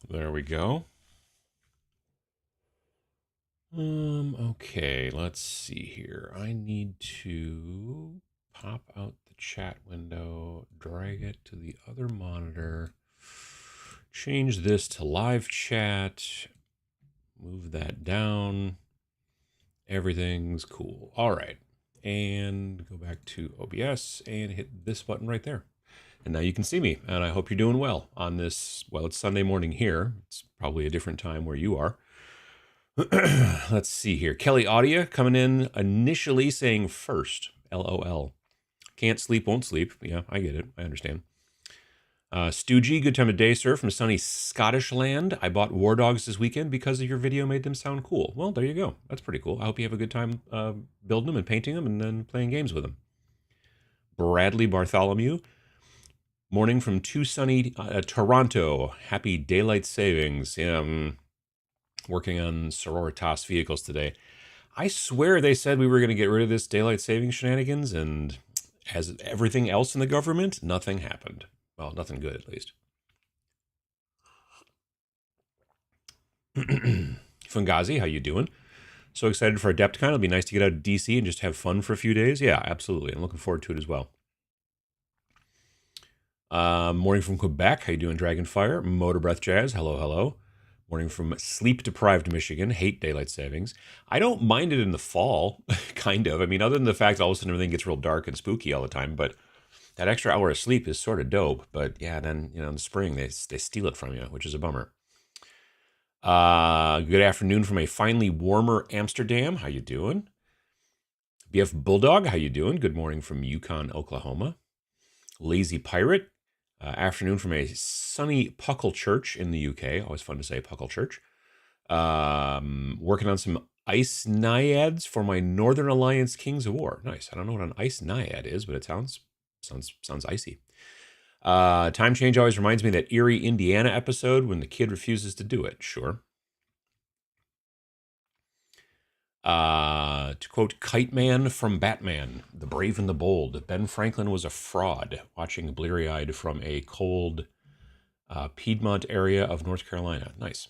There we go. Okay, let's see here. I need to pop out the chat window, drag it to the other monitor, change this to live chat, move that down. Everything's cool. All right. And go back to OBS and hit this button right there. And now you can see me, and I hope you're doing well on this. Well, it's Sunday morning here. It's probably a different time where you are. Let's see here. Kelly Audia coming in initially saying first, LOL. Can't sleep, won't sleep. Yeah, I get it. I understand. Stoogie, good time of day, sir, from sunny Scottish land. I bought War Dogs this weekend because of your video made them sound cool. Well, there you go. That's pretty cool. I hope you have a good time building them and painting them and then playing games with them. Bradley Bartholomew, morning from too sunny Toronto. Happy daylight savings. Working on Sororitas vehicles today. I swear they said we were going to get rid of this daylight savings shenanigans, and as everything else in the government, nothing happened. Well, nothing good, at least. Fungazi, how you doing? So excited for Adepticon. It'll be nice to get out of DC and just have fun for a few days. Yeah, absolutely. I'm looking forward to it as well. Morning from Quebec. How you doing, Dragonfire? Motor Breath Jazz. Hello, hello. Morning from sleep-deprived Michigan. Hate daylight savings. I don't mind it in the fall, kind of. I mean, other than the fact that all of a sudden everything gets real dark and spooky all the time, but that extra hour of sleep is sort of dope. But yeah, then, in the spring, they steal it from you, which is a bummer. Good afternoon from a finally warmer Amsterdam. How you doing? BF Bulldog, how you doing? Good morning from Yukon, Oklahoma. Lazy Pirate. Afternoon from a sunny Puckle Church in the UK. Always fun to say Puckle Church. Working on some ice naiads for my Northern Alliance Kings of War. Nice. I don't know what an ice naiad is, but it sounds icy. Time change always reminds me of that Erie, Indiana episode when the kid refuses to do it. Sure. To quote Kite Man from Batman, the brave and the bold, Ben Franklin was a fraud, watching bleary-eyed from a cold Piedmont area of North Carolina. Nice.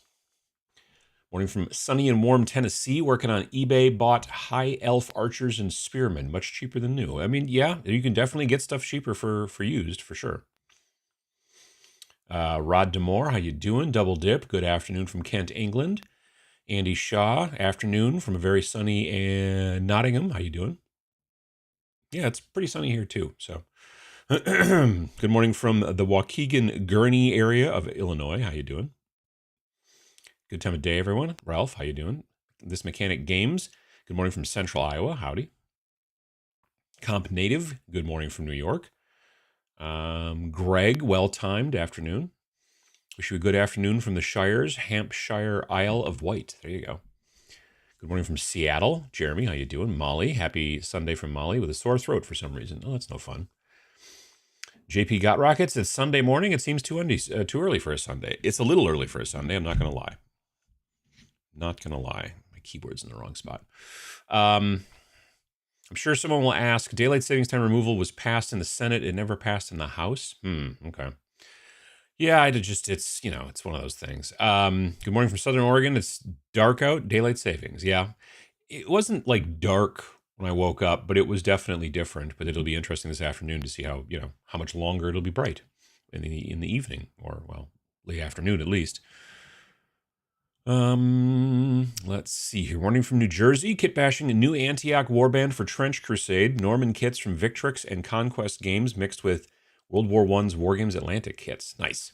Morning from sunny and warm Tennessee, working on eBay, bought high elf archers and spearmen, much cheaper than new. I mean, yeah, you can definitely get stuff cheaper for used, for sure. Rod Demore, how you doing? Double dip, good afternoon from Kent, England. Andy Shaw, afternoon from a very sunny Nottingham. How you doing? Yeah, it's pretty sunny here too. So, good morning from the Waukegan Gurney area of Illinois. How you doing? Good time of day, everyone. Ralph, how you doing? This Mechanic Games. Good morning from Central Iowa. Howdy. Comp Native. Good morning from New York. Greg, well-timed afternoon. Wish you a good afternoon from the Shires, Hampshire Isle of Wight. There you go. Good morning from Seattle. Jeremy, how you doing? Molly, happy Sunday from Molly with a sore throat for some reason. Oh, that's no fun. JP Got Rockets, it's Sunday morning. It seems too early for a Sunday. It's a little early for a Sunday, I'm not going to lie. Not going to lie. My keyboard's in the wrong spot. I'm sure someone will ask, daylight savings time removal was passed in the Senate. It never passed in the House? Okay. Yeah, it's one of those things. Good morning from Southern Oregon. It's dark out, daylight savings. Yeah. It wasn't like dark when I woke up, but it was definitely different. But it'll be interesting this afternoon to see how much longer it'll be bright in the evening, or, well, late afternoon at least. Let's see here. Morning from New Jersey. Kit bashing a new Antioch warband for Trench Crusade. Norman kits from Victrix and Conquest Games mixed with World War I's War Games Atlantic kits. Nice.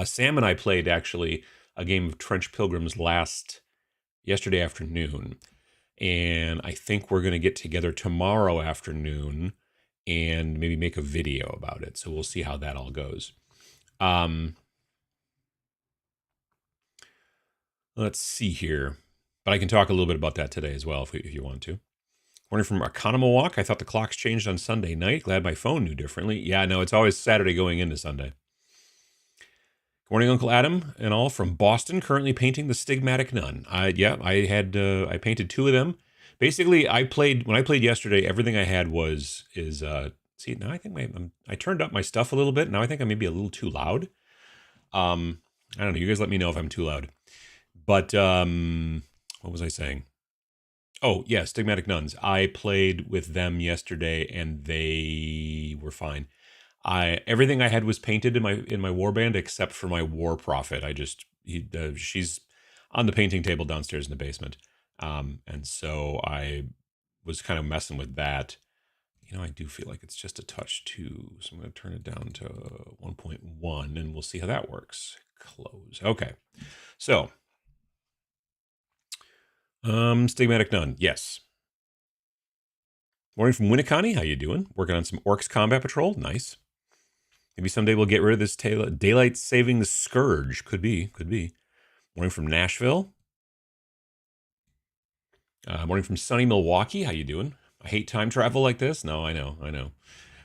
Sam and I played, actually, a game of Trench Pilgrims yesterday afternoon. And I think we're going to get together tomorrow afternoon and maybe make a video about it. So we'll see how that all goes. Let's see here. But I can talk a little bit about that today as well if you want to. Morning from Economowalk. I thought the clocks changed on Sunday night. Glad my phone knew differently. Yeah, no, it's always Saturday going into Sunday. Good morning, Uncle Adam and all from Boston. Currently painting the Stigmatic Nun. I painted 2 of them. Basically, when I played yesterday, everything I had now I think I turned up my stuff a little bit. Now I think I may be a little too loud. I don't know. You guys let me know if I'm too loud. But what was I saying? Oh, yeah, Stigmatic Nuns. I played with them yesterday and they were fine. Everything I had was painted in my warband except for my war prophet. She's on the painting table downstairs in the basement. And so I was kind of messing with that. I do feel like it's just a touch too. So I'm going to turn it down to 1.1 and we'll see how that works. Close. Okay. So, Stigmatic Nun. Yes. Morning from Winnicott. How you doing? Working on some Orcs Combat Patrol. Nice. Maybe someday we'll get rid of this daylight saving the scourge. Could be. Morning from Nashville. Morning from sunny Milwaukee. How you doing? I hate time travel like this. No, I know.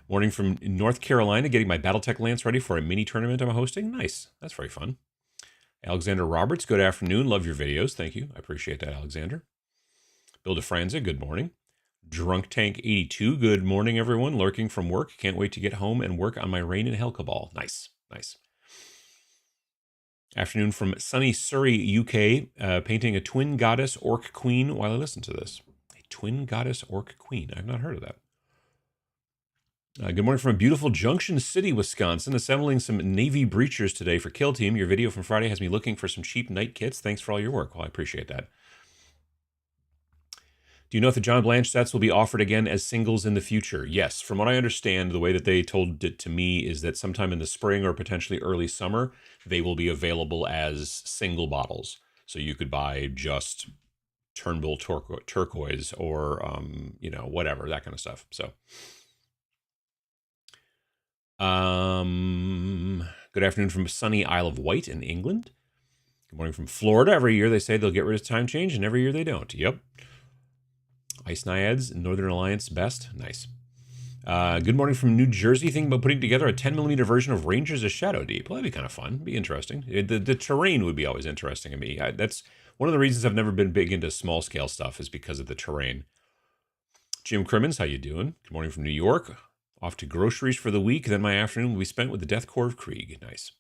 Morning from North Carolina, getting my Battletech Lance ready for a mini tournament I'm hosting. Nice. That's very fun. Alexander Roberts, good afternoon. Love your videos. Thank you. I appreciate that, Alexander. Bill DeFranza, good morning. Drunk Tank 82, good morning, everyone. Lurking from work. Can't wait to get home and work on my Rain and Hell Cabal. Nice. Afternoon from sunny Surrey, UK, painting a twin goddess orc queen while I listen to this. A twin goddess orc queen. I've not heard of that. Good morning from a beautiful Junction City, Wisconsin. Assembling some Navy breachers today for Kill Team. Your video from Friday has me looking for some cheap night kits. Thanks for all your work. Well, I appreciate that. Do you know if the John Blanche sets will be offered again as singles in the future? Yes. From what I understand, the way that they told it to me is that sometime in the spring or potentially early summer, they will be available as single bottles. So you could buy just Turnbull turquoise or, whatever, that kind of stuff. So, good afternoon from sunny Isle of Wight in England. Good morning from Florida. Every year they say they'll get rid of time change, and every year they don't. Yep. Ice Naiads, Northern Alliance best. Nice. Good morning from New Jersey. Thinking about putting together a 10mm version of Rangers of Shadow Deep. Well, that'd be kind of fun. Be interesting. The terrain would be always interesting to me. That's one of the reasons I've never been big into small scale stuff is because of the terrain. Jim Crimmins, how you doing? Good morning from New York. Off to groceries for the week. Then my afternoon will be spent with the Death Corps of Krieg. Nice.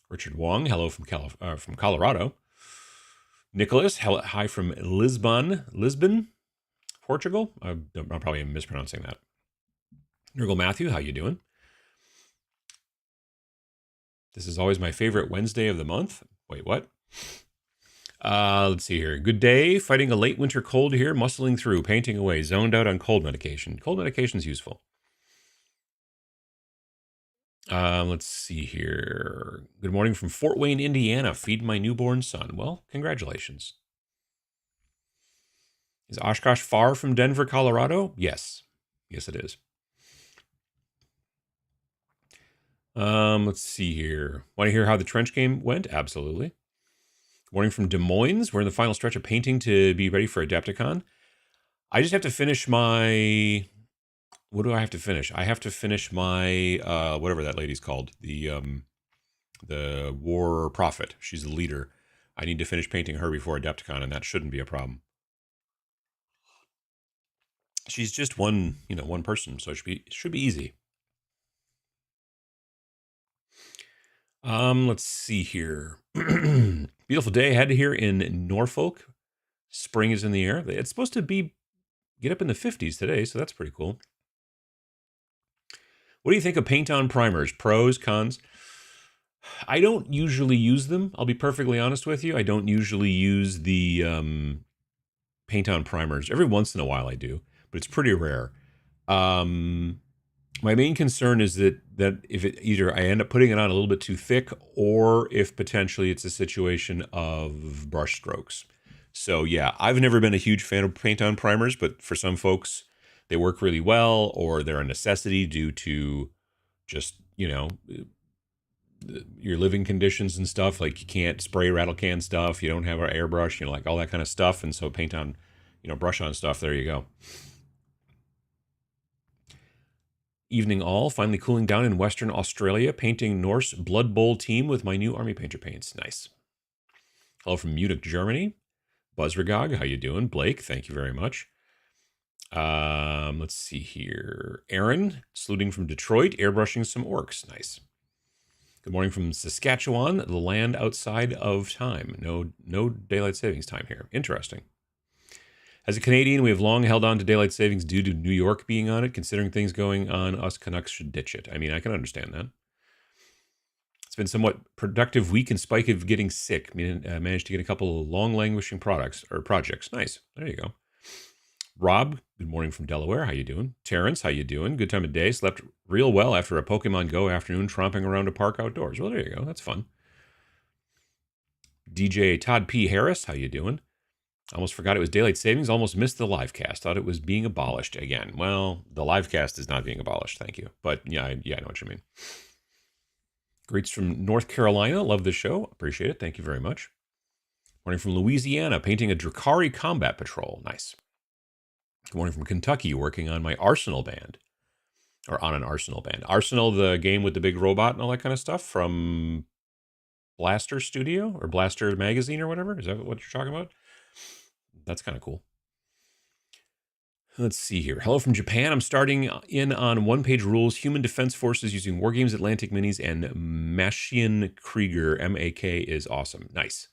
Richard Wong, hello from Colorado. Nicholas, hi from Lisbon, Portugal. I'm probably mispronouncing that. Nurgle Matthew, how you doing? This is always my favorite Wednesday of the month. Wait, what? Let's see here. Good day. Fighting a late winter cold here. Muscling through. Painting away. Zoned out on cold medication. Cold medication's useful. Let's see here. Good morning from Fort Wayne, Indiana. Feed my newborn son. Well, congratulations. Is Oshkosh far from Denver, Colorado? Yes. Yes, it is. Let's see here. Want to hear how the trench game went? Absolutely. Morning from Des Moines. We're in the final stretch of painting to be ready for Adepticon. I just have to finish my... What do I have to finish? I have to finish my, whatever that lady's called. The War Prophet. She's the leader. I need to finish painting her before Adepticon, and that shouldn't be a problem. She's just one person, so it should be easy. Let's see here. Beautiful day ahead here in Norfolk. Spring is in the air. It's supposed to get up in the 50s today, so that's pretty cool. What do you think of paint-on primers? Pros, cons? I don't usually use them. I'll be perfectly honest with you. I don't usually use the paint-on primers. Every once in a while I do, but it's pretty rare. My main concern is that if either I end up putting it on a little bit too thick, or if potentially it's a situation of brush strokes. So yeah, I've never been a huge fan of paint-on primers, but for some folks, they work really well, or they're a necessity due to just, your living conditions and stuff. Like you can't spray rattle can stuff. You don't have an airbrush, like all that kind of stuff. And so paint on, brush on stuff. There you go. Evening all, finally cooling down in Western Australia, painting Norse Blood Bowl team with my new Army Painter paints. Nice. Hello from Munich, Germany. Buzzregog, how you doing? Blake, thank you very much. Let's see here. Aaron, saluting from Detroit, airbrushing some orcs. Nice. Good morning from Saskatchewan, the land outside of time. No daylight savings time here. Interesting. As a Canadian, we have long held on to daylight savings due to New York being on it. Considering things going on, us Canucks should ditch it. I mean, I can understand that. It's been somewhat productive week in spite of getting sick. Managed to get a couple of long languishing projects. Nice. There you go. Rob, good morning from Delaware. How you doing? Terrence, how you doing? Good time of day. Slept real well after a Pokemon Go afternoon tromping around a park outdoors. Well, there you go. That's fun. DJ Todd P. Harris, how you doing? Almost forgot it was daylight savings. Almost missed the live cast. Thought it was being abolished again. Well, the live cast is not being abolished. Thank you. But yeah, I know what you mean. Greets from North Carolina. Love the show. Appreciate it. Thank you very much. Morning from Louisiana. Painting a Drakari combat patrol. Nice. Good morning from Kentucky, working on my Arsenal band. Or on an Arsenal band. Arsenal, the game with the big robot and all that kind of stuff from Blaster Studio or Blaster Magazine or whatever. Is that what you're talking about? That's kind of cool. Let's see here. Hello from Japan. I'm starting in on one-page rules, human defense forces using Wargames Atlantic Minis and Machian Krieger. M-A-K is awesome. Nice.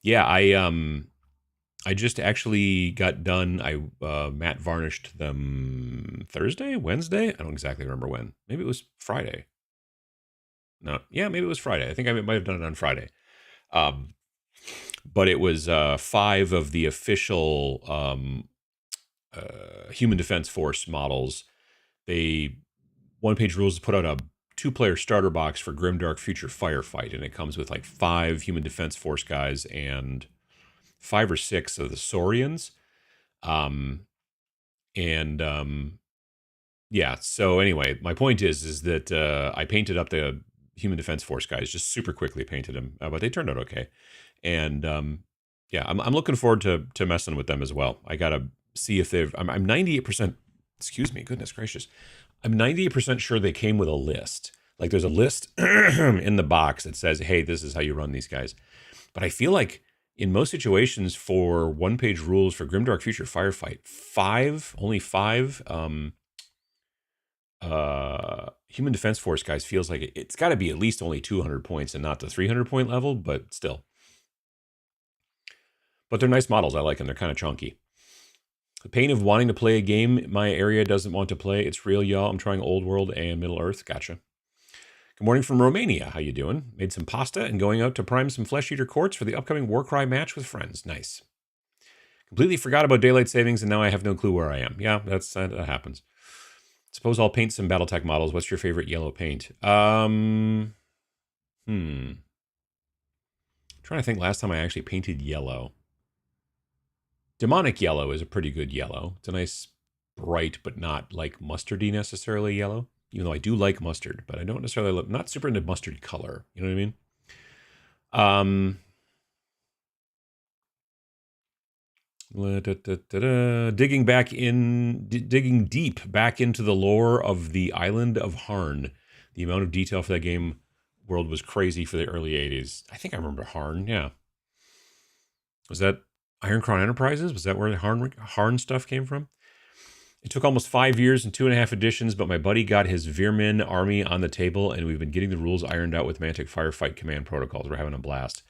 Yeah, I just actually got done. I matte varnished them Thursday, Wednesday. I don't exactly remember when. Maybe it was Friday. No, yeah, maybe it was Friday. I think I might have done it on Friday. But it was 5 of the official Human Defense Force models. They one-page rules put out a 2-player starter box for Grimdark Future Firefight, and it comes with like 5 Human Defense Force guys and 5 or 6 of the Saurians. Yeah, so anyway, my point is that I painted up the Human Defense Force guys, just super quickly painted them, but they turned out okay. And yeah, I'm looking forward to messing with them as well. I gotta see if they've. I'm 98%. Excuse me, goodness gracious. I'm 98% sure they came with a list. Like there's a list in the box that says, "Hey, this is how you run these guys." But I feel like in most situations for one-page rules for Grimdark Future Firefight, only 5 Human Defense Force guys feels like it's got to be at least only 200 points and not the 300 point level, but still. But they're nice models. I like them. They're kind of chunky. The pain of wanting to play a game my area doesn't want to play. It's real, y'all. I'm trying Old World and Middle Earth. Gotcha. Good morning from Romania. How you doing? Made some pasta and going out to prime some Flesh Eater Courts for the upcoming Warcry match with friends. Nice. Completely forgot about daylight savings and now I have no clue where I am. Yeah, that happens. Suppose I'll paint some Battletech models. What's your favorite yellow paint? Trying to think last time I actually painted yellow. Demonic yellow is a pretty good yellow. It's a nice, bright, but not like mustardy necessarily yellow. Even though I do like mustard, but I don't necessarily not super into mustard color. You know what I mean? Digging deep back into the lore of the island of Harn. The amount of detail for that game world was crazy for the early 80s. I think I remember Harn, yeah. Was that Iron Crown Enterprises? Was that where the Harn stuff came from? It took almost 5 years and 2.5 editions, but my buddy got his Veermin army on the table, and we've been getting the rules ironed out with Mantic Firefight command protocols. We're having a blast.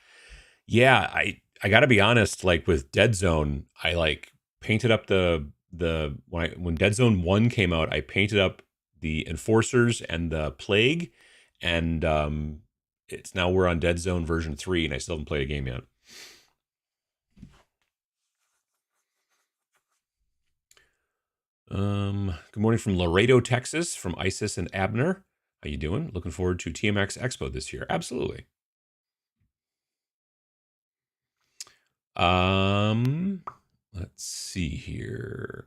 Yeah, I got to be honest, like with Dead Zone, I like painted up when Dead Zone 1 came out, I painted up the Enforcers and the Plague, and it's now we're on Dead Zone version 3, and I still haven't played a game yet. Good morning from Laredo, Texas, from Isis and Abner. How you doing? Looking forward to TMX Expo this year. Absolutely. Let's see here.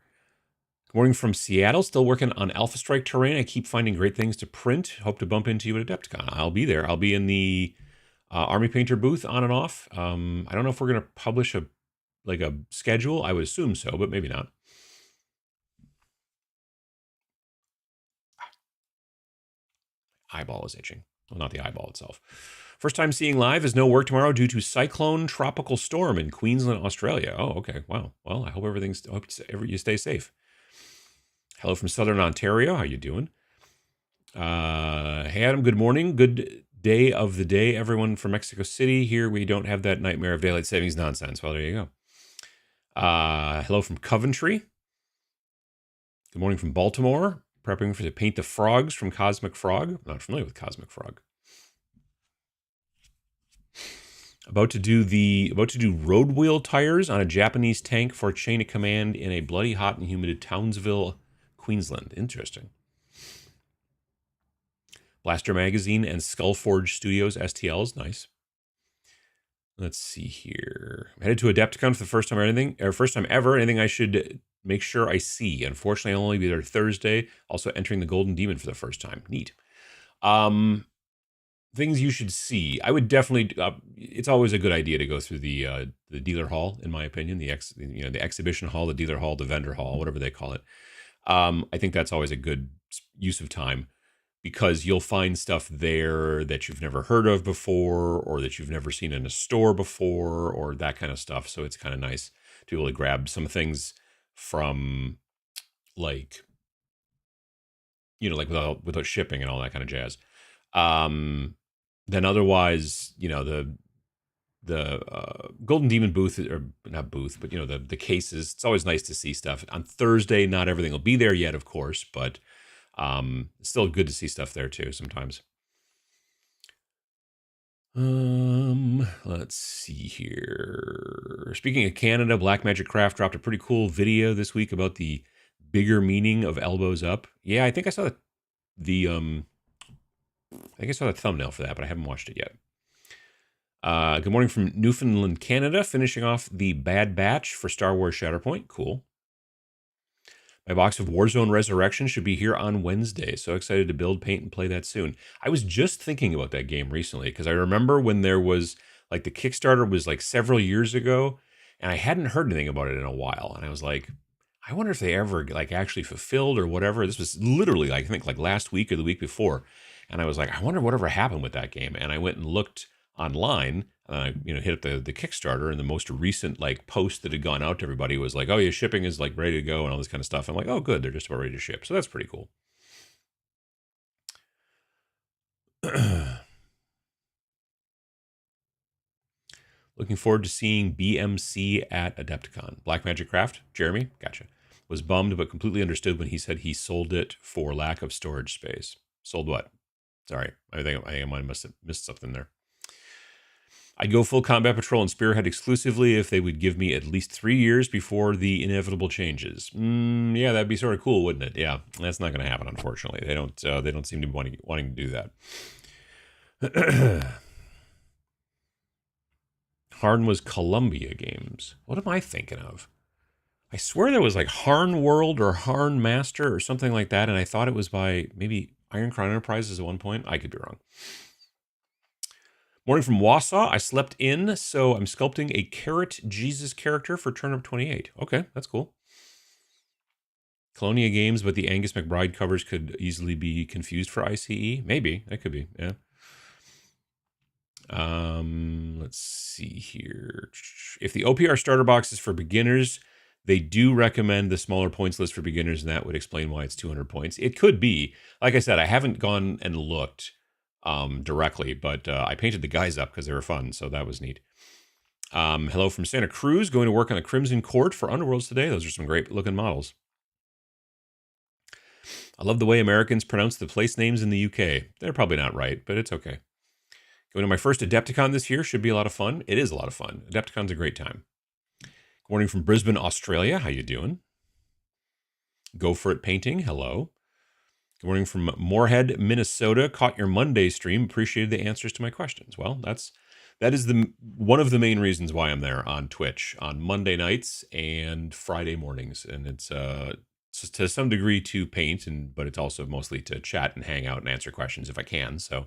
Good morning from Seattle. Still working on Alpha Strike terrain. I keep finding great things to print. Hope to bump into you at Adepticon. I'll be there. I'll be in the Army Painter booth on and off. I don't know if we're going to publish a schedule. I would assume so, but maybe not. Eyeball is itching. Well, not the eyeball itself. First time seeing live is no work tomorrow due to cyclone tropical storm in Queensland, Australia. Oh, okay. Wow. Well, I hope you stay safe. Hello from Southern Ontario. How you doing? Hey, Adam. Good morning. Good day of the day, everyone from Mexico City. Here we don't have that nightmare of daylight savings nonsense. Well, there you go. Hello from Coventry. Good morning from Baltimore. Prepping to paint the frogs from Cosmic Frog. I'm not familiar with Cosmic Frog. About to do road wheel tires on a Japanese tank for chain of command in a bloody hot and humid Townsville, Queensland. Interesting. Blaster Magazine and Skullforge Studios STLs. Nice. Let's see here. I'm headed to Adepticon for the first time ever. Anything I should make sure I see? Unfortunately, I'll only be there Thursday. Also entering the Golden Demon for the first time. Neat. Things you should see. I would definitely. It's always a good idea to go through the dealer hall, in my opinion. The exhibition hall, the dealer hall, the vendor hall, whatever they call it. I think that's always a good use of time, because you'll find stuff there that you've never heard of before, or that you've never seen in a store before, or that kind of stuff. So it's kind of nice to be able to grab some things from, like, without shipping and all that kind of jazz. Then otherwise, the Golden Demon booth, or not booth, but the cases. It's always nice to see stuff. On Thursday, not everything will be there yet, of course, but it's still good to see stuff there too sometimes. Let's see here. Speaking of Canada, Black Magic Craft dropped a pretty cool video this week about the bigger meaning of elbows up. Yeah, I think I saw the thumbnail for that, but I haven't watched it yet. Good morning from Newfoundland, Canada. Finishing off the Bad Batch for Star Wars Shatterpoint. Cool. My box of Warzone Resurrection should be here on Wednesday. So excited to build, paint, and play that soon. I was just thinking about that game recently, because I remember when there was, like, the Kickstarter was like several years ago, and I hadn't heard anything about it in a while. And I was like, I wonder if they ever, like, actually fulfilled or whatever. This was literally, I think, like last week or the week before. And I was like, I wonder whatever happened with that game. And I went and looked online, hit up the Kickstarter, and the most recent, like, post that had gone out to everybody was like, oh yeah, shipping is, like, ready to go and all this kind of stuff. I'm like, oh good, they're just about ready to ship. So that's pretty cool. Looking forward to seeing BMC at Adepticon. Black Magic Craft, Jeremy, gotcha. Was bummed but completely understood when he said he sold it for lack of storage space. Sold what? Sorry, I think I might have missed something there. I'd go full Combat Patrol and Spearhead exclusively if they would give me at least 3 years before the inevitable changes. Yeah, that'd be sort of cool, wouldn't it? Yeah, that's not going to happen, unfortunately. They don't seem to be wanting to do that. Harn was Columbia Games. What am I thinking of? I swear there was, like, Harn World or Harn Master or something like that, and I thought it was by maybe Iron Crown Enterprises at one point. I could be wrong. Morning from Wausau. I slept in, so I'm sculpting a Carrot Jesus character for Turnip 28. Okay, that's cool. Colonia Games, but the Angus McBride covers could easily be confused for ICE. Maybe. That could be, yeah. Let's see here. If the OPR starter box is for beginners, they do recommend the smaller points list for beginners, and that would explain why it's 200 points. It could be. Like I said, I haven't gone and looked directly, but I painted the guys up because they were fun, so that was neat. Hello from Santa Cruz. Going to work on the Crimson Court for Underworlds today. Those are some great looking models. I love the way Americans pronounce the place names in the UK. They're probably not right, but it's okay. Going to my first Adepticon this year. Should be a lot of fun. It is a lot of fun. Adepticon's a great time. Good morning from Brisbane, Australia. How you doing? Go for it painting. Hello. Good morning from Moorhead, Minnesota. Caught your Monday stream. Appreciated the answers to my questions. Well, that is one of the main reasons why I'm there on Twitch on Monday nights and Friday mornings, and it's to some degree to paint, but it's also mostly to chat and hang out and answer questions if I can. So,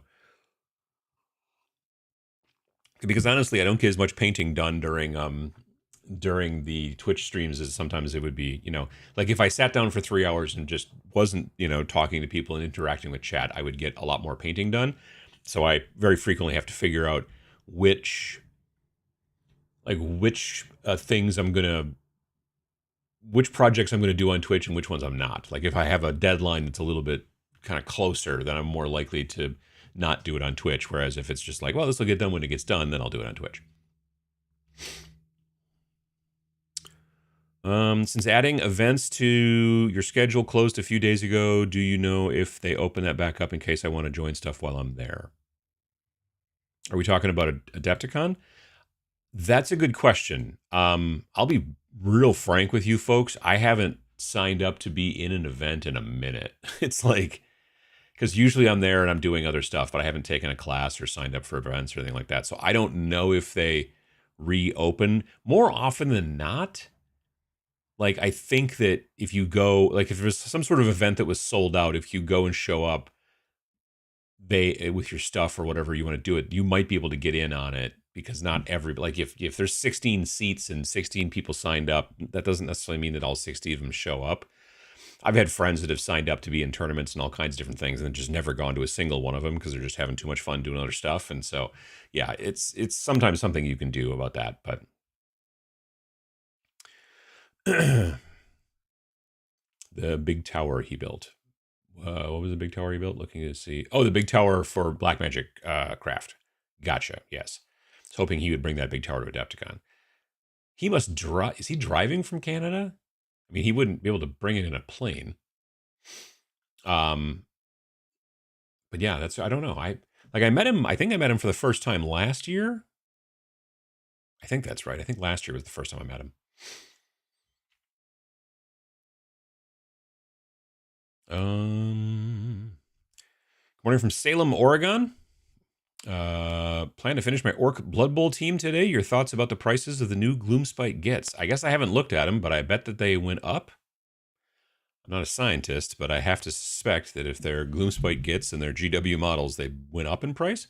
because honestly, I don't get as much painting done during the Twitch streams as sometimes it would be, like if I sat down for 3 hours and just wasn't, talking to people and interacting with chat, I would get a lot more painting done. So I very frequently have to figure out which projects I'm going to do on Twitch and which ones I'm not. Like if I have a deadline that's a little bit kind of closer, then I'm more likely to not do it on Twitch. Whereas if it's just like, well, this will get done when it gets done, then I'll do it on Twitch. Since adding events to your schedule closed a few days ago, do you know if they open that back up in case I want to join stuff while I'm there? Are we talking about Adepticon? That's a good question. I'll be real frank with you folks. I haven't signed up to be in an event in a minute. It's like, because usually I'm there and I'm doing other stuff, but I haven't taken a class or signed up for events or anything like that. So I don't know if they reopen. More often than not, like, I think that if you go, like, if there's some sort of event that was sold out, if you go and show up, they with your stuff or whatever you want to do it, you might be able to get in on it, because not every, like, if there's 16 seats and 16 people signed up, that doesn't necessarily mean that all 60 of them show up. I've had friends that have signed up to be in tournaments and all kinds of different things and then just never gone to a single one of them because they're just having too much fun doing other stuff. And so, yeah, it's sometimes something you can do about that, but the big tower he built. What was the big tower he built? Looking to see. Oh, the big tower for Black Magic Craft. Gotcha. Yes. I was hoping he would bring that big tower to Adepticon. He must drive. Is he driving from Canada? I mean, he wouldn't be able to bring it in a plane. But yeah, I don't know. I met him. I think I met him for the first time last year. I think that's right. I think last year was the first time I met him. Good morning from Salem, Oregon. Plan to finish my Orc Blood Bowl team today. Your thoughts about the prices of the new Gloomspite Gits? I guess I haven't looked at them, but I bet that they went up. I'm not a scientist, but I have to suspect that if they're Gloomspite Gits and they're GW models, they went up in price.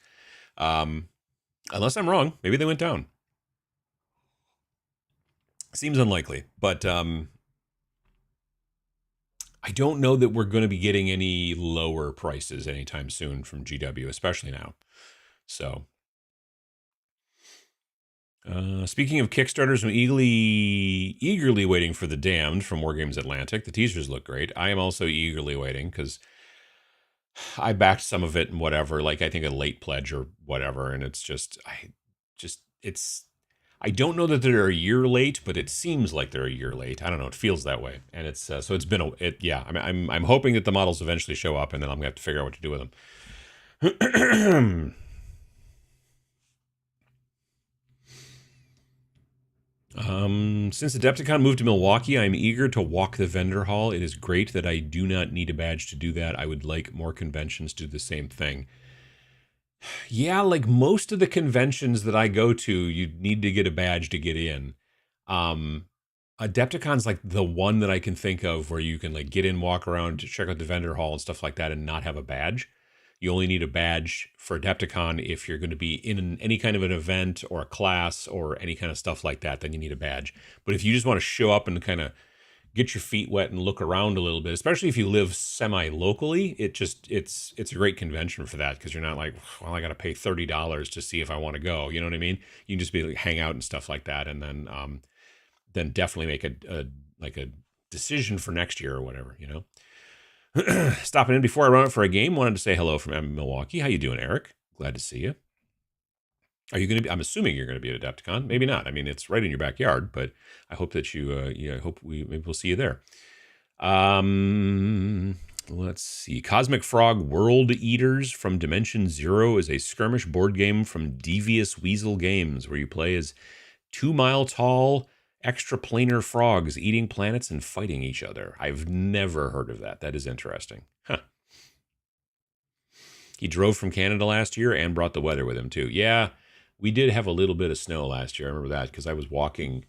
Unless I'm wrong, maybe they went down. Seems unlikely, but I don't know that we're going to be getting any lower prices anytime soon from GW, especially now. So, speaking of Kickstarters, I'm eagerly waiting for The Damned from Wargames Atlantic. The teasers look great. I am also eagerly waiting because I backed some of it and whatever, like I think a late pledge or whatever, and it's just, I don't know that they're a year late, but it seems like they're a year late. I don't know. It feels that way, and it's so it's been yeah. I'm hoping that the models eventually show up, and then I'm gonna have to figure out what to do with them. Since Adepticon moved to Milwaukee, I'm eager to walk the vendor hall. It is great that I do not need a badge to do that. I would like more conventions to do the same thing. Yeah, like most of the conventions that I go to, you need to get a badge to get in. Adepticon's like the one that I can think of where you can like get in, walk around, check out the vendor hall and stuff like that and not have a badge. You only need a badge for Adepticon if you're going to be in any kind of an event or a class or any kind of stuff like that, then you need a badge. But if you just want to show up and kind of get your feet wet and look around a little bit, especially if you live semi-locally, it's a great convention for that, because you're not like, well, I got to pay $30 to see if I want to go. You know what I mean? You can just be like, hang out and stuff like that, and then definitely make a decision for next year or whatever, you know. Stopping in before I run out for a game, wanted to say hello from Milwaukee. How you doing, Eric? Glad to see you. Are you going to be? I'm assuming you're going to be at Adepticon. Maybe not. I mean, it's right in your backyard, but I hope that you. I hope maybe we'll see you there. Let's see. Cosmic Frog World Eaters from Dimension Zero is a skirmish board game from Devious Weasel Games, where you play as 2 mile tall extraplanar frogs eating planets and fighting each other. I've never heard of that. That is interesting. Huh. He drove from Canada last year and brought the weather with him too. Yeah. We did have a little bit of snow last year. I remember that because I was walking.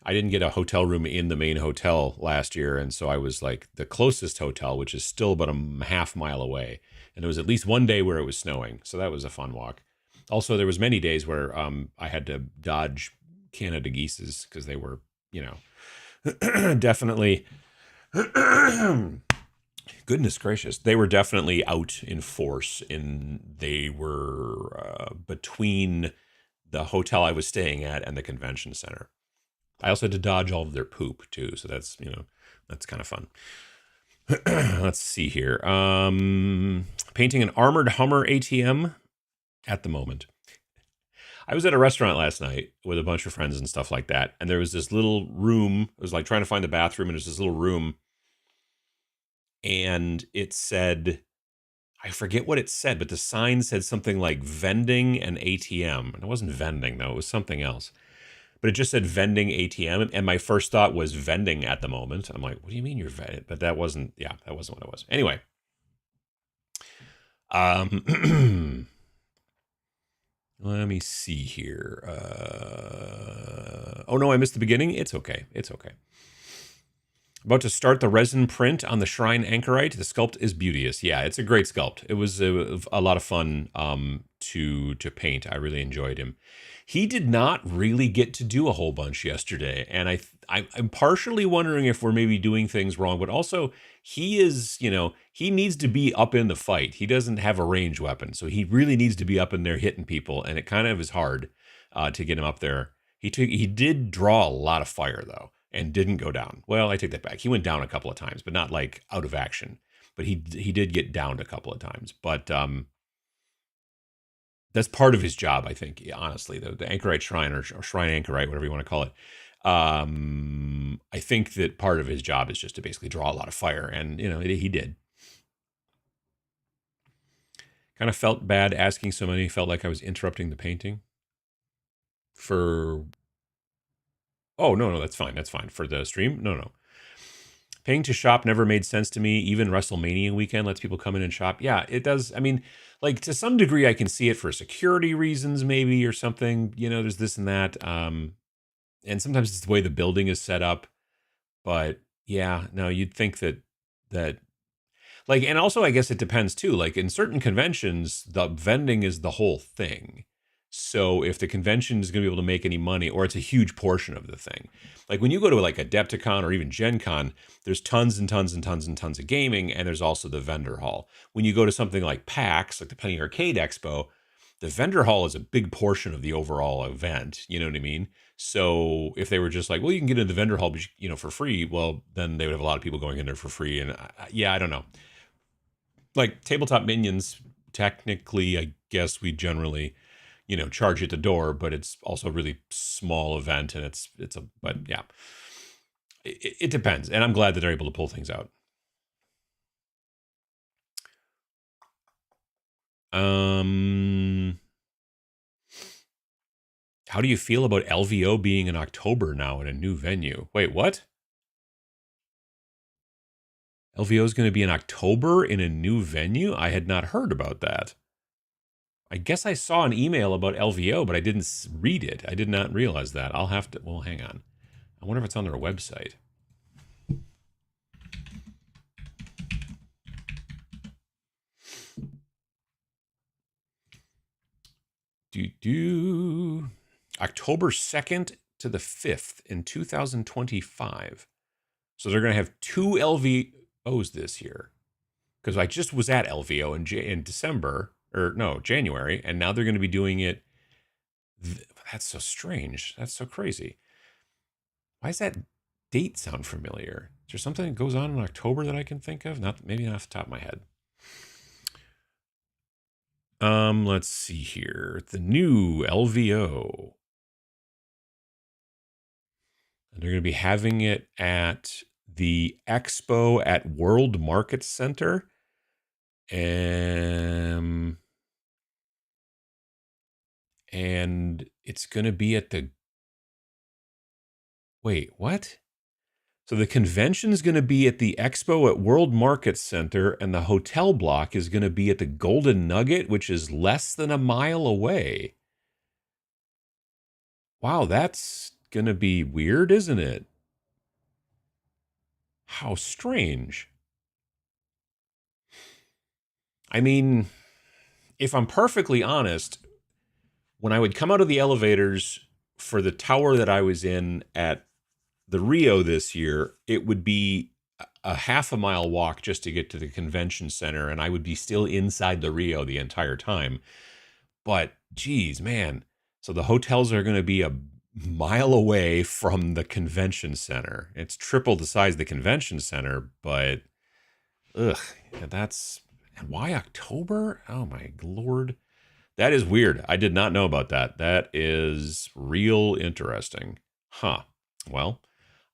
I didn't get a hotel room in the main hotel last year. And so I was like the closest hotel, which is still about a half mile away. And there was at least one day where it was snowing. So that was a fun walk. Also, there was many days where I had to dodge Canada geeses because they were, you know, definitely, goodness gracious, they were definitely out in force. They were between the hotel I was staying at and the convention center. I also had to dodge all of their poop too. So that's, you know, that's kind of fun. Let's see here. Painting an armored Hummer ATM at the moment. I was at a restaurant last night with a bunch of friends and stuff like that, and there was this little room. I was like trying to find the bathroom, and there's this little room, and it said, I forget what it said, but the sign said something like vending and ATM. And it wasn't vending, though. It was something else. But it just said vending ATM. And my first thought was vending at the moment. I'm like, what do you mean you're vending? But that wasn't what it was. Anyway. Let me see here. Oh, no, I missed the beginning. It's okay. It's okay. About to start the resin print on the Shrine Anchorite. The sculpt is beauteous. Yeah, it's a great sculpt. It was a lot of fun to paint. I really enjoyed him. He did not really get to do a whole bunch yesterday, and I'm partially wondering if we're maybe doing things wrong, but also he is, he needs to be up in the fight. He doesn't have a ranged weapon, so he really needs to be up in there hitting people, and it kind of is hard to get him up there. He did draw a lot of fire, though, and didn't go down. Well, I take that back. He went down a couple of times, but not like out of action. But he did get downed a couple of times. But that's part of his job, I think, honestly. The Anchorite Shrine or Shrine Anchorite, whatever you want to call it. I think that part of his job is just to basically draw a lot of fire. And, he did. Kind of felt bad asking so many. Felt like I was interrupting the painting. Oh, no, that's fine. That's fine. For the stream? No. Paying to shop never made sense to me. Even WrestleMania weekend lets people come in and shop. Yeah, it does. I mean, like, to some degree, I can see it for security reasons, maybe, or something. There's this and that. And sometimes it's the way the building is set up. But, yeah, no, you'd think that, like, and also, I guess it depends, too. Like, in certain conventions, the vending is the whole thing. So if the convention is going to be able to make any money, or it's a huge portion of the thing, like when you go to like Adepticon or even Gen Con, there's tons and tons and tons and tons of gaming, and there's also the vendor hall. When you go to something like PAX, like the Penny Arcade Expo, the vendor hall is a big portion of the overall event. You know what I mean? So if they were just like, well, you can get into the vendor hall, but, for free, well, then they would have a lot of people going in there for free. And I don't know. Like Tabletop Minions, technically, I guess we generally charge at the door, but it's also a really small event, and but yeah, it depends. And I'm glad that they're able to pull things out. How do you feel about LVO being in October now in a new venue? Wait, what? LVO is going to be in October in a new venue? I had not heard about that. I guess I saw an email about LVO, but I didn't read it. I did not realize that. I'll have to, well, hang on. I wonder if it's on their website. October 2nd to the 5th in 2025. So they're going to have 2 LVOs this year. Because I just was at LVO in December. Or no, January, and now they're going to be doing it. That's so strange. That's so crazy. Why does that date sound familiar? Is there something that goes on in October that I can think of? Maybe not off the top of my head. Let's see here. The new LVO. And they're going to be having it at the Expo at World Market Center. And it's going to be at the... Wait, what? So the convention is going to be at the Expo at World Market Center, and the hotel block is going to be at the Golden Nugget, which is less than a mile away. Wow, that's going to be weird, isn't it? How strange. I mean, if I'm perfectly honest, when I would come out of the elevators for the tower that I was in at the Rio this year, it would be a half a mile walk just to get to the convention center, and I would be still inside the Rio the entire time. But geez, man. So the hotels are going to be a mile away from the convention center. It's triple the size of the convention center, but Ugh, that's... And why October? Oh my lord. That is weird. I did not know about that. That is real interesting. Huh. Well,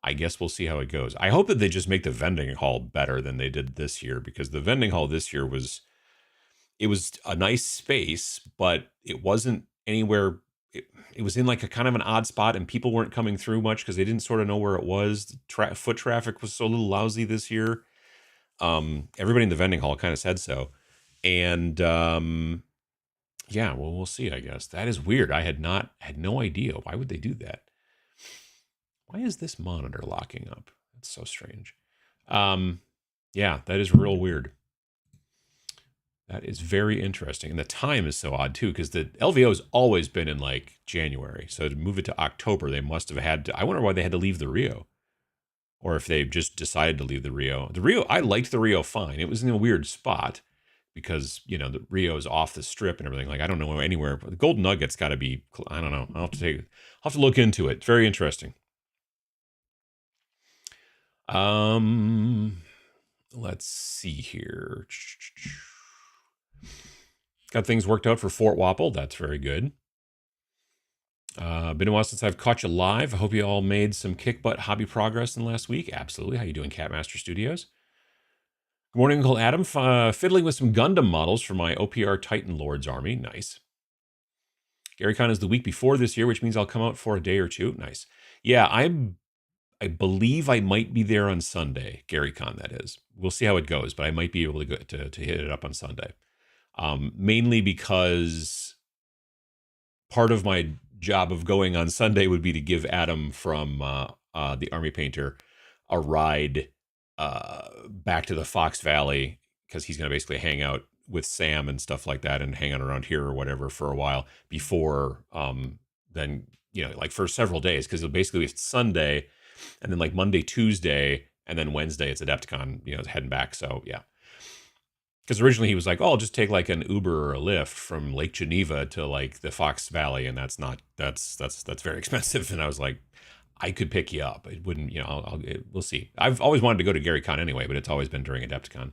I guess we'll see how it goes. I hope that they just make the vending hall better than they did this year, because the vending hall this year was a nice space, but it wasn't anywhere. It was in like a kind of an odd spot, and people weren't coming through much because they didn't sort of know where it was. Foot traffic was so a little lousy this year. Everybody in the vending hall kind of said so. And yeah, well, we'll see, I guess. That is weird. I had no idea. Why would they do that? Why is this monitor locking up? That's so strange. Yeah, that is real weird. That is very interesting. And the time is so odd too, because the LVO has always been in like January. So to move it to October, they must have had to. I wonder why they had to leave the Rio. Or if they just decided to leave the Rio. The Rio, I liked the Rio fine. It was in a weird spot because, you know, the Rio is off the strip and everything. Like, I don't know anywhere. But the Golden Nugget's got to be, I don't know. I'll have to look into it. It's very interesting. Let's see here. Got things worked out for Fort Wapple. That's very good. Been a while since I've caught you live. I hope you all made some kick-butt hobby progress in the last week. Absolutely. How you doing, Catmaster Studios? Good morning, Uncle Adam. Fiddling with some Gundam models for my OPR Titan Lords army. Nice. GaryCon is the week before this year, which means I'll come out for a day or two. Nice. Yeah, I believe I might be there on Sunday. GaryCon, that is. We'll see how it goes, but I might be able to go to hit it up on Sunday. Mainly because part of my job of going on Sunday would be to give Adam from the Army Painter a ride back to the Fox Valley, because he's going to basically hang out with Sam and stuff like that and hang out around here or whatever for a while before then, you know, like for several days, because it'll basically be Sunday and then like Monday, Tuesday, and then Wednesday it's Adepticon, you know, heading back. So yeah. Because originally he was like, "Oh, I'll just take like an Uber or a Lyft from Lake Geneva to like the Fox Valley," and that's very expensive. And I was like, "I could pick you up. It wouldn't, you know. We'll see." I've always wanted to go to GaryCon anyway, but it's always been during Adepticon.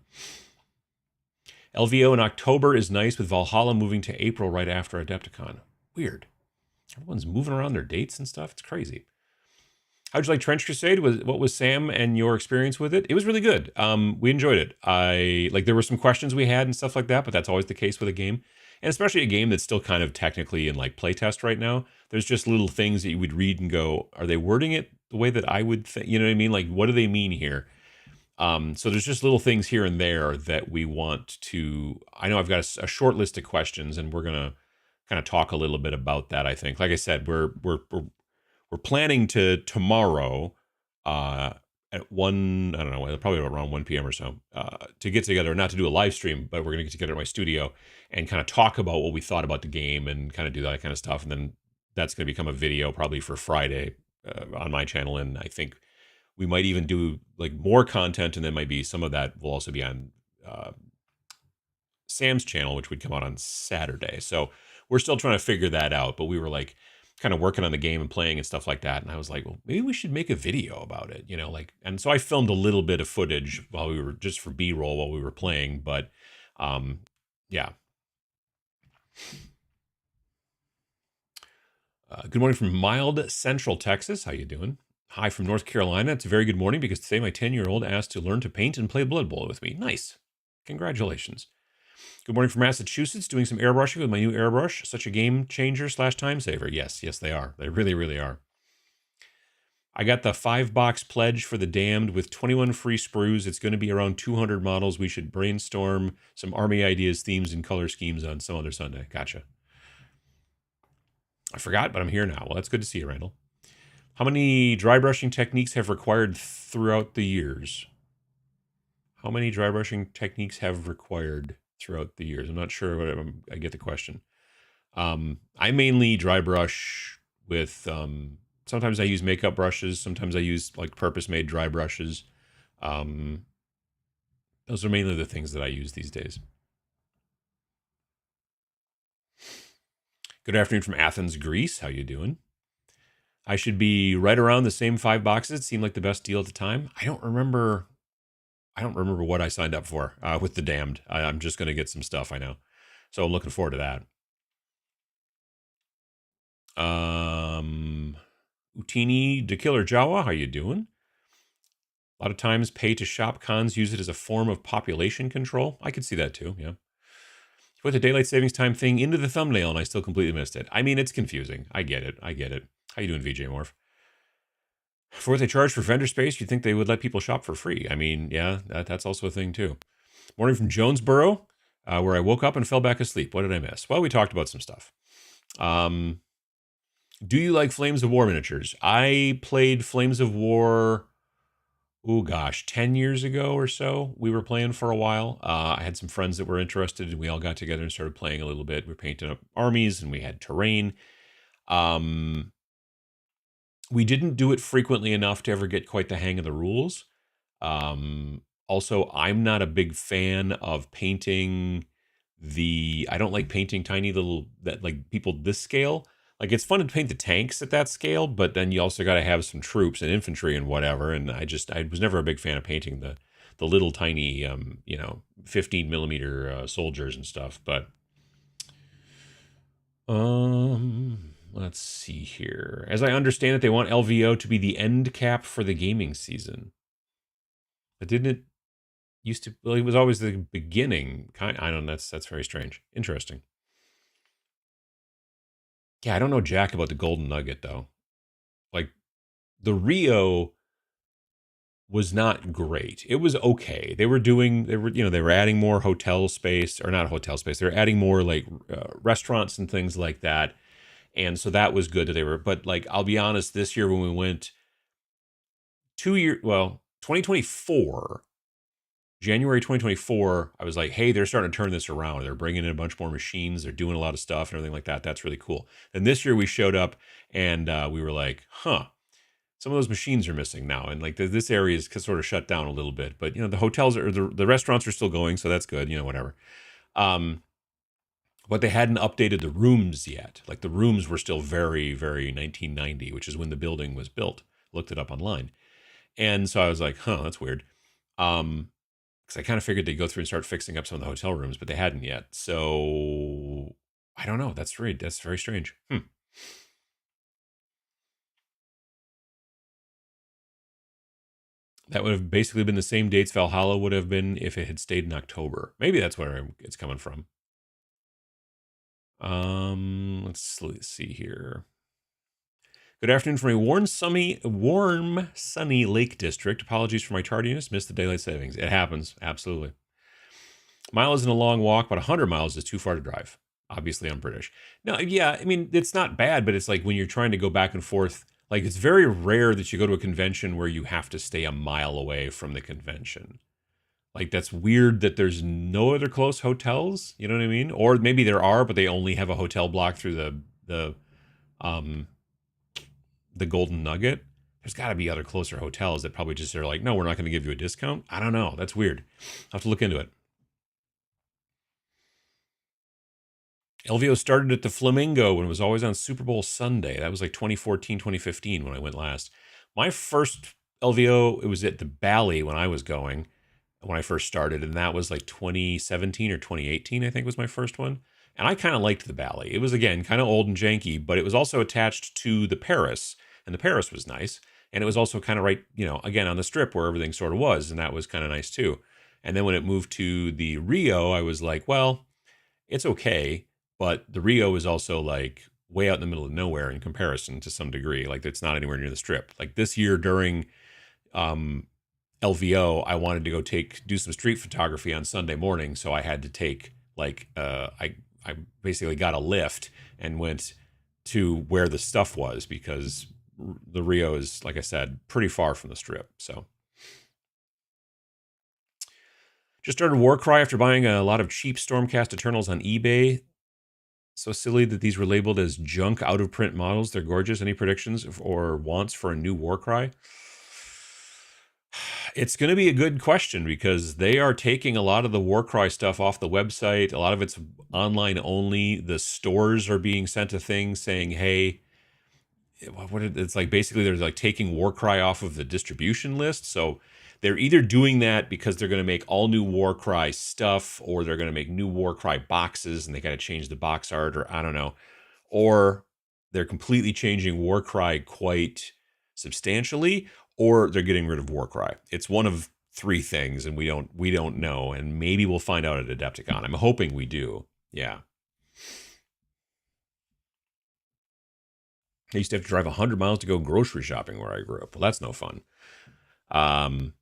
LVO in October is nice, with Valhalla moving to April right after Adepticon. Weird. Everyone's moving around their dates and stuff. It's crazy. How'd you like Trench Crusade? What was Sam and your experience with it? It was really good. We enjoyed it. There were some questions we had and stuff like that, but that's always the case with a game. And especially a game that's still kind of technically in like playtest right now. There's just little things that you would read and go, are they wording it the way that I would think? You know what I mean? Like, what do they mean here? So there's just little things here and there that we want to, I know I've got a short list of questions, and we're going to kind of talk a little bit about that, I think. Like I said, we're planning to tomorrow at 1, I don't know, probably around 1 p.m. or so, to get together, not to do a live stream, but we're going to get together in my studio and kind of talk about what we thought about the game and kind of do that kind of stuff. And then that's going to become a video probably for Friday on my channel. And I think we might even do like more content, and then might be some of that will also be on Sam's channel, which would come out on Saturday. So we're still trying to figure that out, but we were like, kind of working on the game and playing and stuff like that. And I was like, well, maybe we should make a video about it, you know, like, and so I filmed a little bit of footage while we were just for B-roll while we were playing, but yeah. Good morning from mild Central Texas. How you doing? Hi from North Carolina. It's a very good morning because today my 10-year-old asked to learn to paint and play Blood Bowl with me. Nice. Congratulations. Good morning from Massachusetts, doing some airbrushing with my new airbrush. Such a game changer / time saver. Yes, they are. They really, really are. I got the 5-box pledge for the Damned with 21 free sprues. It's going to be around 200 models. We should brainstorm some army ideas, themes, and color schemes on some other Sunday. Gotcha. I forgot, but I'm here now. Well, that's good to see you, Randall. How many dry brushing techniques have required throughout the years? How many dry brushing techniques have required throughout the years? I'm not sure what I get the question. I mainly dry brush with, sometimes I use makeup brushes. Sometimes I use like purpose-made dry brushes. Those are mainly the things that I use these days. Good afternoon from Athens, Greece. How you doing? I should be right around the same 5 boxes. It seemed like the best deal at the time. I don't remember. I don't remember what I signed up for with the Damned. I'm just going to get some stuff, I know. So I'm looking forward to that. Utini the Killer Jawa, how you doing? A lot of times pay to shop cons use it as a form of population control. I could see that too, yeah. You put the daylight savings time thing into the thumbnail and I still completely missed it. I mean, it's confusing. I get it. How you doing, VJ Morph? For what they charge for vendor space, you'd think they would let people shop for free. I mean, yeah, that's also a thing too. Morning from Jonesboro, where I woke up and fell back asleep. What did I miss? Well, we talked about some stuff. Do you like Flames of War miniatures? I played Flames of War, 10 years ago or so. We were playing for a while. I had some friends that were interested, and we all got together and started playing a little bit. We were painting up armies, and we had terrain. We didn't do it frequently enough to ever get quite the hang of the rules. Also, I'm not a big fan of painting I don't like painting tiny little, that like people this scale. Like, it's fun to paint the tanks at that scale, but then you also got to have some troops and infantry and whatever. And I was never a big fan of painting the little tiny, 15 millimeter soldiers and stuff. But let's see here. As I understand it, they want LVO to be the end cap for the gaming season. But didn't it used to? Well, it was always the beginning. I don't know. That's very strange. Interesting. Yeah, I don't know jack about the Golden Nugget though. Like, the Rio was not great. It was okay. They were adding more hotel space, or not hotel space. They were adding more like restaurants and things like that. And so that was good that they were, but like, I'll be honest, this year when we went 2024, January 2024, I was like, hey, they're starting to turn this around. They're bringing in a bunch more machines. They're doing a lot of stuff and everything like that. That's really cool. And this year we showed up and we were like, some of those machines are missing now. And like this area is sort of shut down a little bit, but the hotels the restaurants are still going. So that's good, whatever. But they hadn't updated the rooms yet. Like, the rooms were still very, very 1990, which is when the building was built. Looked it up online. And so I was like, that's weird. Because I kind of figured they'd go through and start fixing up some of the hotel rooms, but they hadn't yet. So I don't know. That's very strange. That would have basically been the same dates Valhalla would have been if it had stayed in October. Maybe that's where it's coming from. Let's see here. Good afternoon from a warm, sunny Lake District. Apologies for my tardiness. Missed the daylight savings. It happens. Absolutely. Mile isn't a long walk, but 100 miles is too far to drive. Obviously, I'm British. No, yeah, I mean, it's not bad, but it's like when you're trying to go back and forth, like, it's very rare that you go to a convention where you have to stay a mile away from the convention. Like, that's weird that there's no other close hotels. You know what I mean? Or maybe there are, but they only have a hotel block through the Golden Nugget. There's got to be other closer hotels that probably just are like, no, we're not going to give you a discount. I don't know. That's weird. I'll have to look into it. LVO started at the Flamingo when it was always on Super Bowl Sunday. That was like 2014, 2015 when I went last. My first LVO, it was at the Bally when I was going, when I first started, and that was like 2017 or 2018, I think was my first one. And I kind of liked the Bally. It was, again, kind of old and janky, but it was also attached to the Paris, and the Paris was nice. And it was also kind of right, again, on the strip where everything sort of was, and that was kind of nice too. And then when it moved to the Rio, I was like, well, it's okay, but the Rio is also like way out in the middle of nowhere in comparison to some degree. Like, it's not anywhere near the strip. Like, this year during LVO, I wanted to go do some street photography on Sunday morning, so I had to take I basically got a lift and went to where the stuff was, because the Rio is, like I said, pretty far from the strip. So just started Warcry after buying a lot of cheap Stormcast Eternals on eBay. So silly that these were labeled as junk out of print models. They're gorgeous. Any predictions or wants for a new Warcry? It's going to be a good question, because they are taking a lot of the Warcry stuff off the website. A lot of it's online only. The stores are being sent a thing saying, hey, it's like basically they're like taking Warcry off of the distribution list. So they're either doing that because they're going to make all new Warcry stuff, or they're going to make new Warcry boxes and they got to change the box art, or I don't know, or they're completely changing Warcry quite substantially, or they're getting rid of Warcry. It's one of three things, and we don't know, and maybe we'll find out at Adepticon. I'm hoping we do. Yeah. I used to have to drive 100 miles to go grocery shopping where I grew up. Well, that's no fun. I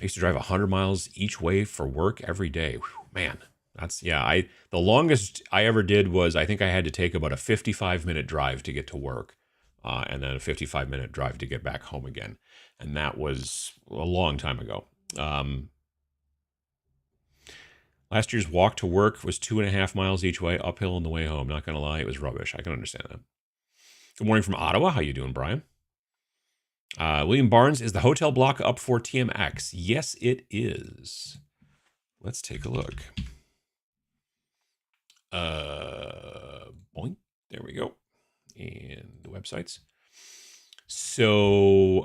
used to drive 100 miles each way for work every day. Whew, man, that's yeah. The longest I ever did was I think I had to take about a 55-minute drive to get to work, and then a 55-minute drive to get back home again, and that was a long time ago. Last year's walk to work was 2.5 miles each way, uphill on the way home. Not gonna lie, it was rubbish. I can understand that. Good morning from Ottawa. How you doing, Brian? William Barnes, is the hotel block up for TMX? Yes, it is. Let's take a look. Boink. There we go. And the websites. So,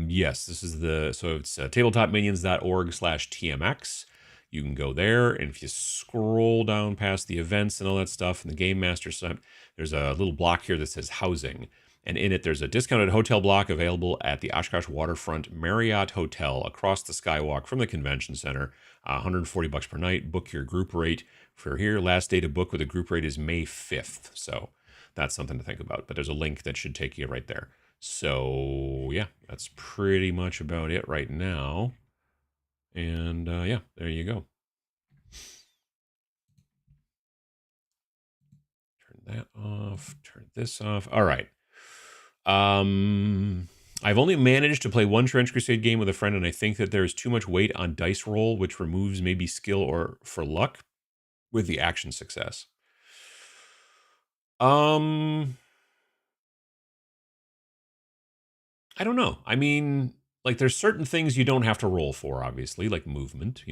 yes, this is so it's tabletopminions.org/TMX. You can go there, and if you scroll down past the events and all that stuff, and the Game Master site, there's a little block here that says housing. And in it, there's a discounted hotel block available at the Oshkosh Waterfront Marriott Hotel across the Skywalk from the convention center. $140 per night. Book your group rate for here. Last day to book with a group rate is May 5th. So that's something to think about. But there's a link that should take you right there. So yeah, that's pretty much about it right now. And yeah, there you go. Turn that off. Turn this off. All right. I've only managed to play one Trench Crusade game with a friend, and I think that there is too much weight on dice roll, which removes maybe skill or for luck with the action success. I don't know. I mean, like there's certain things you don't have to roll for, obviously, like movement,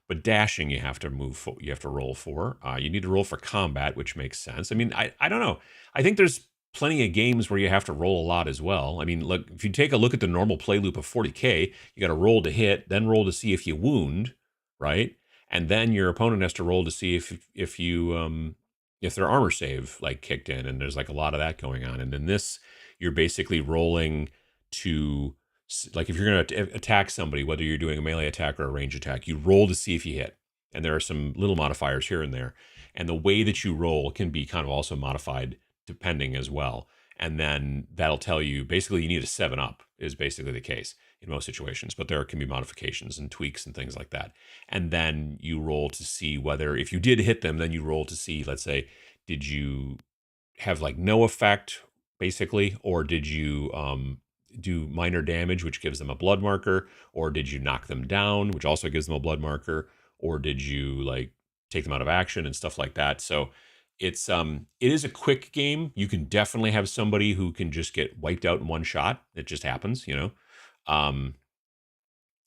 but dashing you have to you have to roll for. You need to roll for combat, which makes sense. I mean, I don't know. I think there's plenty of games where you have to roll a lot as well. I mean, look, if you take a look at the normal play loop of 40K, you got to roll to hit, then roll to see if you wound, right? And then your opponent has to roll to see if their armor save like kicked in, and there's like a lot of that going on. And then this, you're basically rolling to, like, if you're going to attack somebody, whether you're doing a melee attack or a range attack, you roll to see if you hit. And there are some little modifiers here and there. And the way that you roll can be kind of also modified depending as well. And then that'll tell you, basically you need a 7-up is basically the case in most situations, but there can be modifications and tweaks and things like that. And then you roll to see whether, if you did hit them, then you roll to see, let's say, did you have like no effect basically, or did you do minor damage, which gives them a blood marker, or did you knock them down, which also gives them a blood marker, or did you like take them out of action and stuff like that. So it is a quick game. You can definitely have somebody who can just get wiped out in one shot. It just happens,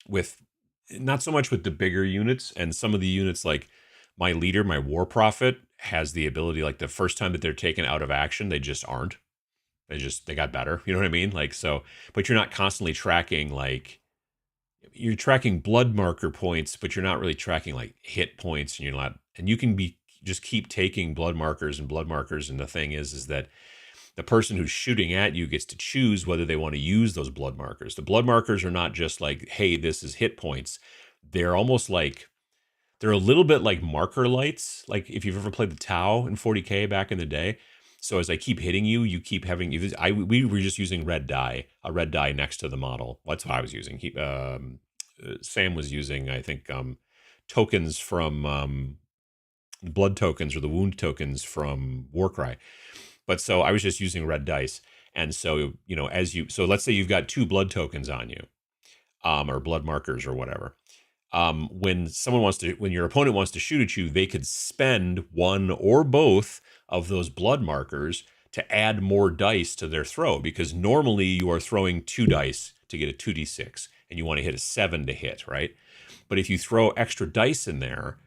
with not so much with the bigger units, and some of the units like my leader, my war prophet, has the ability, like the first time that they're taken out of action, they just aren't. They got better. You know what I mean? Like, so, but you're not constantly tracking, like, you're tracking blood marker points, but you're not really tracking like hit points, and you can just keep taking blood markers. And the thing is that the person who's shooting at you gets to choose whether they want to use those blood markers. The blood markers are not just like, hey, this is hit points. They're almost like, they're a little bit like marker lights. Like if you've ever played the Tau in 40K back in the day. So as I keep hitting you, you keep having, we were just using a red die next to the model. That's what I was using. Sam was using, I think, tokens from blood tokens or the wound tokens from Warcry. But so I was just using red dice. And so, so let's say you've got 2 blood tokens on you, or blood markers or whatever. When your opponent wants to shoot at you, they could spend one or both of those blood markers to add more dice to their throw, because normally you are throwing 2 dice to get a 2d6 and you want to hit a 7 to hit, right? But if you throw extra dice in there,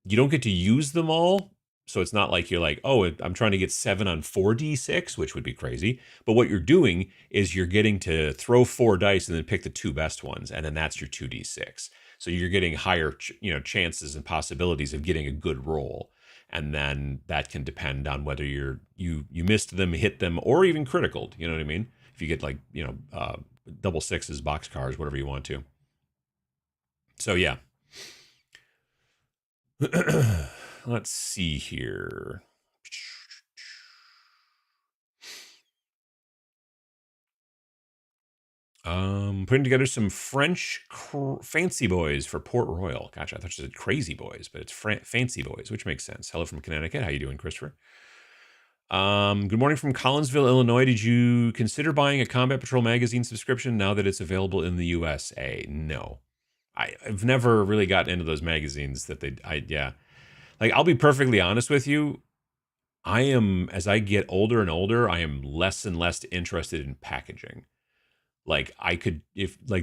you don't get to use them all, So it's not like you're like, oh, I'm trying to get 7 on 4d6, which would be crazy. But what you're doing is you're getting to throw 4 dice and then pick the 2 best ones, and then that's your 2d6. So you're getting higher, chances and possibilities of getting a good roll, and then that can depend on whether you missed them, hit them, or even critical. You know what I mean? If you get like double sixes, boxcars, whatever you want to. So yeah. Let's see here. Putting together some French fancy boys for Port Royal. Gotcha. I thought you said crazy boys, but it's fancy boys, which makes sense. Hello from Connecticut. How you doing, Christopher? Good morning from Collinsville, Illinois. Did you consider buying a Combat Patrol magazine subscription now that it's available in the USA? No. I've never really gotten into those magazines yeah. Like, I'll be perfectly honest with you. As I get older and older, I am less and less interested in packaging. Like,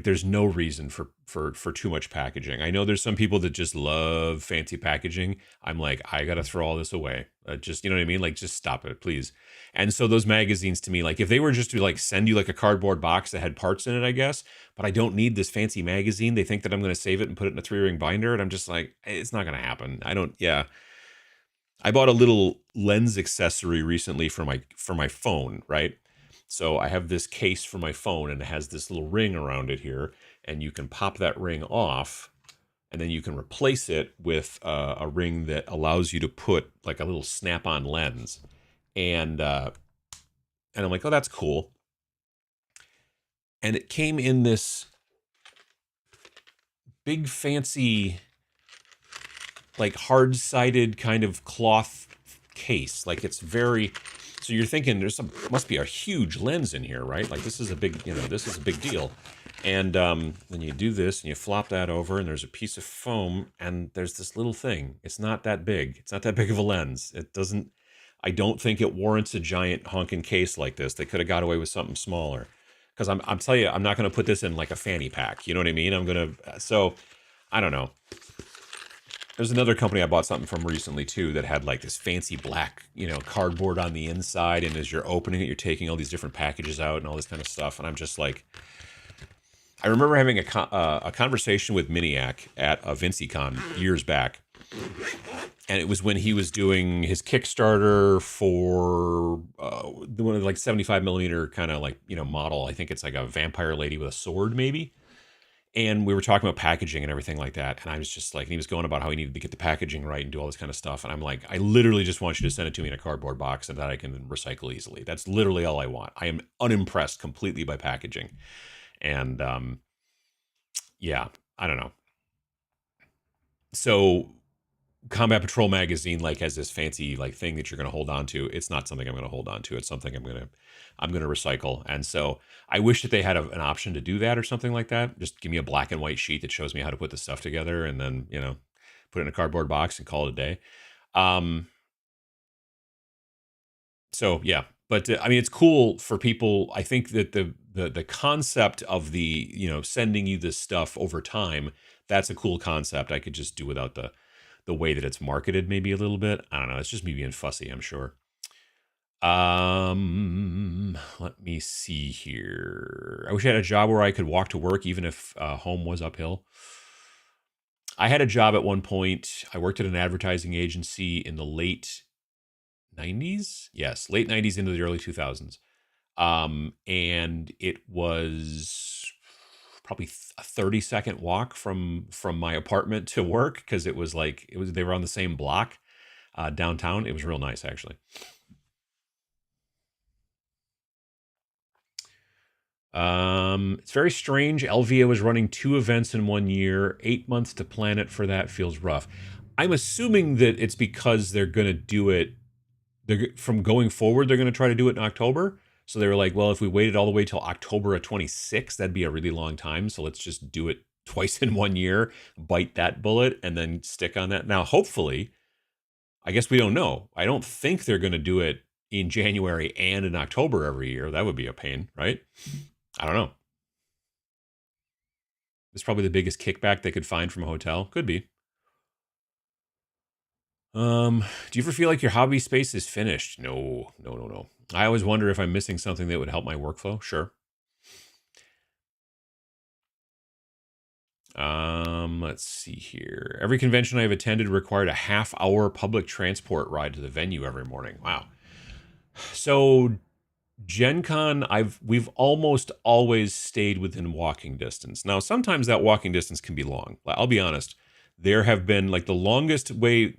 there's no reason for too much packaging. I know there's some people that just love fancy packaging. I'm like, I gotta throw all this away. Just, you know what I mean? Like, just stop it, please. And so those magazines, to me, like, if they were just to like send you like a cardboard box that had parts in it, I guess, but I don't need this fancy magazine. They think that I'm gonna save it and put it in a 3-ring binder, and I'm just like, it's not gonna happen. Yeah. I bought a little lens accessory recently for my phone, right? So I have this case for my phone, and it has this little ring around it here, and you can pop that ring off, and then you can replace it with a ring that allows you to put like a little snap-on lens. And I'm like, oh, that's cool. And it came in this big fancy, like hard-sided kind of cloth case. Like, it's very, so you're thinking must be a huge lens in here, right? Like, this is a big deal. And then you do this and you flop that over, and there's a piece of foam, and there's this little thing. It's not that big. It's not that big of a lens. I don't think it warrants a giant honking case like this. They could have got away with something smaller. Because I'm telling you, I'm not going to put this in like a fanny pack. You know what I mean? So I don't know. There's another company I bought something from recently too that had like this fancy black, cardboard on the inside, and as you're opening it, you're taking all these different packages out and all this kind of stuff. And I'm just like, I remember having a conversation with Miniac at a VinciCon years back, and it was when he was doing his Kickstarter for the one of like 75 millimeter kind of like model. I think it's like a vampire lady with a sword, maybe. And we were talking about packaging and everything like that. And I was just like, and he was going about how he needed to get the packaging right and do all this kind of stuff. And I'm like, I literally just want you to send it to me in a cardboard box and that I can recycle easily. That's literally all I want. I am unimpressed completely by packaging. And yeah, I don't know. So Combat Patrol magazine like has this fancy like thing that you're going to hold on to. It's not something I'm going to hold on to. It's something I'm going to recycle. And so I wish that they had an option to do that or something like that. Just give me a black and white sheet that shows me how to put the stuff together, and then put it in a cardboard box and call it a day. So yeah, but I mean, it's cool for people. I think that the concept of the sending you this stuff over time, that's a cool concept. I could just do without the way that it's marketed maybe a little bit. I don't know. It's just me being fussy, I'm sure. Let me see here. I wish I had a job where I could walk to work even if home was uphill. I had a job at one point. I worked at an advertising agency in the late 90s. Yes, late 90s into the early 2000s. And it was probably a 30-second walk from my apartment to work, because they were on the same block downtown. It was real nice, actually. It's very strange. Elvia was running 2 events in 1 year. 8 months to plan it for that feels rough. I'm assuming that it's because they're going to do it. From going forward, they're going to try to do it in October. So they were like, well, if we waited all the way till October of 26, that'd be a really long time. So let's just do it twice in 1 year, bite that bullet, and then stick on that. Now, hopefully, I guess we don't know. I don't think they're going to do it in January and in October every year. That would be a pain, right? I don't know. It's probably the biggest kickback they could find from a hotel. Could be. Do you ever feel like your hobby space is finished? No, no, no, no. I always wonder if I'm missing something that would help my workflow. Sure. Let's see here. Every convention I've attended required a half-hour public transport ride to the venue every morning. Wow. So Gen Con, we've almost always stayed within walking distance. Now, sometimes that walking distance can be long. I'll be honest. There have been like the longest way,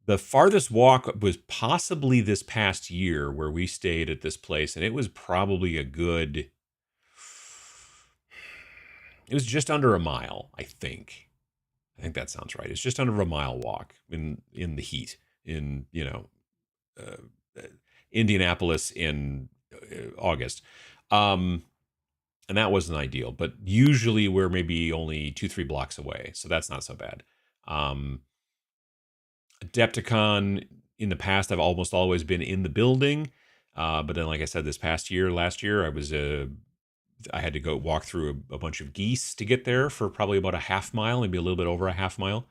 the farthest walk was possibly this past year where we stayed at this place, and it was probably it was just under a mile, I think. I think that sounds right. It's just under a mile walk in the heat in, uh, Indianapolis in August. And that wasn't ideal, but usually we're maybe only 2-3 blocks away, so that's not so bad. Adepticon, in the past, I've almost always been in the building, but then, like I said, last year, I had to go walk through a bunch of geese to get there for probably about a half mile, maybe a little bit over a half mile.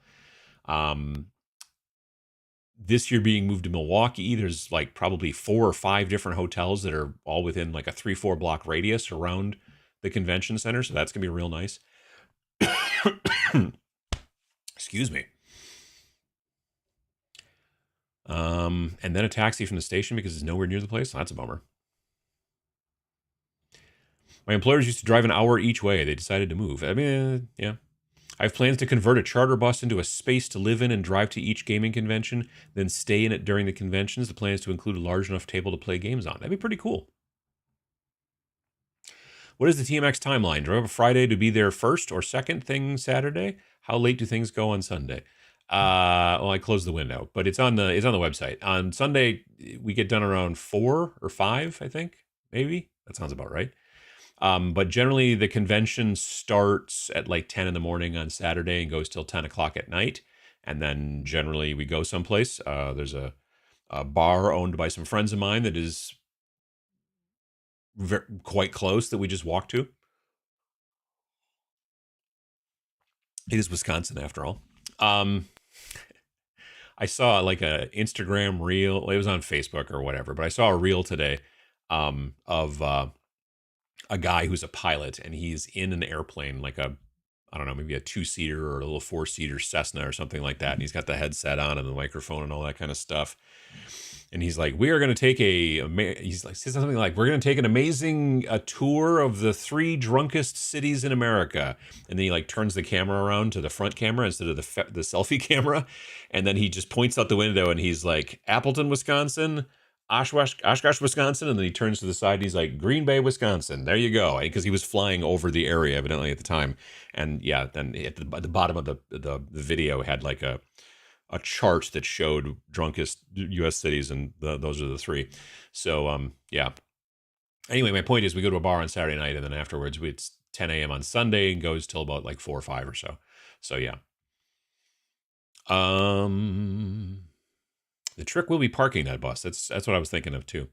This year being moved to Milwaukee, there's like probably 4 or 5 different hotels that are all within like a 3-4 block radius around the convention center, so that's gonna be real nice. Excuse me. And then a taxi from the station because it's nowhere near the place. That's a bummer. My employers used to drive an hour each way. They decided to move. I mean, yeah. I have plans to convert a charter bus into a space to live in and drive to each gaming convention, then stay in it during the conventions. The plan is to include a large enough table to play games on. That'd be pretty cool. What is the TMX timeline? Do I have a Friday to be there first or second thing Saturday? How late do things go on Sunday? Well, I closed the window, but it's on the website. On Sunday, we get done around 4 or 5, I think. Maybe. That sounds about right. But generally, the convention starts at like 10 in the morning on Saturday and goes till 10 o'clock at night. And then generally we go someplace. There's a bar owned by some friends of mine that is quite close that we just walk to. It is Wisconsin after all. I saw like a Instagram reel. It was on Facebook or whatever, but I saw a reel today of a guy who's a pilot, and he's in an airplane, like I don't know, maybe a 2-seater or a little 4-seater Cessna or something like that. And he's got the headset on and the microphone and all that kind of stuff. And he's like, we are going to take he's like, says something like, we're going to take an amazing tour of the 3 drunkest cities in America. And then he like turns the camera around to the front camera instead of the selfie camera. And then he just points out the window and he's like, Appleton, Wisconsin, Oshkosh, Wisconsin. And then he turns to the side and he's like, Green Bay, Wisconsin. There you go. Because he was flying over the area evidently at the time. And yeah, then at the bottom of the video had like a chart that showed drunkest U.S. cities, and those are the 3. So, yeah. Anyway, my point is we go to a bar on Saturday night, and then afterwards it's 10 a.m. on Sunday and goes till about like 4 or 5 or so. So, yeah. The trick will be parking that bus. That's what I was thinking of, too.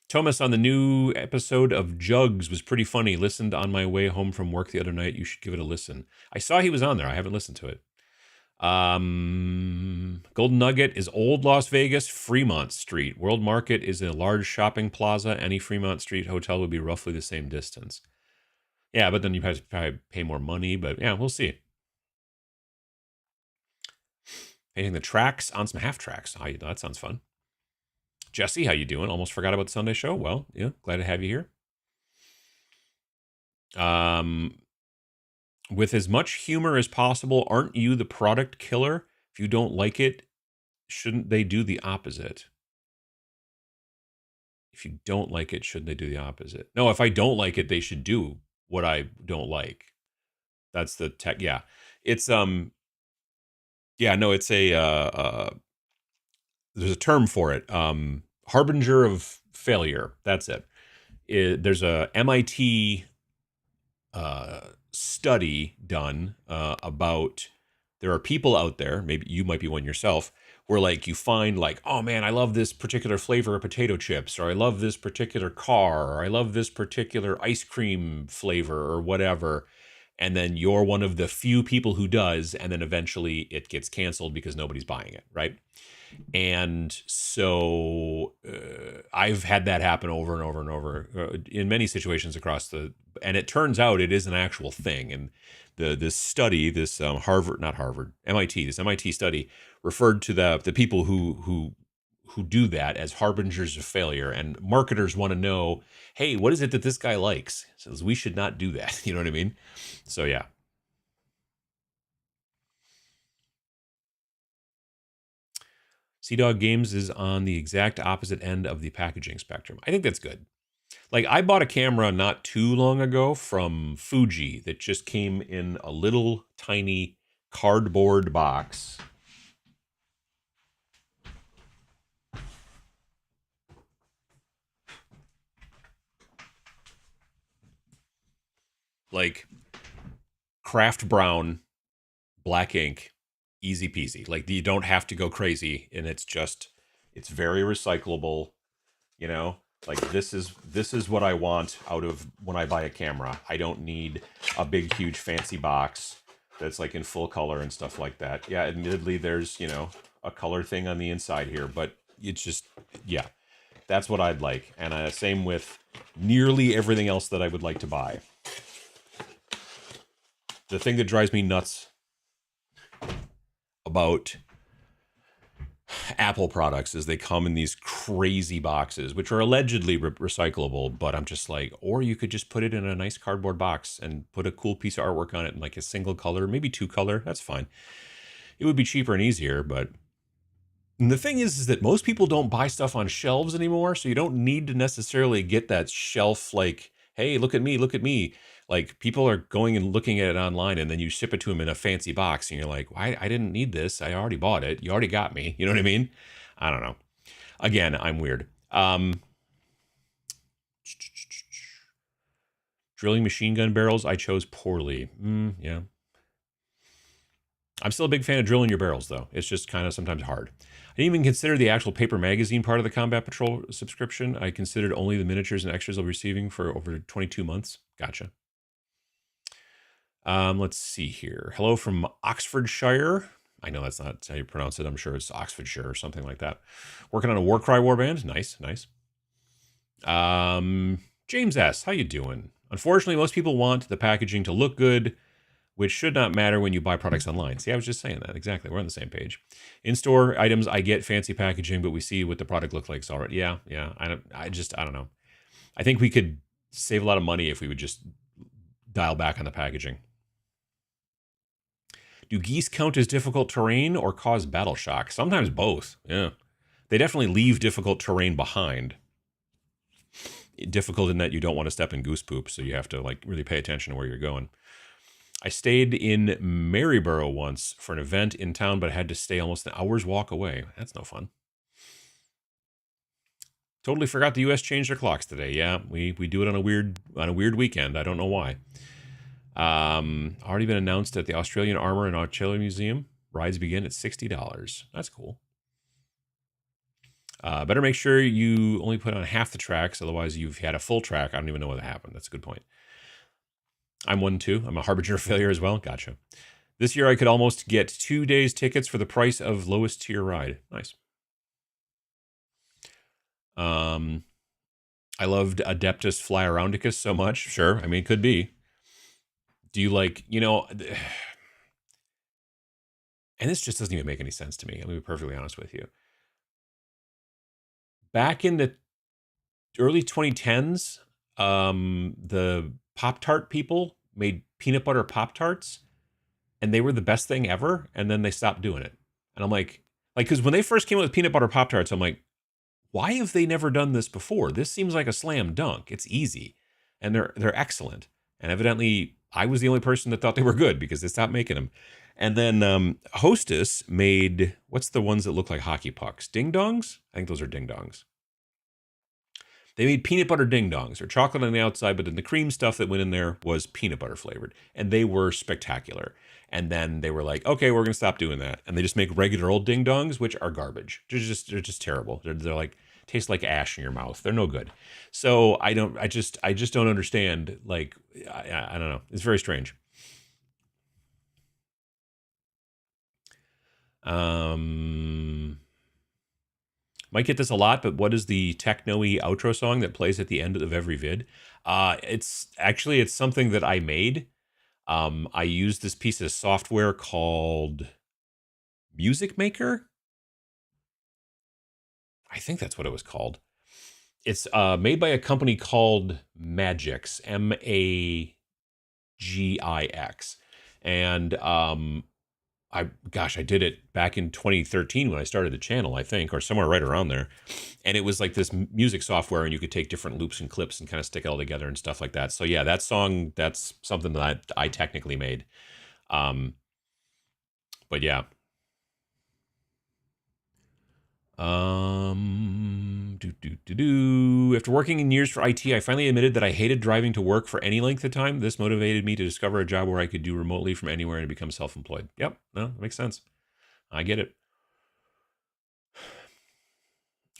Thomas on the new episode of Jugs was pretty funny. Listened on my way home from work the other night. You should give it a listen. I saw he was on there. I haven't listened to it. Golden Nugget is Old Las Vegas, Fremont Street. World Market is a large shopping plaza. Any Fremont Street hotel would be roughly the same distance. Yeah, but then you have to probably pay more money. But yeah, we'll see. Painting the tracks on some half tracks. That sounds fun. Jesse, how you doing? Almost forgot about the Sunday show. Well, yeah, glad to have you here. With as much humor as possible, aren't you the product killer? If you don't like it, shouldn't they do the opposite? If you don't like it, shouldn't they do the opposite? No, if I don't like it, they should do what I don't like. That's the tech. Yeah. It's, yeah, no, it's there's a term for it. Harbinger of failure. That's it. There's a MIT study done about, there are people out there, maybe you might be one yourself, where like you find like, oh man, I love this particular flavor of potato chips, or I love this particular car, or I love this particular ice cream flavor or whatever. and then you're one of the few people who does, and then eventually it gets canceled because nobody's buying it, right? And so I've had that happen over and over and over in many situations across and it turns out it is an actual thing. And this study, this MIT study referred to the people who do that as harbingers of failure. And marketers want to know, hey, what is it that this guy likes? Says we should not do that. You know what I mean? So yeah. Sea Dog Games is on the exact opposite end of the packaging spectrum. I think that's good. Like, I bought a camera not too long ago from Fuji that just came in a little tiny cardboard box. Like, craft brown, black ink, easy peasy. Like, you don't have to go crazy, and it's very recyclable, you know? Like, this is what I want out of when I buy a camera. I don't need a big, huge, fancy box that's like in full color and stuff like that. Yeah, admittedly, there's, a color thing on the inside here, but it's just, yeah, that's what I'd like. And same with nearly everything else that I would like to buy. The thing that drives me nuts about Apple products is they come in these crazy boxes, which are allegedly recyclable, but I'm just like, or you could just put it in a nice cardboard box and put a cool piece of artwork on it in like a single color, maybe 2 color. That's fine. It would be cheaper and easier, but and the thing is that most people don't buy stuff on shelves anymore, so you don't need to necessarily get that shelf like, hey, look at me, look at me. Like, people are going and looking at it online, and then you ship it to them in a fancy box, and you're like, why? I didn't need this. I already bought it. You already got me. You know what I mean? I don't know. Again, I'm weird. Drilling machine gun barrels, I chose poorly. Yeah. I'm still a big fan of drilling your barrels, though. It's just kind of sometimes hard. I didn't even consider the actual paper magazine part of the Combat Patrol subscription. I considered only the miniatures and extras I'll be receiving for over 22 months. Gotcha. Let's see here. Hello from Oxfordshire. I know that's not how you pronounce it. I'm sure it's Oxfordshire or something like that. Working on a Warcry warband. Nice, nice. James S., how you doing? Unfortunately, most people want the packaging to look good, which should not matter when you buy products online. See, I was just saying that. Exactly. We're on the same page. In-store items, I get fancy packaging, but we see what the product looks like already. Yeah. I don't know. I think we could save a lot of money if we would just dial back on the packaging. Do geese count as difficult terrain or cause battle shock? Sometimes both. Yeah. They definitely leave difficult terrain behind. Difficult in that you don't want to step in goose poop, so you have to like really pay attention to where you're going. I stayed in Maryborough once for an event in town, but had to stay almost an hour's walk away. That's no fun. Totally forgot the U.S. changed their clocks today. Yeah, we do it on a weird weekend. I don't know why. Already been announced at the Australian Armor and Artillery Museum. Rides begin at $60. That's cool. Better make sure you only put on half the tracks, otherwise you've had a full track. I don't even know what happened. That's a good point. I'm one too. I'm a harbinger of failure as well. Gotcha. This year I could almost get 2 days tickets for the price of lowest tier ride. Nice. I loved Adeptus Fly-Aroundicus so much. Sure. I mean, it could be. Do you like, and this just doesn't even make any sense to me. I'm going to be perfectly honest with you. Back in the early 2010s, the Pop-Tart people made peanut butter Pop-Tarts, and they were the best thing ever, and then they stopped doing it. And I'm like, because when they first came out with peanut butter Pop-Tarts, I'm like, why have they never done this before? This seems like a slam dunk. It's easy, and they're excellent. And evidently, I was the only person that thought they were good because they stopped making them. And then Hostess made, what's the ones that look like hockey pucks? Ding dongs? I think those are ding dongs. They made peanut butter ding dongs, or chocolate on the outside, but then the cream stuff that went in there was peanut butter flavored. And they were spectacular. And then they were like, okay, we're going to stop doing that. And they just make regular old ding dongs, which are garbage. They're just terrible. They're like, taste like ash in your mouth. They're no good. So I just don't understand. Like, I don't know. It's very strange. Might get this a lot, but what is the techno-y outro song that plays at the end of every vid? It's something that I made. I used this piece of software called Music Maker. I think that's what it was called. It's made by a company called Magix, Magix, and I did it back in 2013 when I started the channel, I think, or somewhere right around there. And it was like this music software, and you could take different loops and clips and kind of stick it all together and stuff like that. So yeah, that song, that's something that I technically made. But yeah. After working in years for IT, I finally admitted that I hated driving to work for any length of time. This motivated me to discover a job where I could do remotely from anywhere and become self-employed. Yep, no, that makes sense. I get it.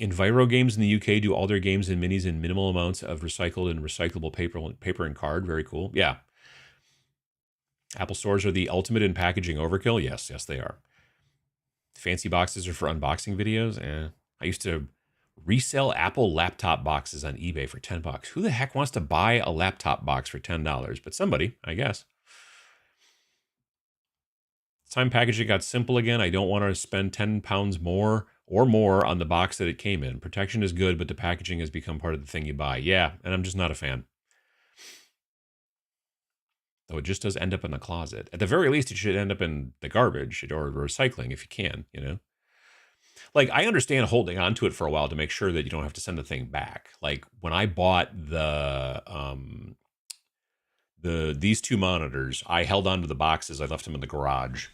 Enviro Games in the UK do all their games and minis in minimal amounts of recycled and recyclable paper and card. Very cool. Yeah. Apple stores are the ultimate in packaging overkill. Yes, they are. Fancy boxes are for unboxing videos. I used to resell Apple laptop boxes on eBay for $10. Who the heck wants to buy a laptop box for $10? But somebody, I guess. It's time packaging got simple again. I don't want to spend £10 more or more on the box that it came in. Protection is good, but the packaging has become part of the thing you buy. Yeah, and I'm just not a fan. Though it just does end up in the closet. At the very least, it should end up in the garbage or recycling if you can, you know? Like, I understand holding on to it for a while to make sure that you don't have to send the thing back. Like, when I bought these two monitors, I held on to the boxes. I left them in the garage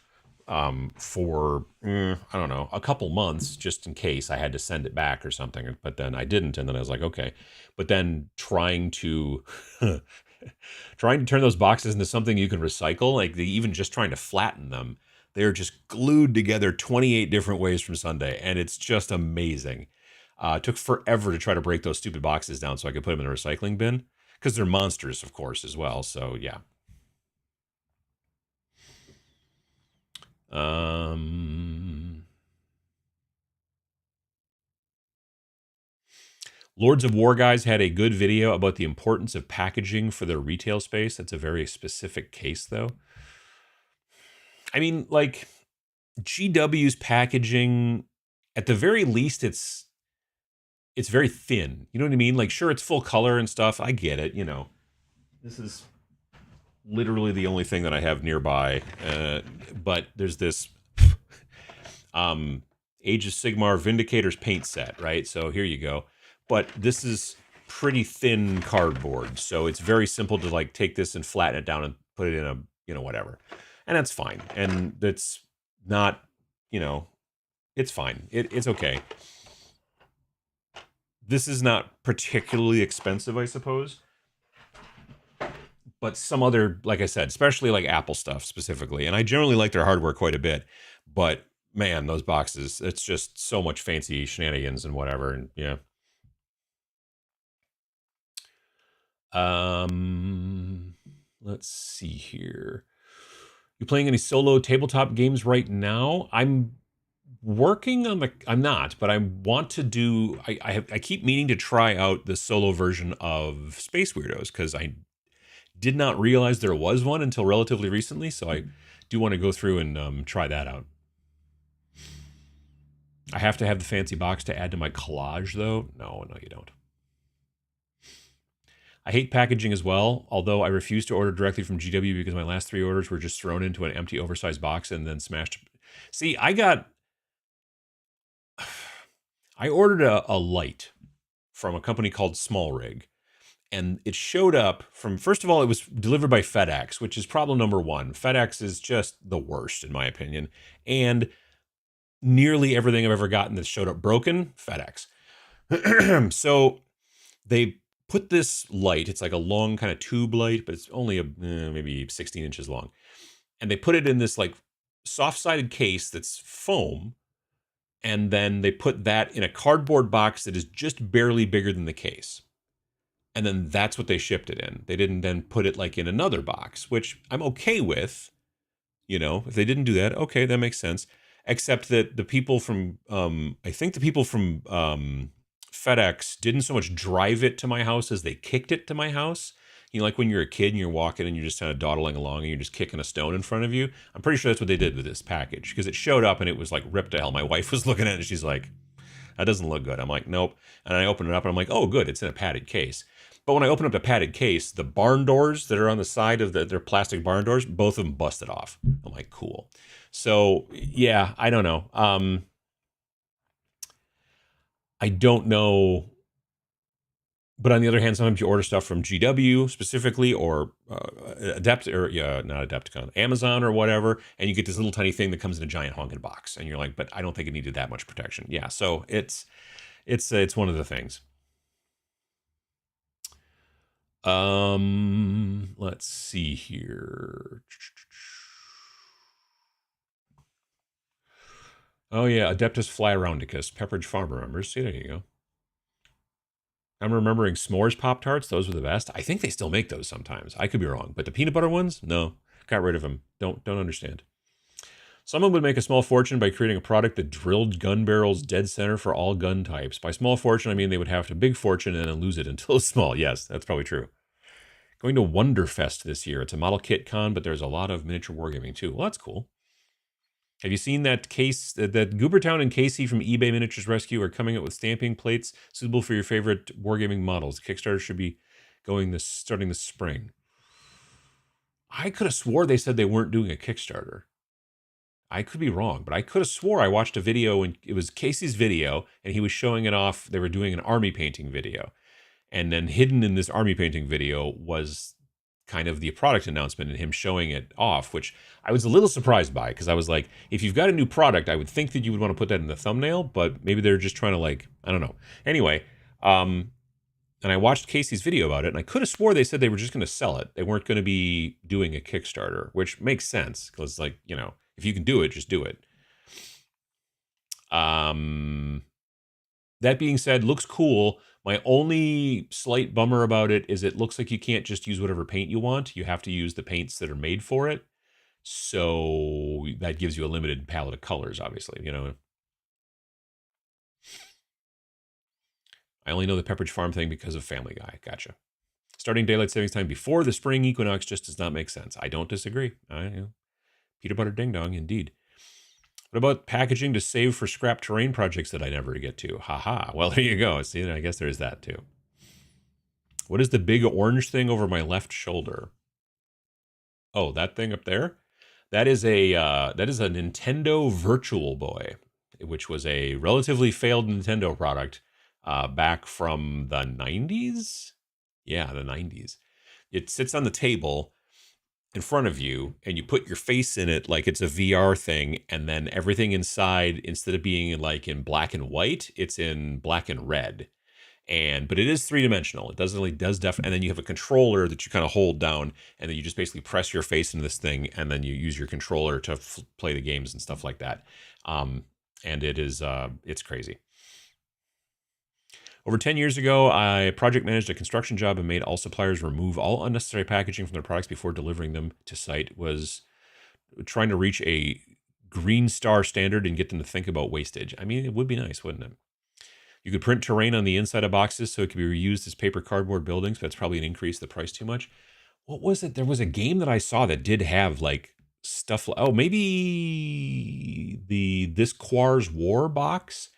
for, I don't know, a couple months, just in case I had to send it back or something. But then I didn't, and then I was like, okay. But then trying to turn those boxes into something you can recycle, like even just trying to flatten them, they're just glued together 28 different ways from Sunday, and it's just amazing. It took forever to try to break those stupid boxes down so I could put them in a recycling bin, because they're monsters, of course, as well. So yeah. Lords of War guys had a good video about the importance of packaging for their retail space. That's a very specific case, though. I mean, like, GW's packaging, at the very least, it's very thin. You know what I mean? Like, sure, it's full color and stuff. I get it, you know. This is literally the only thing that I have nearby. But there's this Age of Sigmar Vindicators paint set, right? So here you go. But this is pretty thin cardboard, so it's very simple to like take this and flatten it down and put it in a, you know, whatever. And that's fine. And that's not, you know, it's fine. It's okay. This is not particularly expensive, I suppose. But some other, like I said, especially like Apple stuff specifically, and I generally like their hardware quite a bit, but man, those boxes, it's just so much fancy shenanigans and whatever, and yeah. Let's see here. You playing any solo tabletop games right now? I'm working on I'm not, but I want to do, I keep meaning to try out the solo version of Space Weirdos, because I did not realize there was one until relatively recently, so I do want to go through and try that out. I have to have the fancy box to add to my collage, though. No, you don't. I hate packaging as well, although I refuse to order directly from GW because my last 3 orders were just thrown into an empty, oversized box and then smashed. See, I ordered a light from a company called Small Rig, and it showed up from, first of all, it was delivered by FedEx, which is problem number one. FedEx is just the worst, in my opinion. And nearly everything I've ever gotten that showed up broken, FedEx. So they put this light, it's like a long kind of tube light, but it's only maybe 16 inches long. And they put it in this like soft-sided case that's foam, and then they put that in a cardboard box that is just barely bigger than the case. And then that's what they shipped it in. They didn't then put it like in another box, which I'm okay with. If they didn't do that, okay, that makes sense. Except that the people from, I think the people from FedEx didn't so much drive it to my house as they kicked it to my house. Like when you're a kid and you're walking and you're just kind of dawdling along and you're just kicking a stone in front of you. I'm pretty sure that's what they did with this package, because it showed up and it was like ripped to hell. My wife was looking at it and she's like, that doesn't look good. I'm like, nope. And I open it up and I'm like, oh, good, it's in a padded case. But when I open up the padded case, the barn doors that are on the side of their plastic barn doors, both of them busted off. I'm like, cool. So yeah, I don't know. I don't know. But on the other hand, sometimes you order stuff from GW specifically, or not Adepticon, Amazon or whatever, and you get this little tiny thing that comes in a giant honking box, and you're like, but I don't think it needed that much protection. Yeah, so it's one of the things. Let's see here. Oh yeah, Adeptus Flyroundicus, Pepperidge Farm, remembers. See, there you go. I'm remembering s'mores Pop-Tarts. Those were the best. I think they still make those sometimes. I could be wrong. But the peanut butter ones? No. Got rid of them. Don't understand. Someone would make a small fortune by creating a product that drilled gun barrels dead center for all gun types. By small fortune, I mean they would have a big fortune and then lose it until it's small. Yes, that's probably true. Going to Wonderfest this year. It's a model kit con, but there's a lot of miniature wargaming too. Well, that's cool. Have you seen that case that Goobertown and Casey from eBay Miniatures Rescue are coming up with stamping plates suitable for your favorite wargaming models? Kickstarter should be starting this spring. I could have swore they said they weren't doing a Kickstarter. I could be wrong, but I could have swore I watched a video, and it was Casey's video, and he was showing it off. They were doing an army painting video. And then hidden in this army painting video was kind of the product announcement and him showing it off, which I was a little surprised by, because I was like, if you've got a new product, I would think that you would want to put that in the thumbnail, but maybe they're just trying to, like, I don't know. Anyway, and I watched Casey's video about it, and I could have swore they said they were just going to sell it. They weren't going to be doing a Kickstarter, which makes sense, because, like, if you can do it, just do it. That being said, looks cool. My only slight bummer about it is it looks like you can't just use whatever paint you want. You have to use the paints that are made for it. So that gives you a limited palette of colors, obviously, I only know the Pepperidge Farm thing because of Family Guy. Gotcha. Starting daylight savings time before the spring equinox just does not make sense. I don't disagree. Peanut butter ding dong, indeed. What about packaging to save for scrap terrain projects that I never get to? Haha. Well, there you go. See, I guess there's that too. What is the big orange thing over my left shoulder? Oh, that thing up there? That is a Nintendo Virtual Boy, which was a relatively failed Nintendo product back from the 90s. Yeah, the 90s. It sits on the table in front of you, and you put your face in it like it's a VR thing, and then everything inside, instead of being like in black and white, it's in black and red. But it is three-dimensional. It does definitely, and then you have a controller that you kind of hold down, and then you just basically press your face into this thing, and then you use your controller to play the games and stuff like that. And it is it's crazy. Over 10 years ago, I project managed a construction job and made all suppliers remove all unnecessary packaging from their products before delivering them to site. Was trying to reach a green star standard and get them to think about wastage. I mean, it would be nice, wouldn't it? You could print terrain on the inside of boxes so it could be reused as paper cardboard buildings, but that's probably an increase the price too much. What was it? There was a game that I saw that did have like stuff. Oh, maybe this Quar's War box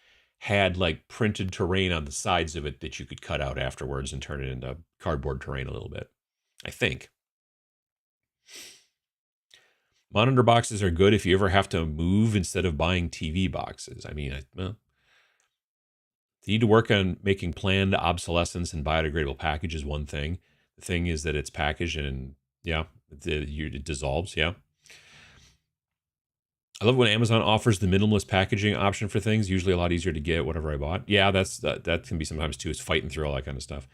had like printed terrain on the sides of it that you could cut out afterwards and turn it into cardboard terrain a little bit, I think. Monitor boxes are good if you ever have to move instead of buying TV boxes. I mean, well, you need to work on making planned obsolescence and biodegradable package is one thing. The thing is that it's packaged and it dissolves. Yeah. I love when Amazon offers the minimalist packaging option for things. Usually a lot easier to get whatever I bought. Yeah, that can be sometimes too, is fighting through all that kind of stuff.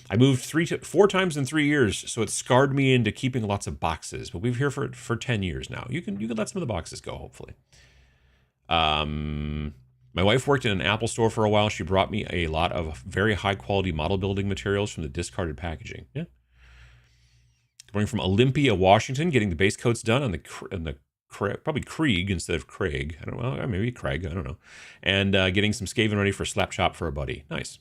I moved 4 times in 3 years, so it scarred me into keeping lots of boxes. But we've here for 10 years now. You can let some of the boxes go, hopefully. My wife worked in an Apple store for a while. She brought me a lot of very high quality model building materials from the discarded packaging. Yeah. Coming from Olympia, Washington, getting the base coats done on the probably Krieg instead of Craig. I don't know, maybe Craig. I don't know. And getting some Skaven ready for slap chop for a buddy. Nice.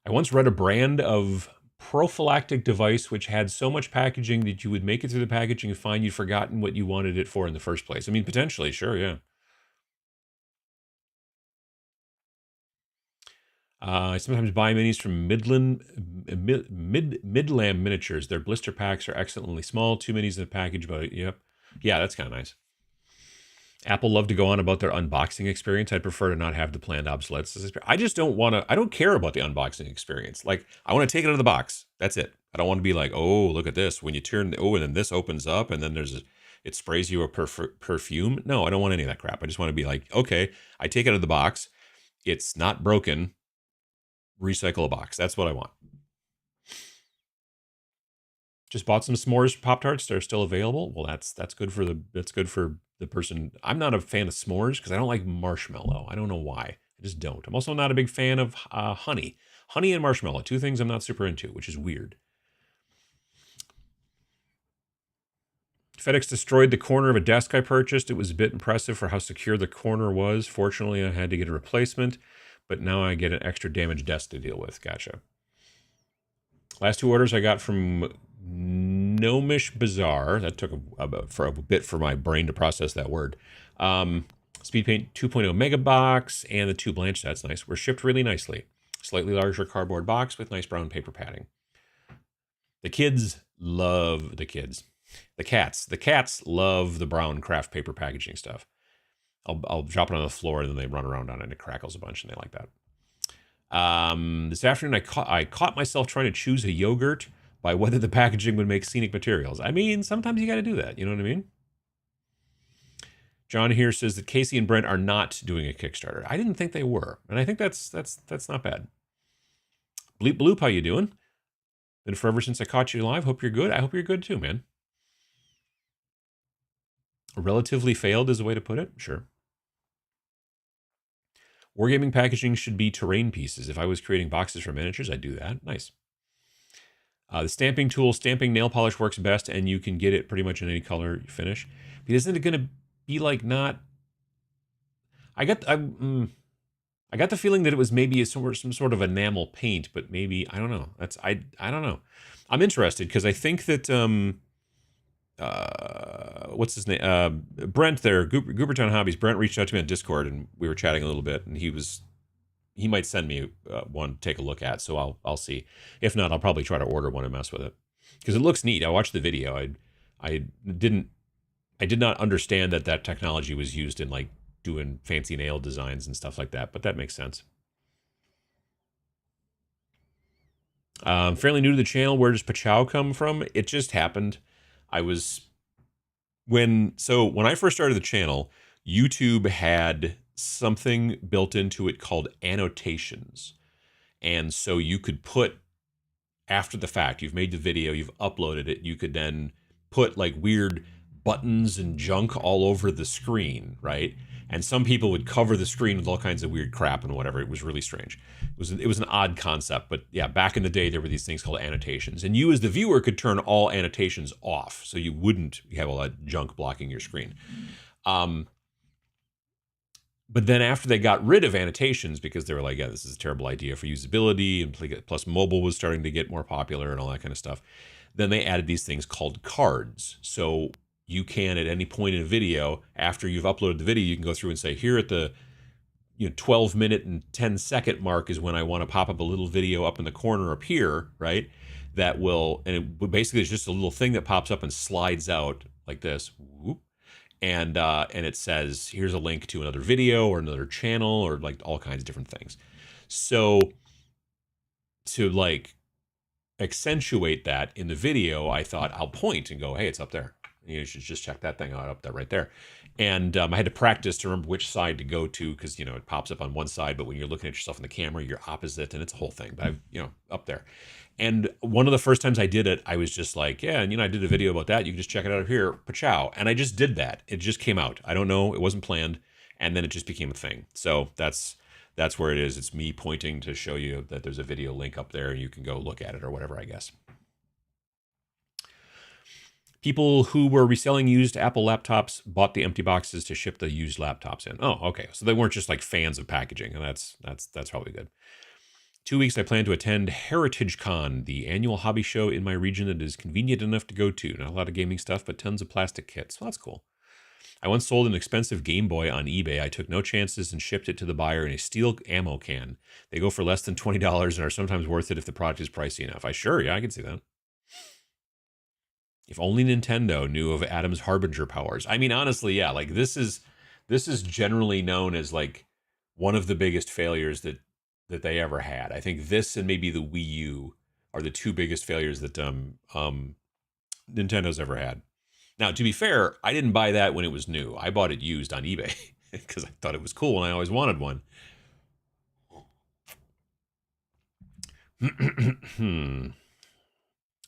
I once read a brand of prophylactic device which had so much packaging that you would make it through the packaging and find you'd forgotten what you wanted it for in the first place. I mean, potentially, sure, yeah. I sometimes buy minis from Midland Miniatures. Their blister packs are excellently small. 2 minis in a package, but yep. Yeah, that's kind of nice. Apple love to go on about their unboxing experience. I'd prefer to not have the planned obsolescence. I just don't want to, I don't care about the unboxing experience. Like, I want to take it out of the box. That's it. I don't want to be like, oh, look at this. When you turn, oh, and then this opens up and then it sprays you a perfume. No, I don't want any of that crap. I just want to be like, okay, I take it out of the box. It's not broken. Recycle a box. That's what I want. Just bought some s'mores Pop-Tarts. They're still available. Well, that's good for the person. I'm not a fan of s'mores because I don't like marshmallow. I don't know why. I just don't. I'm also not a big fan of honey. Honey and marshmallow, 2 things I'm not super into, which is weird. FedEx destroyed the corner of a desk I purchased. It was a bit impressive for how secure the corner was. Fortunately, I had to get a replacement, but now I get an extra damaged desk to deal with. Gotcha. Last 2 orders I got from Gnomish Bazaar. That took a bit for my brain to process that word. Speed Paint 2.0 Mega Box and the 2 Blanche sets, nice, were shipped really nicely. Slightly larger cardboard box with nice brown paper padding. The kids love the kids. The cats love the brown craft paper packaging stuff. I'll drop it on the floor and then they run around on it and it crackles a bunch and they like that. This afternoon I caught myself trying to choose a yogurt by whether the packaging would make scenic materials. I mean, sometimes you got to do that. You know what I mean? John here says that Casey and Brent are not doing a Kickstarter. I didn't think they were, and I think that's not bad. Bleep Bloop, how you doing? Been forever since I caught you live. Hope you're good. I hope you're good too, man. Relatively failed is a way to put it. Sure. Wargaming packaging should be terrain pieces. If I was creating boxes for miniatures, I'd do that. Nice. The stamping tool, stamping nail polish works best, and you can get it pretty much in any color finish. But isn't it going to be like not? I got the feeling that it was maybe some sort of enamel paint, but maybe I don't know. I don't know. I'm interested because I think that what's his name? Brent there, Goobertown Hobbies. Brent reached out to me on Discord, and we were chatting a little bit, and he might send me one to take a look at, so I'll see. If not, I'll probably try to order one and mess with it because it looks neat. I watched the video. I did not understand that technology was used in like doing fancy nail designs and stuff like that, but that makes sense. Fairly new to the channel. Where does Pachow come from? It just happened. When I first started the channel, YouTube had something built into it called annotations. And so you could put, after the fact, you've made the video, you've uploaded it, you could then put like weird buttons and junk all over the screen, right? And some people would cover the screen with all kinds of weird crap and whatever. It was really strange. It was an odd concept, but yeah, back in the day, there were these things called annotations. And you as the viewer could turn all annotations off, so you wouldn't have all that junk blocking your screen. But then after they got rid of annotations, because they were like, yeah, this is a terrible idea for usability, and plus mobile was starting to get more popular and all that kind of stuff, then they added these things called cards. So you can, at any point in a video, after you've uploaded the video, you can go through and say, here at the 12-minute and 10-second mark is when I want to pop up a little video up in the corner up here, right? That will, and it basically is just a little thing that pops up and slides out like this, whoop, and it says, here's a link to another video or another channel or like all kinds of different things. So to like accentuate that in the video, I thought I'll point and go, hey, it's up there. You should just check that thing out up there, right there. And I had to practice to remember which side to go to because, it pops up on one side, but when you're looking at yourself in the camera, you're opposite and it's a whole thing, but up there. And one of the first times I did it, I was just like, yeah, and I did a video about that. You can just check it out here, Pachow. And I just did that. It just came out. I don't know. It wasn't planned. and then it just became a thing. So that's where it is. It's me pointing to show you that there's a video link up there and you can go look at it or whatever, I guess. People who were reselling used Apple laptops bought the empty boxes to ship the used laptops in. Oh, okay. So they weren't just like fans of packaging, and that's probably good. 2 weeks, I plan to attend Heritage Con, the annual hobby show in my region that is convenient enough to go to. Not a lot of gaming stuff, but tons of plastic kits. Well, that's cool. I once sold an expensive Game Boy on eBay. I took no chances and shipped it to the buyer in a steel ammo can. They go for less than $20 and are sometimes worth it if the product is pricey enough. I can see that. If only Nintendo knew of Adam's Harbinger powers. I mean, honestly, yeah, like this is generally known as like one of the biggest failures that they ever had. I think this and maybe the Wii U are the two biggest failures that Nintendo's ever had. Now, to be fair, I didn't buy that when it was new. I bought it used on eBay because I thought it was cool and I always wanted one.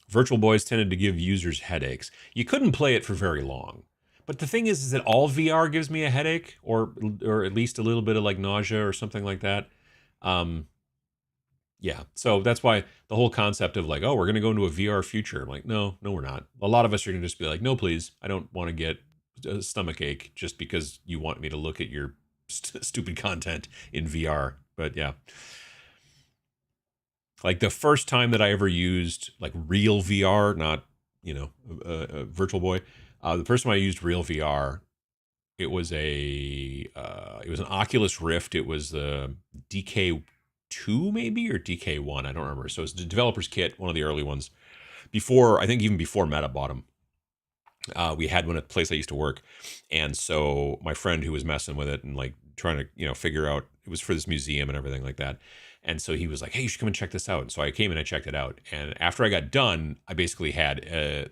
Virtual Boys tended to give users headaches. You couldn't play it for very long. But the thing is that all VR gives me a headache, or at least a little bit of like nausea or something like that. Yeah, so that's why the whole concept of like, oh, we're going to go into a VR future. I'm like, no, we're not. A lot of us are going to just be like, no, please. I don't want to get a stomach ache just because you want me to look at your stupid content in VR. But yeah. Like the first time that I ever used like real VR, not, Virtual Boy. The first time I used real VR, it was an Oculus Rift. It was the DK2 maybe, or DK1. I don't remember. So it's the developer's kit, one of the early ones. I think even before Meta bought them. We had one at the place I used to work. And so my friend who was messing with it and like trying to, figure out, it was for this museum and everything like that. And so he was like, hey, you should come and check this out. And so I came and I checked it out. And after I got done, I basically had,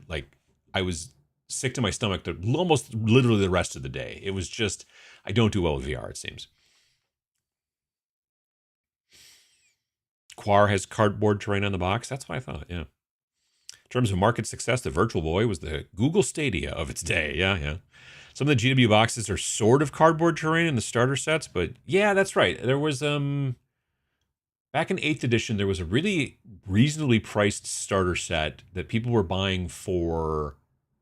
I was sick to my stomach almost literally the rest of the day. It was just, I don't do well with VR, it seems. Quar has cardboard terrain on the box. That's what I thought, yeah. In terms of market success, the Virtual Boy was the Google Stadia of its day. Yeah. Some of the GW boxes are sort of cardboard terrain in the starter sets, but yeah, that's right. There was, back in 8th edition, there was a really reasonably priced starter set that people were buying for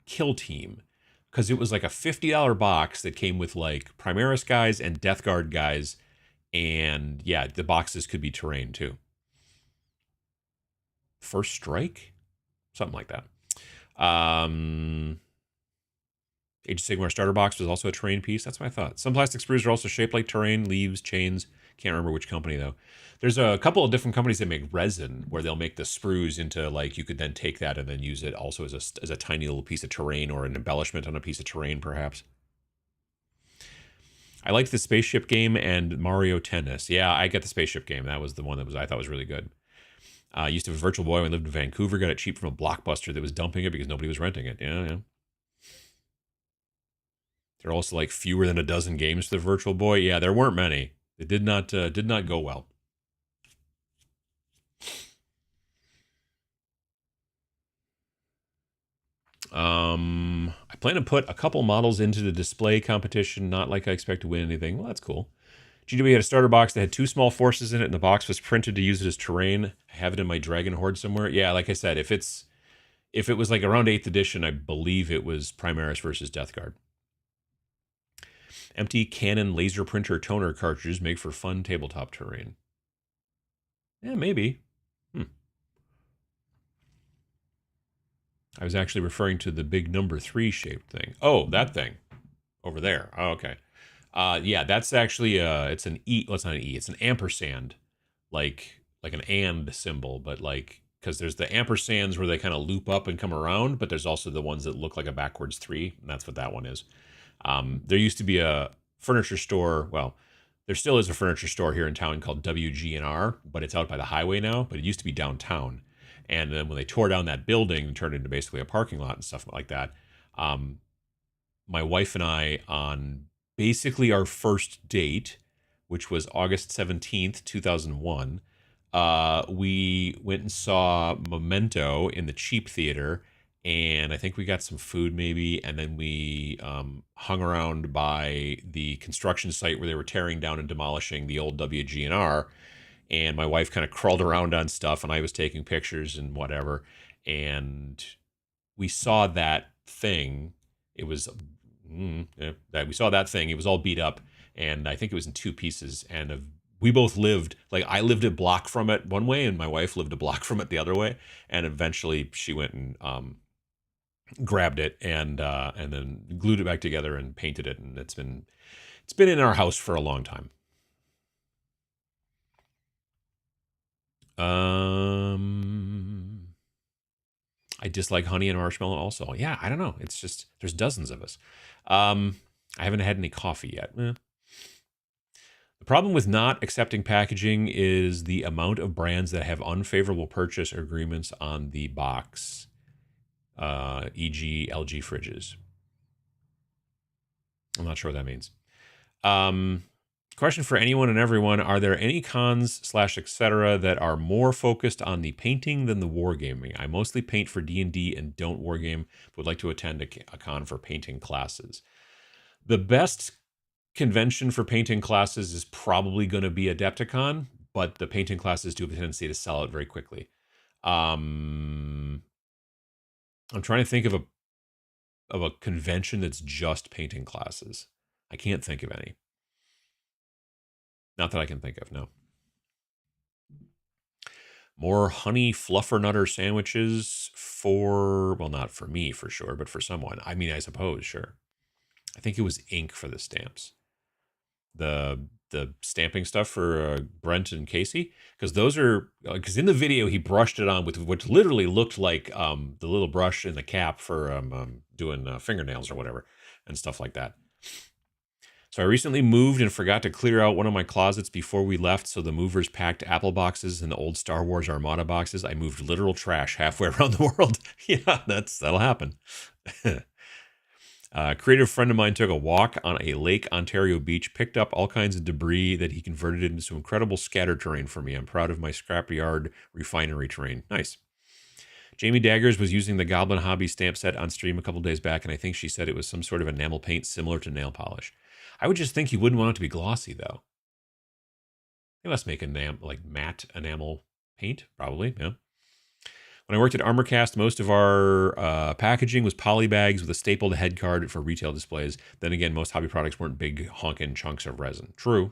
Kill Team because it was like a $50 box that came with like Primaris guys and Death Guard guys. And yeah, the boxes could be terrain too. First Strike? Something like that. Age of Sigmar starter box was also a terrain piece. That's what I thought. Some plastic sprues are also shaped like terrain, leaves, chains. Can't remember which company though. There's a couple of different companies that make resin where they'll make the sprues into like, you could then take that and then use it also as a tiny little piece of terrain or an embellishment on a piece of terrain perhaps. I liked the spaceship game and Mario Tennis. Yeah, I get the spaceship game. That was the one that I thought was really good. I used to have a Virtual Boy when I lived in Vancouver. Got it cheap from a Blockbuster that was dumping it because nobody was renting it. Yeah. There are also like fewer than a dozen games for the Virtual Boy. Yeah, there weren't many. It did not go well. I plan to put a couple models into the display competition. Not like I expect to win anything. Well, that's cool. GW had a starter box that had 2 small forces in it, and the box was printed to use it as terrain. I have it in my Dragon Horde somewhere. Yeah, like I said, if it was like around 8th edition, I believe it was Primaris versus Death Guard. Empty Canon laser printer toner cartridges make for fun tabletop terrain. Yeah, maybe. I was actually referring to the big number 3 shaped thing. Oh, that thing over there. Oh, okay. Yeah, that's actually it's an E. Well, it's not an E. It's an ampersand, like an and symbol, but like because there's the ampersands where they kind of loop up and come around, but there's also the ones that look like a backwards 3, and that's what that one is. There used to be a furniture store. Well, there still is a furniture store here in town called WG&R, but it's out by the highway now. But it used to be downtown, and then when they tore down that building and turned it into basically a parking lot and stuff like that, my wife and I on basically our first date, which was August 17th, 2001, we went and saw Memento in the cheap theater, and I think we got some food maybe, and then we hung around by the construction site where they were tearing down and demolishing the old WGNR, and my wife kind of crawled around on stuff, and I was taking pictures and whatever, and we saw that thing. It was that we saw that thing. It was all beat up, and I think it was in two pieces. And we both lived, like, I lived a block from it one way, and my wife lived a block from it the other way. And eventually, she went and grabbed it and then glued it back together and painted it. And it's been in our house for a long time. I dislike honey and marshmallow also. Yeah, I don't know. It's just, there's dozens of us. I haven't had any coffee yet. The problem with not accepting packaging is the amount of brands that have unfavorable purchase agreements on the box, e.g. LG fridges. I'm not sure what that means. Question for anyone and everyone: are there any cons / etc. that are more focused on the painting than the wargaming? I mostly paint for D&D and don't wargame, but would like to attend a con for painting classes. The best convention for painting classes is probably going to be Adepticon, but the painting classes do have a tendency to sell out very quickly. I'm trying to think of a convention that's just painting classes. I can't think of any. Not that I can think of, no. More honey fluffernutter sandwiches for, well, not for me for sure, but for someone. I mean, I suppose, sure. I think it was ink for the stamps. The stamping stuff for Brent and Casey, because those are, because in the video he brushed it on with what literally looked like the little brush in the cap for doing fingernails or whatever and stuff like that. So I recently moved and forgot to clear out one of my closets before we left, so the movers packed Apple boxes and the old Star Wars Armada boxes. I moved literal trash halfway around the world. Yeah, that'll happen. A creative friend of mine took a walk on a Lake Ontario beach, picked up all kinds of debris that he converted into incredible scatter terrain for me. I'm proud of my scrapyard refinery terrain. Nice. Jamie Daggers was using the Goblin Hobby stamp set on stream a couple days back, and I think she said it was some sort of enamel paint similar to nail polish. I would just think you wouldn't want it to be glossy, though. They must make like matte enamel paint, probably, yeah. When I worked at ArmorCast, most of our packaging was poly bags with a stapled head card for retail displays. Then again, most hobby products weren't big honking chunks of resin. True.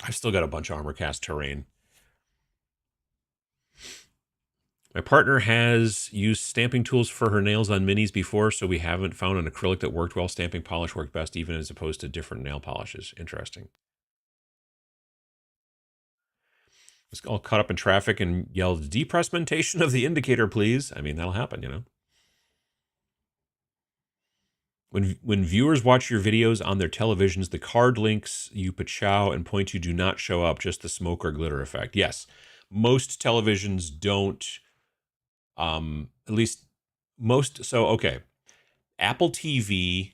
I've still got a bunch of ArmorCast terrain. My partner has used stamping tools for her nails on minis before, so we haven't found an acrylic that worked well. Stamping polish worked best, even as opposed to different nail polishes. Interesting. Was all caught up in traffic and yelled, "Depressmentation of the indicator, please." I mean, that'll happen, you know. When viewers watch your videos on their televisions, the card links you pachow and point to do not show up, just the smoke or glitter effect. Yes, most televisions don't. At least most. So, okay. Apple TV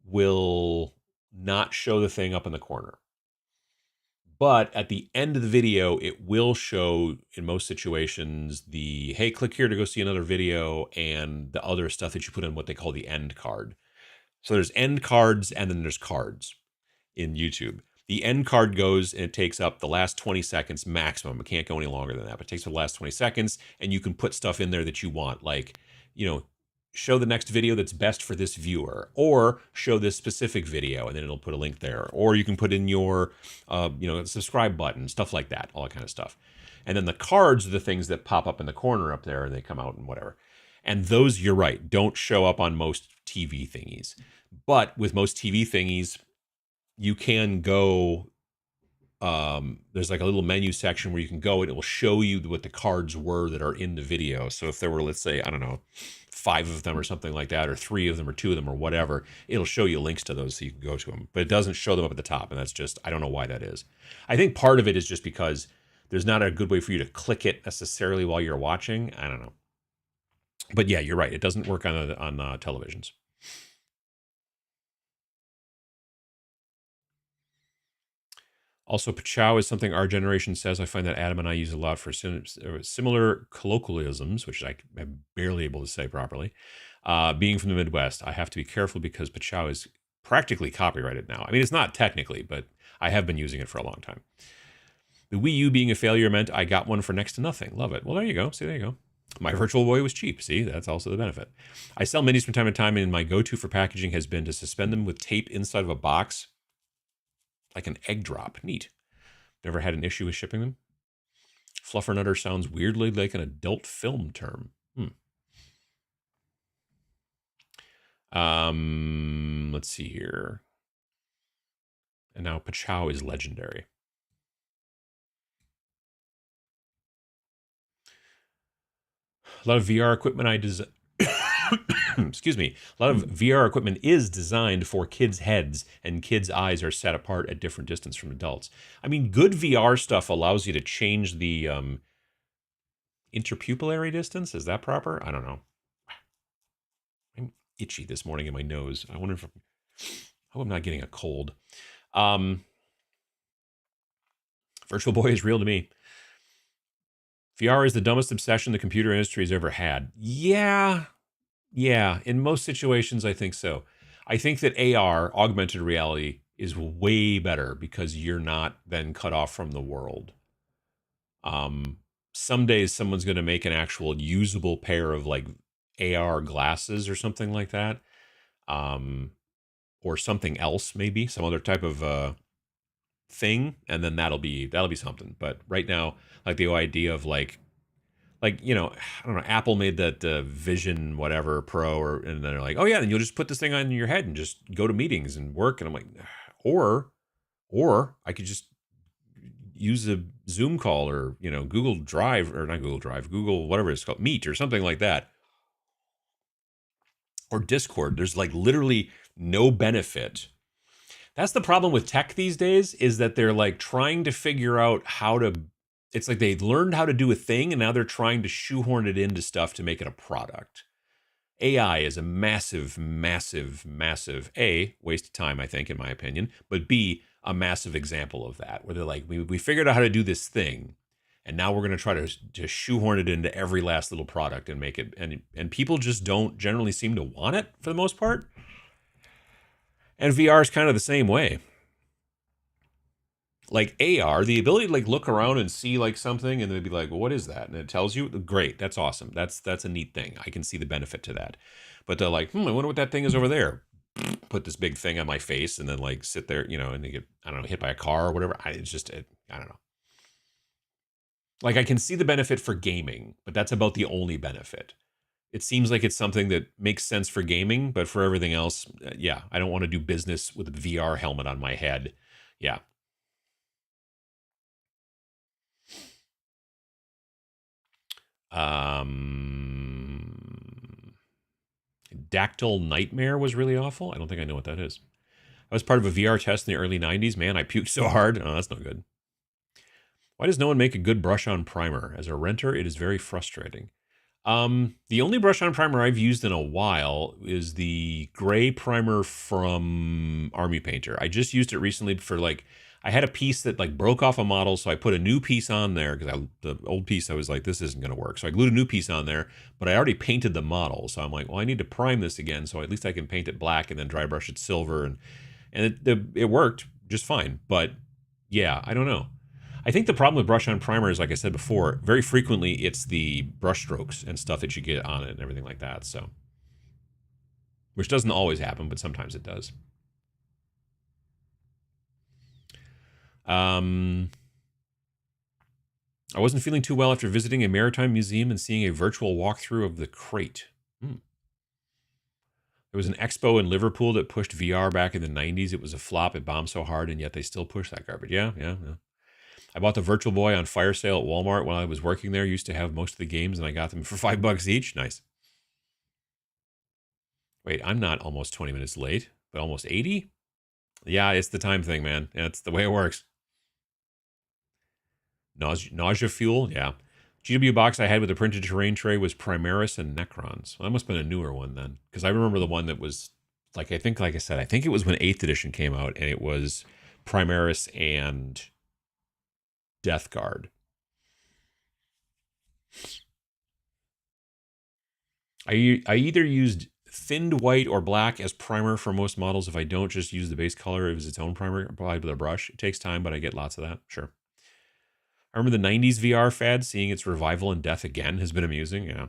will not show the thing up in the corner. But at the end of the video, it will show, in most situations, the, hey, click here to go see another video, and the other stuff that you put in what they call the end card. So there's end cards, and then there's cards in YouTube. The end card goes, and it takes up the last 20 seconds maximum. It can't go any longer than that, but it takes up the last 20 seconds, and you can put stuff in there that you want, like, you know, show the next video that's best for this viewer, or show this specific video, and then it'll put a link there. Or you can put in your, subscribe button, stuff like that, all that kind of stuff. And then the cards are the things that pop up in the corner up there, and they come out and whatever. And those, you're right, don't show up on most TV thingies. But with most TV thingies, you can go, there's like a little menu section where you can go and it will show you what the cards were that are in the video. So if there were, let's say, I don't know, 5 of them or something like that, or 3 of them or 2 of them or whatever, it'll show you links to those so you can go to them. But it doesn't show them up at the top, and that's just, I don't know why that is. I think part of it is just because there's not a good way for you to click it necessarily while you're watching. I don't know. But yeah, you're right. It doesn't work on televisions. Also, Pachow is something our generation says. I find that Adam and I use a lot for similar colloquialisms, which I'm barely able to say properly. Being from the Midwest, I have to be careful because Pachow is practically copyrighted now. I mean, it's not technically, but I have been using it for a long time. The Wii U being a failure meant I got one for next to nothing. Love it. Well, there you go. See, there you go. My Virtual Boy was cheap. See, that's also the benefit. I sell minis from time to time, and my go-to for packaging has been to suspend them with tape inside of a box, like an egg drop. Neat. Never had an issue with shipping them. Fluffernutter sounds weirdly like an adult film term. Let's see here. And now Pachow is legendary. A lot of VR equipment excuse me. A lot of VR equipment is designed for kids' heads, and kids' eyes are set apart at different distance from adults. I mean, good VR stuff allows you to change the interpupillary distance. Is that proper? I don't know. I'm itchy this morning in my nose. I wonder if I hope I'm not getting a cold. Virtual Boy is real to me. VR is the dumbest obsession the computer industry has ever had. Yeah, in most situations, I think so. I think that AR, augmented reality, is way better because you're not then cut off from the world. Some days someone's going to make an actual usable pair of like AR glasses or something like that. Or something else, maybe some other type of thing, and then that'll be something. But right now, like the idea of like you know, I don't know, Apple made that Vision whatever Pro, and then they're like, oh yeah, then you'll just put this thing on your head and just go to meetings and work. And I'm like, or I could just use a Zoom call or, you know, Google Drive, or not Google Drive, Google whatever it's called, Meet or something like that, or Discord. There's like literally no benefit. That's the problem with tech these days, is that they're like trying to figure out how to, it's like they learned how to do a thing and now they're trying to shoehorn it into stuff to make it a product. AI is a massive, massive, massive, A, waste of time, I think, in my opinion, but B, a massive example of that, where they're like, we figured out how to do this thing, and now we're going to try to shoehorn it into every last little product and make it, and people just don't generally seem to want it for the most part. And VR is kind of the same way. Like AR, the ability to like look around and see like something and then be like, well, what is that? And it tells you, great, that's awesome. That's a neat thing. I can see the benefit to that. But they're like, I wonder what that thing is over there. Put this big thing on my face and then like sit there, you know, and they get, I don't know, hit by a car or whatever. I don't know. Like I can see the benefit for gaming, but that's about the only benefit. It seems like it's something that makes sense for gaming, but for everything else, yeah, I don't want to do business with a VR helmet on my head. Yeah. Dactyl Nightmare was really awful. I don't think I know what that is. I was part of a VR test in the early 90s. Man, I puked so hard. Oh, that's no good. Why does no one make a good brush-on primer? As a renter, it is very frustrating. The only brush-on primer I've used in a while is the gray primer from Army Painter. I just used it recently for like, I had a piece that like broke off a model, so I put a new piece on there because the old piece I was like, this isn't going to work. So I glued a new piece on there, but I already painted the model. So I'm like, well, I need to prime this again, so at least I can paint it black and then dry brush it silver, and it worked just fine. But yeah, I don't know. I think the problem with brush-on primer is, like I said before, very frequently it's the brush strokes and stuff that you get on it and everything like that. So, which doesn't always happen, but sometimes it does. I wasn't feeling too well after visiting a maritime museum and seeing a virtual walkthrough of the crate. There was an expo in Liverpool that pushed VR back in the 90s. It was a flop. It bombed so hard, and yet they still push that garbage. Yeah. I bought the Virtual Boy on fire sale at Walmart when I was working there. Used to have most of the games, and I got them for $5 each. Nice. Wait, I'm not almost 20 minutes late, but almost 80? Yeah, it's the time thing, man. Yeah, it's the way it works. Nausea fuel? Yeah. GW box I had with the printed terrain tray was Primaris and Necrons. Well, that must have been a newer one then, because I remember the one that was, like, I think, like I said, I think it was when 8th edition came out, and it was Primaris and Death Guard. I either used thinned white or black as primer for most models. If I don't, just use the base color as its own primer applied with a brush. It takes time, but I get lots of that. Sure. I remember the 90s VR fad, seeing its revival and death again has been amusing. Yeah.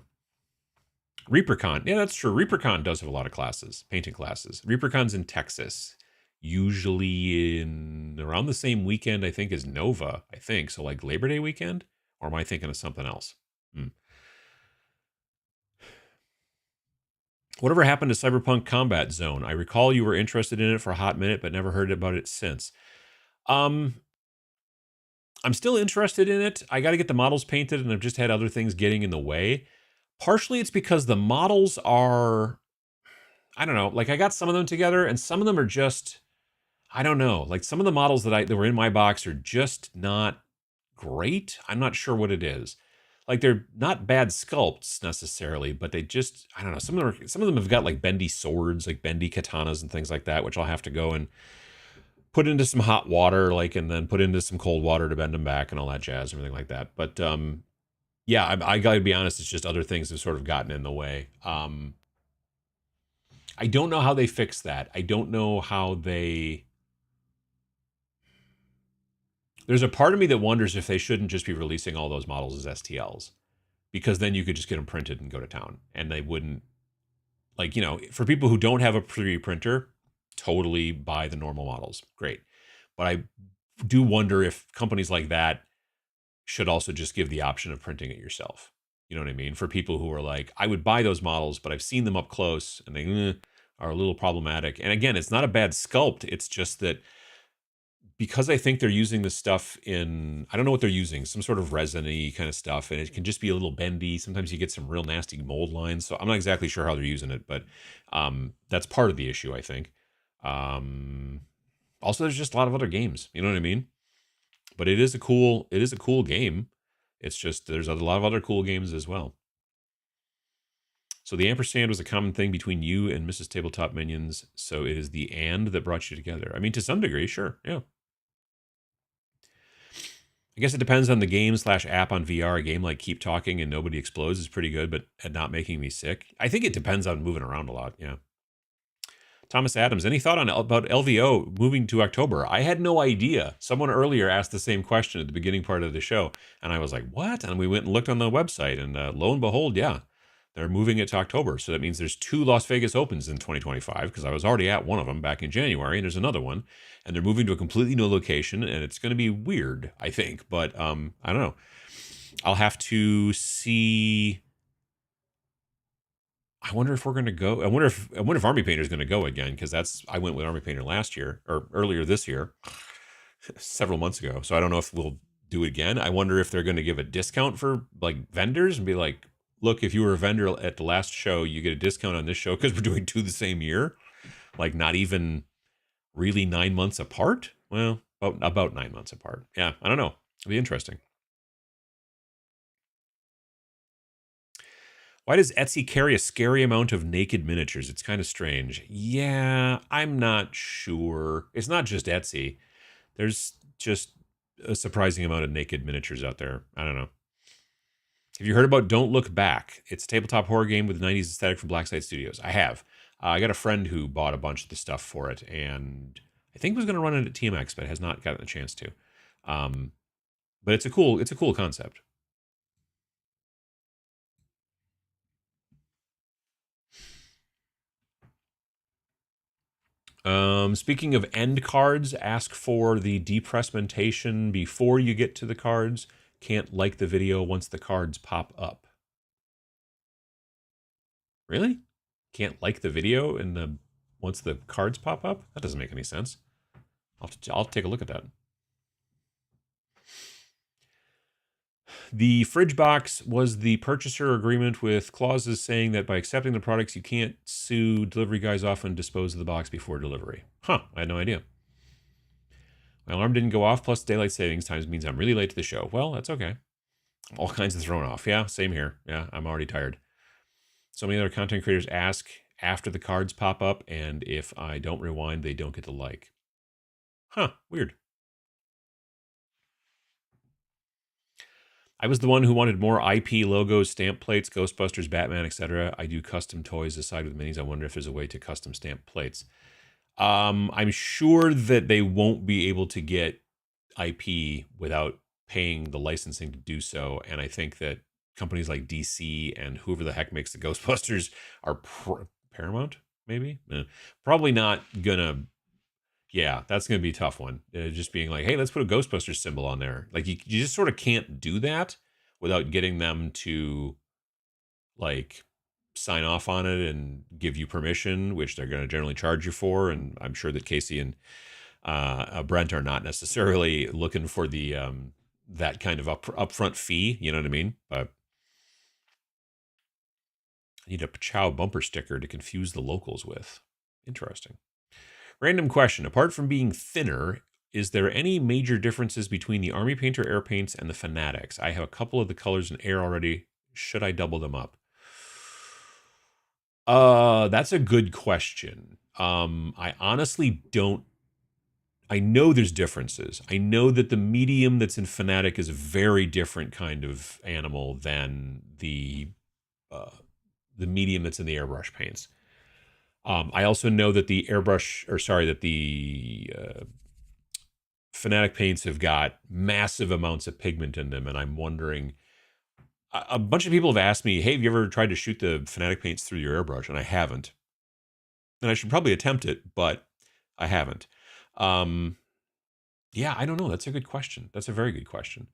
ReaperCon. Yeah, that's true. ReaperCon does have a lot of classes, painting classes. ReaperCon's in Texas, usually in around the same weekend, I think, as Nova, I think. So like Labor Day weekend? Or am I thinking of something else? Whatever happened to Cyberpunk Combat Zone? I recall you were interested in it for a hot minute, but never heard about it since. I'm still interested in it. I got to get the models painted, and I've just had other things getting in the way. Partially, it's because the models are, I don't know, like I got some of them together, and some of them are just, I don't know, like some of the models that were in my box are just not great. I'm not sure what it is. Like they're not bad sculpts necessarily, but they just, I don't know. Some of them have got like bendy swords, like bendy katanas and things like that, which I'll have to go and put into some hot water, like, and then put into some cold water to bend them back and all that jazz, everything like that. But yeah, I gotta be honest, it's just other things have sort of gotten in the way. I don't know how they fix that. I don't know how they. There's a part of me that wonders if they shouldn't just be releasing all those models as STLs, because then you could just get them printed and go to town, and they wouldn't, like, you know, for people who don't have a 3D printer, totally buy the normal models. Great. But I do wonder if companies like that should also just give the option of printing it yourself. You know what I mean? For people who are like, I would buy those models, but I've seen them up close and they are a little problematic. And again, it's not a bad sculpt. It's just that because I think they're using this stuff in, I don't know what they're using, some sort of resin-y kind of stuff, and it can just be a little bendy. Sometimes you get some real nasty mold lines. So I'm not exactly sure how they're using it, but that's part of the issue, I think. Also, there's just a lot of other games. You know what I mean? But it is a cool game. It's just there's a lot of other cool games as well. So the ampersand was a common thing between you and Mrs. Tabletop Minions. So it is the and that brought you together. I mean, to some degree, sure. Yeah. I guess it depends on the game/app on VR. A game like Keep Talking and Nobody Explodes is pretty good, but at not making me sick. I think it depends on moving around a lot. Yeah. Thomas Adams, any thought on about LVO moving to October? I had no idea. Someone earlier asked the same question at the beginning part of the show, and I was like, what? And we went and looked on the website, and lo and behold, yeah, they're moving it to October. So that means there's 2 Las Vegas Opens in 2025, because I was already at one of them back in January, and there's another one, and they're moving to a completely new location, and it's going to be weird, I think. But I don't know. I'll have to see. I wonder if we're going to go. I wonder if Army Painter is going to go again, because I went with Army Painter last year or earlier this year, several months ago. So I don't know if we'll do it again. I wonder if they're going to give a discount for like vendors and be like, look, if you were a vendor at the last show, you get a discount on this show because we're doing 2 the same year, like not even really 9 months apart. Well, about 9 months apart. Yeah, I don't know. It'll be interesting. Why does Etsy carry a scary amount of naked miniatures? It's kind of strange. Yeah, I'm not sure. It's not just Etsy. There's just a surprising amount of naked miniatures out there. I don't know. Have you heard about Don't Look Back? It's a tabletop horror game with 90s aesthetic from Blackside Studios. I have. I got a friend who bought a bunch of the stuff for it, and I think was going to run it at TMX, but has not gotten a chance to. But it's a cool concept. Speaking of end cards, ask for the depressmentation before you get to the cards. Can't like the video once the cards pop up. Really? Can't like the video once the cards pop up? That doesn't make any sense. I'll take a look at that. The fridge box was the purchaser agreement with clauses saying that by accepting the products, you can't sue delivery guys off and dispose of the box before delivery. Huh, I had no idea. My alarm didn't go off, plus daylight savings times means I'm really late to the show. Well, that's okay. All kinds of thrown off. Yeah, same here. Yeah, I'm already tired. So many other content creators ask after the cards pop up, and if I don't rewind, they don't get to like. Huh, weird. I was the one who wanted more IP logos, stamp plates, Ghostbusters, Batman, etc. I do custom toys aside with minis. I wonder if there's a way to custom stamp plates. I'm sure that they won't be able to get IP without paying the licensing to do so. And I think that companies like DC and whoever the heck makes the Ghostbusters are Paramount, maybe? Probably not gonna. Yeah, that's gonna be a tough one. Just being like, hey, let's put a Ghostbusters symbol on there. Like you just sort of can't do that without getting them to like sign off on it and give you permission, which they're going to generally charge you for. And I'm sure that Casey and Brent are not necessarily looking for the that kind of upfront fee. You know what I mean? But I need a Pachow bumper sticker to confuse the locals with. Interesting. Random question. Apart from being thinner, is there any major differences between the Army Painter air paints and the Fanatics? I have a couple of the colors in air already. Should I double them up? That's a good question. I honestly don't. I know there's differences. I know that the medium that's in Fanatic is a very different kind of animal than the medium that's in the airbrush paints. I also know that the Fanatic paints have got massive amounts of pigment in them, and I'm wondering. A bunch of people have asked me, hey, have you ever tried to shoot the Fanatic paints through your airbrush? And I haven't. And I should probably attempt it, but I haven't. Yeah, I don't know. That's a good question. That's a very good question.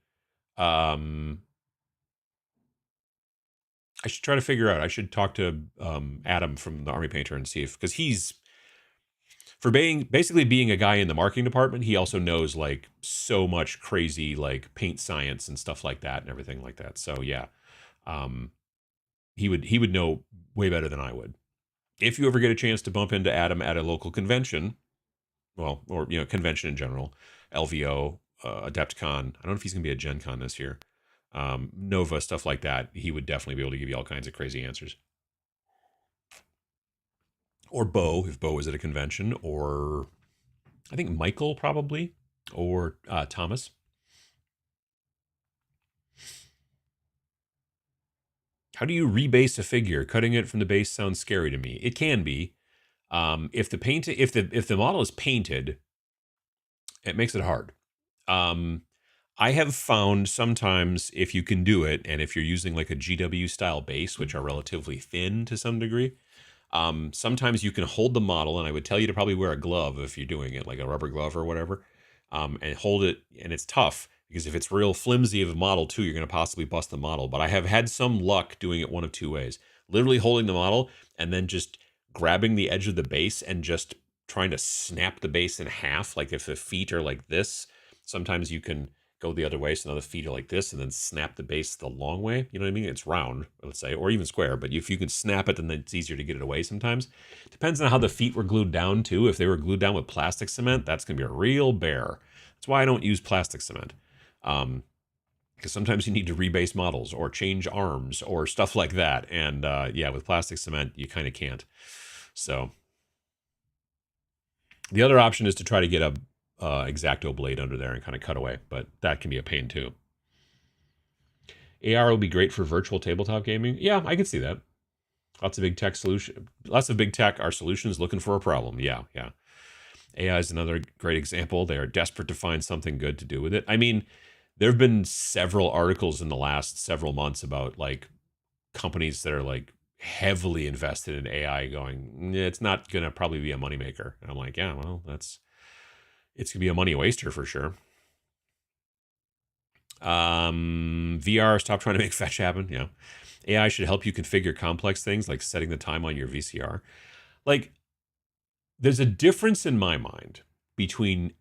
I should try to figure out. I should talk to Adam from the Army Painter and see if, because he's, for basically being a guy in the marketing department, he also knows like so much crazy like paint science and stuff like that and everything like that. So yeah, he would know way better than I would. If you ever get a chance to bump into Adam at a local convention, well, or convention in general, LVO, AdeptCon. I don't know if he's gonna be at Gen Con this year. Nova, stuff like that. He would definitely be able to give you all kinds of crazy answers. Or Bo, if Bo was at a convention, or I think Michael probably, or Thomas. How do you rebase a figure? Cutting it from the base sounds scary to me. It can be. If the model is painted, it makes it hard. I have found sometimes if you can do it, and if you're using like a GW style base, which are relatively thin to some degree, sometimes you can hold the model, and I would tell you to probably wear a glove if you're doing it, like a rubber glove or whatever, and hold it. And it's tough because if it's real flimsy of a model too, you're going to possibly bust the model. But I have had some luck doing it one of two ways: literally holding the model and then just grabbing the edge of the base and just trying to snap the base in half. Like if the feet are like this, sometimes you can go the other way, so now the feet are like this, and then snap the base the long way. You know what I mean? It's round, let's say, or even square, but if you can snap it, then it's easier to get it away sometimes. Depends on how the feet were glued down too. If they were glued down with plastic cement, that's going to be a real bear. That's why I don't use plastic cement. Because sometimes you need to rebase models or change arms or stuff like that. And yeah, with plastic cement, you kind of can't. So the other option is to try to get a X-Acto blade under there and kind of cut away, but that can be a pain too. AR will be great for virtual tabletop gaming. Yeah, I can see that. Lots of big tech are solutions looking for a problem. Yeah. AI is another great example. They are desperate to find something good to do with it. I mean, there have been several articles in the last several months about like companies that are like heavily invested in AI going, it's not going to probably be a moneymaker. And I'm like, yeah, well, it's going to be a money waster for sure. VR, stop trying to make fetch happen. Yeah. AI should help you configure complex things like setting the time on your VCR. Like, there's a difference in my mind between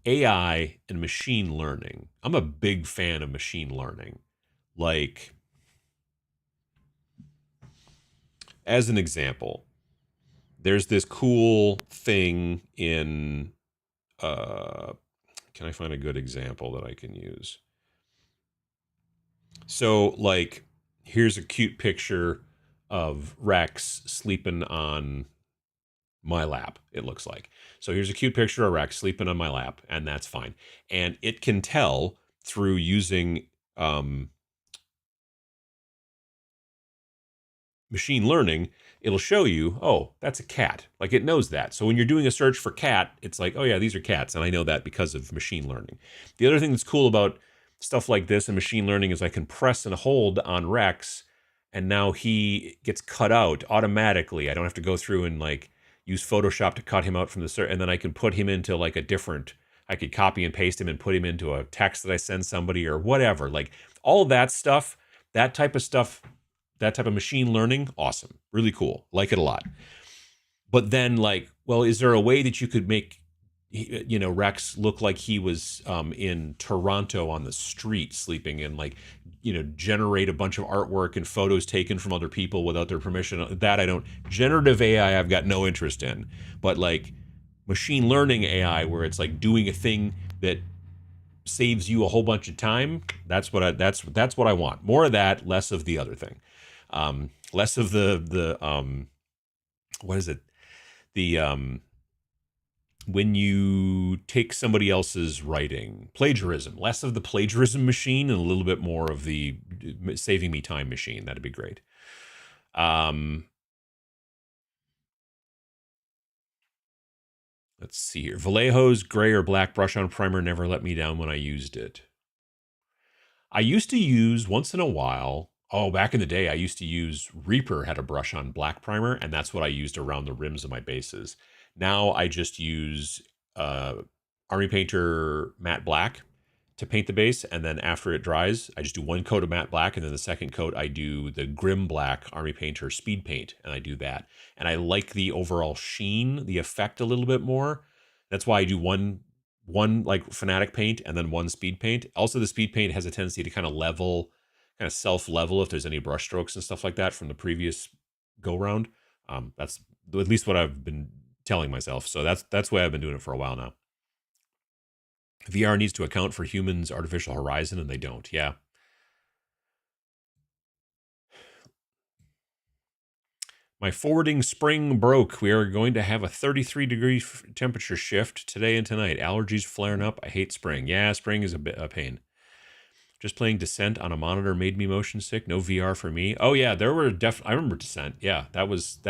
AI and machine learning. I'm a big fan of machine learning. Like, as an example, there's this cool thing in can I find a good example that I can use? So, like, here's a cute picture of Rex sleeping on my lap, it looks like. So here's a cute picture of Rex sleeping on my lap, and that's fine. And it can tell through using machine learning, it'll show you, oh, that's a cat. Like it knows that. So when you're doing a search for cat, it's like, oh yeah, these are cats. And I know that because of machine learning. The other thing that's cool about stuff like this and machine learning is I can press and hold on Rex, and now he gets cut out automatically. I don't have to go through and like use Photoshop to cut him out from the search. And then I can put him into like a different, I could copy and paste him and put him into a text that I send somebody or whatever. Like all that stuff, that type of stuff, that type of machine learning, awesome, really cool, like it a lot. But then like, well, is there a way that you could make, you know, Rex look like he was in Toronto on the street sleeping, and like, you know, generate a bunch of artwork and photos taken from other people without their permission? That I don't. Generative AI I've got no interest in, but like machine learning AI where it's like doing a thing that saves you a whole bunch of time, that's what I want. More of that, less of the other thing. Less of the what is it? The when you take somebody else's writing, plagiarism, less of the plagiarism machine and a little bit more of the saving me time machine. That'd be great. Let's see here. Vallejo's gray or black brush on primer never let me down when I used it. I used to use once in a while. Oh, back in the day, I used to use Reaper had a brush on black primer, and that's what I used around the rims of my bases. Now I just use Army Painter matte black to paint the base, and then after it dries, I just do one coat of matte black, and then the second coat I do the Grim Black Army Painter speed paint, and I do that. And I like the overall sheen, the effect a little bit more. That's why I do one like Fanatic paint and then one speed paint. Also, the speed paint has a tendency to kind of level, kind of self-level if there's any brush strokes and stuff like that from the previous go-round. That's at least what I've been telling myself. So that's why I've been doing it for a while now. VR needs to account for humans' artificial horizon, and they don't. Yeah. My forwarding spring broke. We are going to have a 33-degree temperature shift today and tonight. Allergies flaring up. I hate spring. Yeah, spring is a bit a pain. Just playing Descent on a monitor made me motion sick. No VR for me. Oh yeah, there were I remember Descent. Yeah, that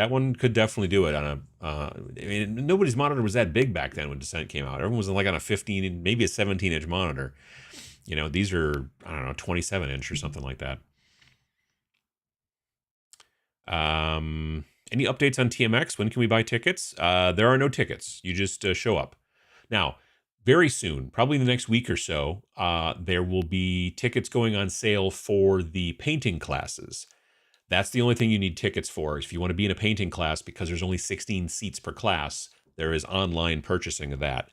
one could definitely do it on a. I mean, nobody's monitor was that big back then when Descent came out. Everyone was like on a 15, maybe a 17-inch monitor. You know, these are, I don't know, 27-inch or something like that. Any updates on TMX? When can we buy tickets? There are no tickets. You just show up. Now, very soon, probably in the next week or so, there will be tickets going on sale for the painting classes. That's the only thing you need tickets for. If you want to be in a painting class, because there's only 16 seats per class, there is online purchasing of that.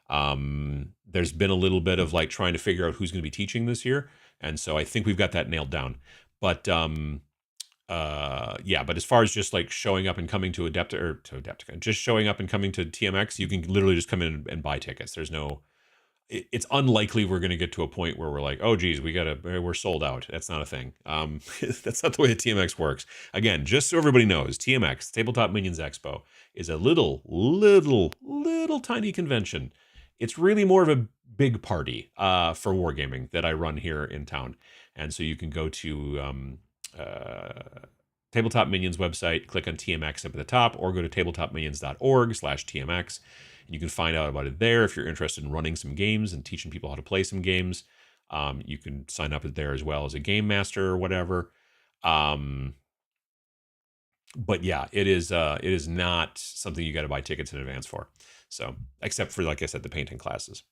There's been a little bit of like trying to figure out who's going to be teaching this year. And so I think we've got that nailed down. But yeah, but as far as just like showing up and coming to Adepticon, just showing up and coming to TMX, you can literally just come in and buy tickets. There's no, it's unlikely we're going to get to a point where we're like, oh geez, we're sold out. That's not a thing. That's not the way the TMX works. Again, just so everybody knows, TMX, Tabletop Minions Expo, is a little tiny convention. It's really more of a big party for wargaming that I run here in town. And so you can go to Tabletop Minions website, click on TMX up at the top, or go to tabletopminions.org/TMX, and you can find out about it there. If you're interested in running some games and teaching people how to play some games, you can sign up there as well as a game master or whatever. But yeah, it is not something you got to buy tickets in advance for. So, except for, like I said, the painting classes.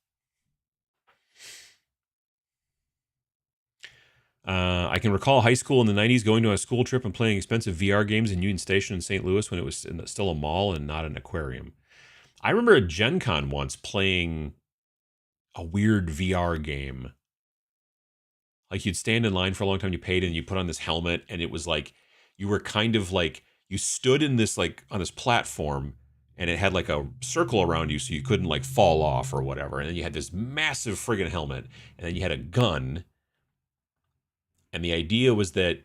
I can recall high school in the 90s going to a school trip and playing expensive VR games in Union Station in St. Louis when it was still a mall and not an aquarium. I remember at Gen Con once playing a weird VR game. Like you'd stand in line for a long time, you paid, and you put on this helmet, and it was like you were kind of like you stood in this like on this platform, and it had like a circle around you so you couldn't like fall off or whatever. And then you had this massive friggin' helmet, and then you had a gun. And the idea was that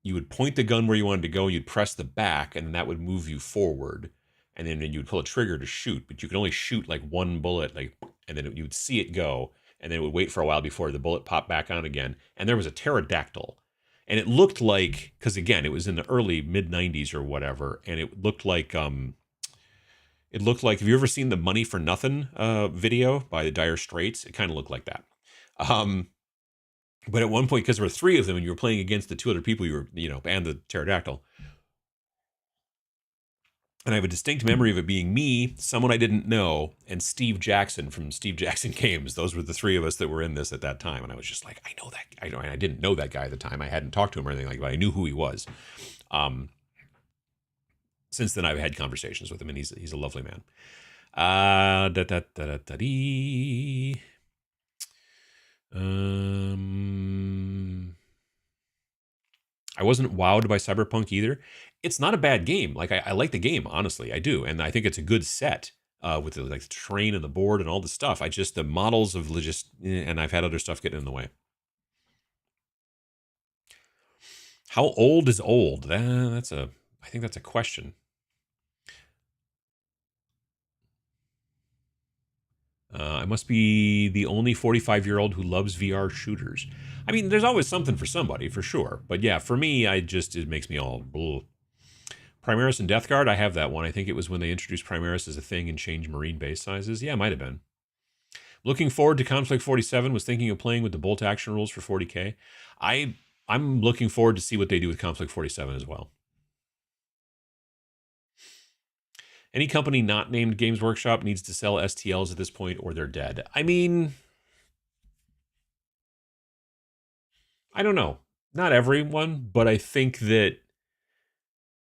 you would point the gun where you wanted to go, and you'd press the back, and then that would move you forward. And then you would pull a trigger to shoot, but you could only shoot like one bullet, like, and then you would see it go. and then it would wait for a while before the bullet popped back on again. And there was a pterodactyl. And it looked like, because again, it was in the early mid 90s or whatever, and it looked like have you ever seen the Money for Nothing video by the Dire Straits? It kind of looked like that. But at one point, because there were three of them and you were playing against the two other people and the pterodactyl. And I have a distinct memory of it being me, someone I didn't know, and Steve Jackson from Steve Jackson Games. Those were the three of us that were in this at that time. And I was just like, I know that. I didn't know that guy at the time. I hadn't talked to him or anything like that, but I knew who he was. Since then, I've had conversations with him, and he's a lovely man. I wasn't wowed by Cyberpunk either. It's not a bad game. Like I like the game, honestly, I do, and I think it's a good set with the terrain and the board and all the stuff. The models of and I've had other stuff getting in the way. How old is old? I think that's a question. I must be the only 45-year-old who loves VR shooters. I mean, there's always something for somebody, for sure. But yeah, for me, it makes me all... Ugh. Primaris and Death Guard, I have that one. I think it was when they introduced Primaris as a thing and changed Marine base sizes. Yeah, it might have been. Looking forward to Conflict 47. Was thinking of playing with the bolt action rules for 40K. I'm looking forward to see what they do with Conflict 47 as well. Any company not named Games Workshop needs to sell STLs at this point or they're dead. I mean, I don't know. Not everyone, but I think that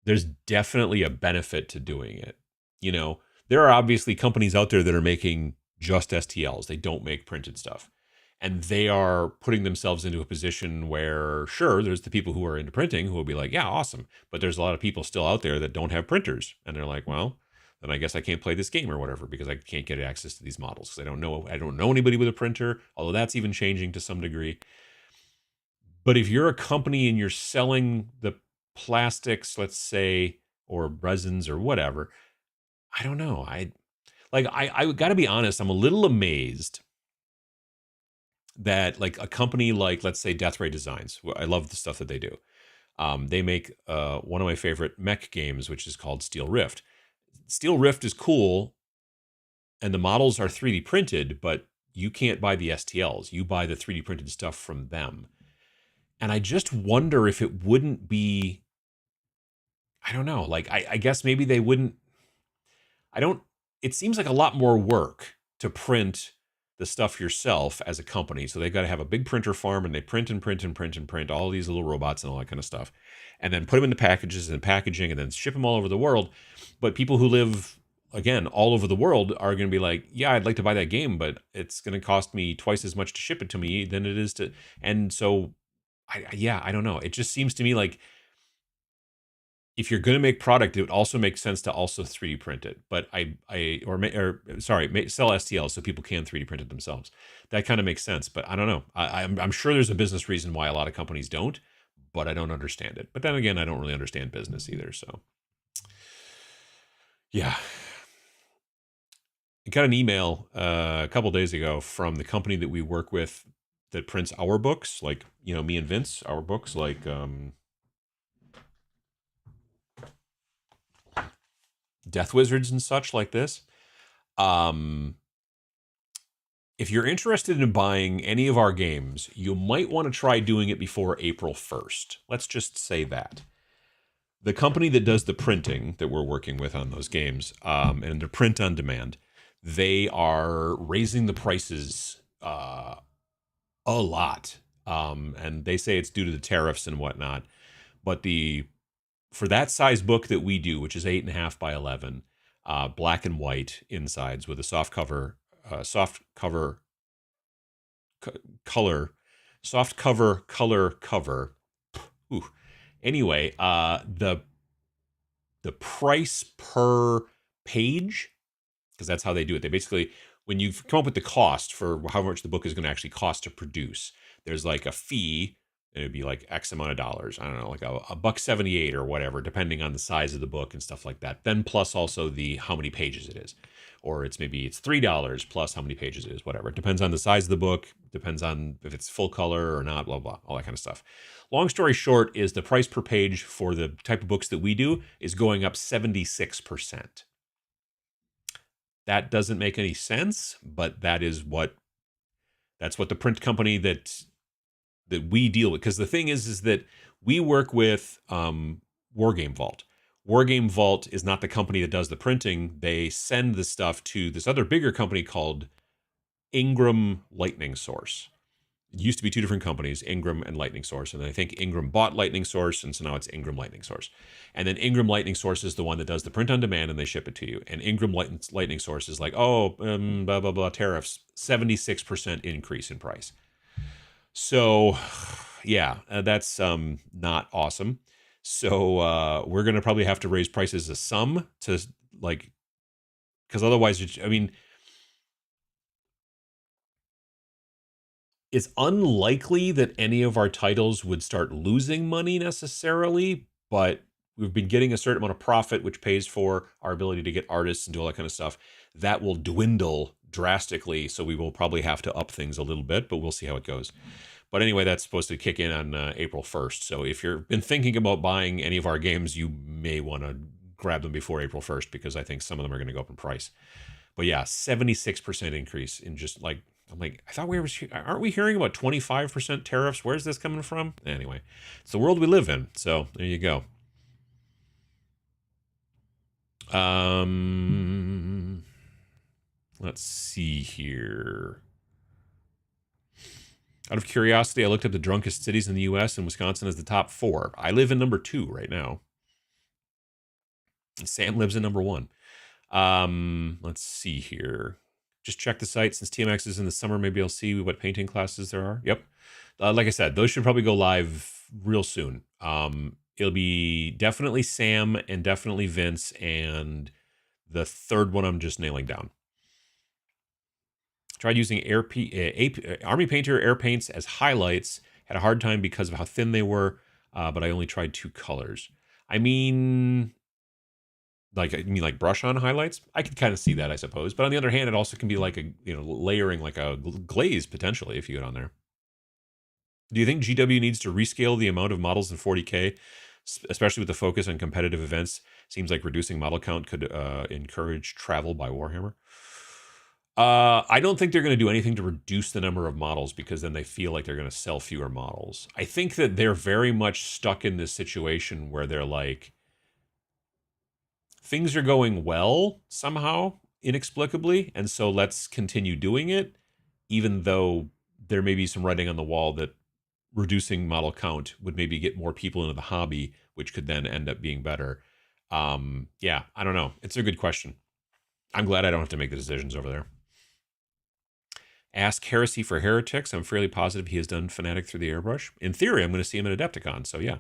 there's definitely a benefit to doing it. There are obviously companies out there that are making just STLs. They don't make printed stuff. And they are putting themselves into a position where, sure, there's the people who are into printing who will be like, yeah, awesome. But there's a lot of people still out there that don't have printers. And they're like, well, then I guess I can't play this game or whatever because I can't get access to these models because I don't know anybody with a printer, although that's even changing to some degree. But if you're a company and you're selling the plastics, let's say, or resins or whatever, I don't know. I got to be honest, I'm a little amazed that like a company like, let's say, Death Ray Designs, I love the stuff that they do. They make one of my favorite mech games, which is called Steel Rift. Steel Rift is cool, and the models are 3D printed, but you can't buy the STLs. You buy the 3D printed stuff from them. And I just wonder if it wouldn't be, I don't know, like I guess maybe they wouldn't, it seems like a lot more work to print the stuff yourself as a company. So they've got to have a big printer farm and they print and print and print and print all these little robots and all that kind of stuff. And then put them into packages and packaging and then ship them all over the world. But people who live, again, all over the world are going to be like, yeah, I'd like to buy that game, but it's going to cost me twice as much to ship it to me than it is to. And so, I don't know. It just seems to me like if you're going to make product, it would also make sense to also 3D print it. But sell STLs so people can 3D print it themselves. That kind of makes sense. But I don't know. I'm sure there's a business reason why a lot of companies don't, but I don't understand it. But then again, I don't really understand business either. So yeah. I got an email a couple days ago from the company that we work with that prints our books, like, me and Vince, our books, like Death Wizards and such like this. If you're interested in buying any of our games, you might want to try doing it before April 1st. Let's just say that. The company that does the printing that we're working with on those games, and they're print on demand, they are raising the prices a lot. And they say it's due to the tariffs and whatnot. But for that size book that we do, which is 8.5 by 11, black and white insides with a soft cover color cover. Ooh. Anyway, the price per page, because that's how they do it. They basically, when you've come up with the cost for how much the book is going to actually cost to produce, there's like a fee It'd be like X amount of dollars. I don't know, like a buck 78 or whatever, depending on the size of the book and stuff like that. Then plus also the how many pages it is, or it's $3 plus how many pages it is, whatever. It depends on the size of the book, depends on if it's full color or not, blah blah, all that kind of stuff. Long story short is the price per page for the type of books that we do is going up 76%. That doesn't make any sense, but that's what the print company that we deal with. Because the thing is that we work with Wargame Vault. Wargame Vault is not the company that does the printing. They send the stuff to this other bigger company called Ingram Lightning Source. It used to be two different companies, Ingram and Lightning Source. And I think Ingram bought Lightning Source, and so now it's Ingram Lightning Source. And then Ingram Lightning Source is the one that does the print on demand, and they ship it to you. And Ingram Lightning Source is like, blah, blah, blah, tariffs, 76% increase in price. So, yeah, that's not awesome. So we're going to probably have to raise prices a sum to, like, because otherwise, I mean, it's unlikely that any of our titles would start losing money necessarily, but we've been getting a certain amount of profit, which pays for our ability to get artists and do all that kind of stuff. That will dwindle drastically, so we will probably have to up things a little bit, but we'll see how it goes. But anyway, that's supposed to kick in on April 1st. So if you've been thinking about buying any of our games, you may want to grab them before April 1st, because I think some of them are going to go up in price. But yeah, 76% increase in just like, I'm like, I thought aren't we hearing about 25% tariffs? Where's this coming from? Anyway, it's the world we live in. So there you go. Let's see here. Out of curiosity, I looked up the drunkest cities in the U.S., and Wisconsin is the top 4. I live in number 2 right now. Sam lives in number 1. Let's see here. Just check the site. Since TMX is in the summer, maybe I'll see what painting classes there are. Yep. Like I said, those should probably go live real soon. It'll be definitely Sam and definitely Vince, and the third one I'm just nailing down. Tried using Army Painter air paints as highlights. Had a hard time because of how thin they were, but I only tried 2 colors. I mean, like brush on highlights? I could kind of see that, I suppose. But on the other hand, it also can be like layering like a glaze potentially if you get on there. Do you think GW needs to rescale the amount of models in 40K, especially with the focus on competitive events? Seems like reducing model count could encourage travel by Warhammer. I don't think they're going to do anything to reduce the number of models, because then they feel like they're going to sell fewer models. I think that they're very much stuck in this situation where they're like, things are going well somehow, inexplicably, and so let's continue doing it, even though there may be some writing on the wall that reducing model count would maybe get more people into the hobby, which could then end up being better. Yeah, I don't know. It's a good question. I'm glad I don't have to make the decisions over there. Ask Heresy for Heretics. I'm fairly positive he has done Fnatic through the airbrush. In theory, I'm going to see him at Adepticon, so yeah.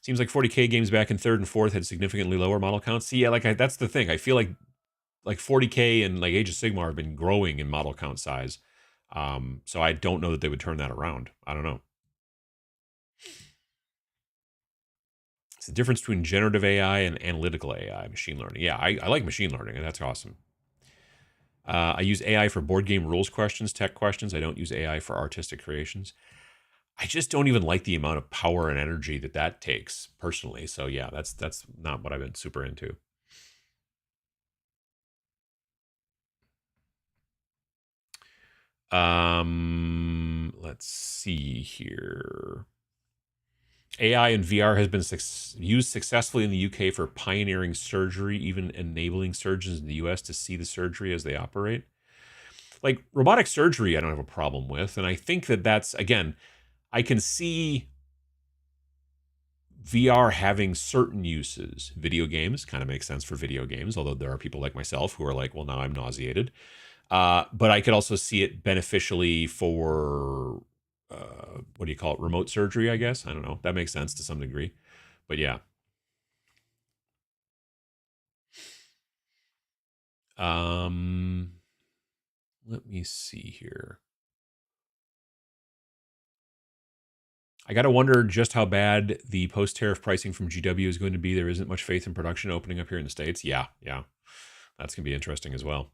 Seems like 40K games back in 3rd and 4th had significantly lower model counts. See, yeah, that's the thing. I feel like 40K and like Age of Sigmar have been growing in model count size. So I don't know that they would turn that around. I don't know. It's the difference between generative AI and analytical AI, machine learning. Yeah, I like machine learning, and that's awesome. I use AI for board game rules questions, tech questions. I don't use AI for artistic creations. I just don't even like the amount of power and energy that takes personally. So yeah, that's not what I've been super into. Let's see here. AI and VR has been used successfully in the UK for pioneering surgery, even enabling surgeons in the US to see the surgery as they operate. Like robotic surgery, I don't have a problem with. And I think that's, again, I can see VR having certain uses. Video games kind of makes sense for video games, although there are people like myself who are like, well, now I'm nauseated. But I could also see it beneficially for, what do you call it? Remote surgery, I guess. I don't know. That makes sense to some degree. But yeah. Let me see here. I got to wonder just how bad the post-tariff pricing from GW is going to be. There isn't much faith in production opening up here in the States. Yeah. That's going to be interesting as well.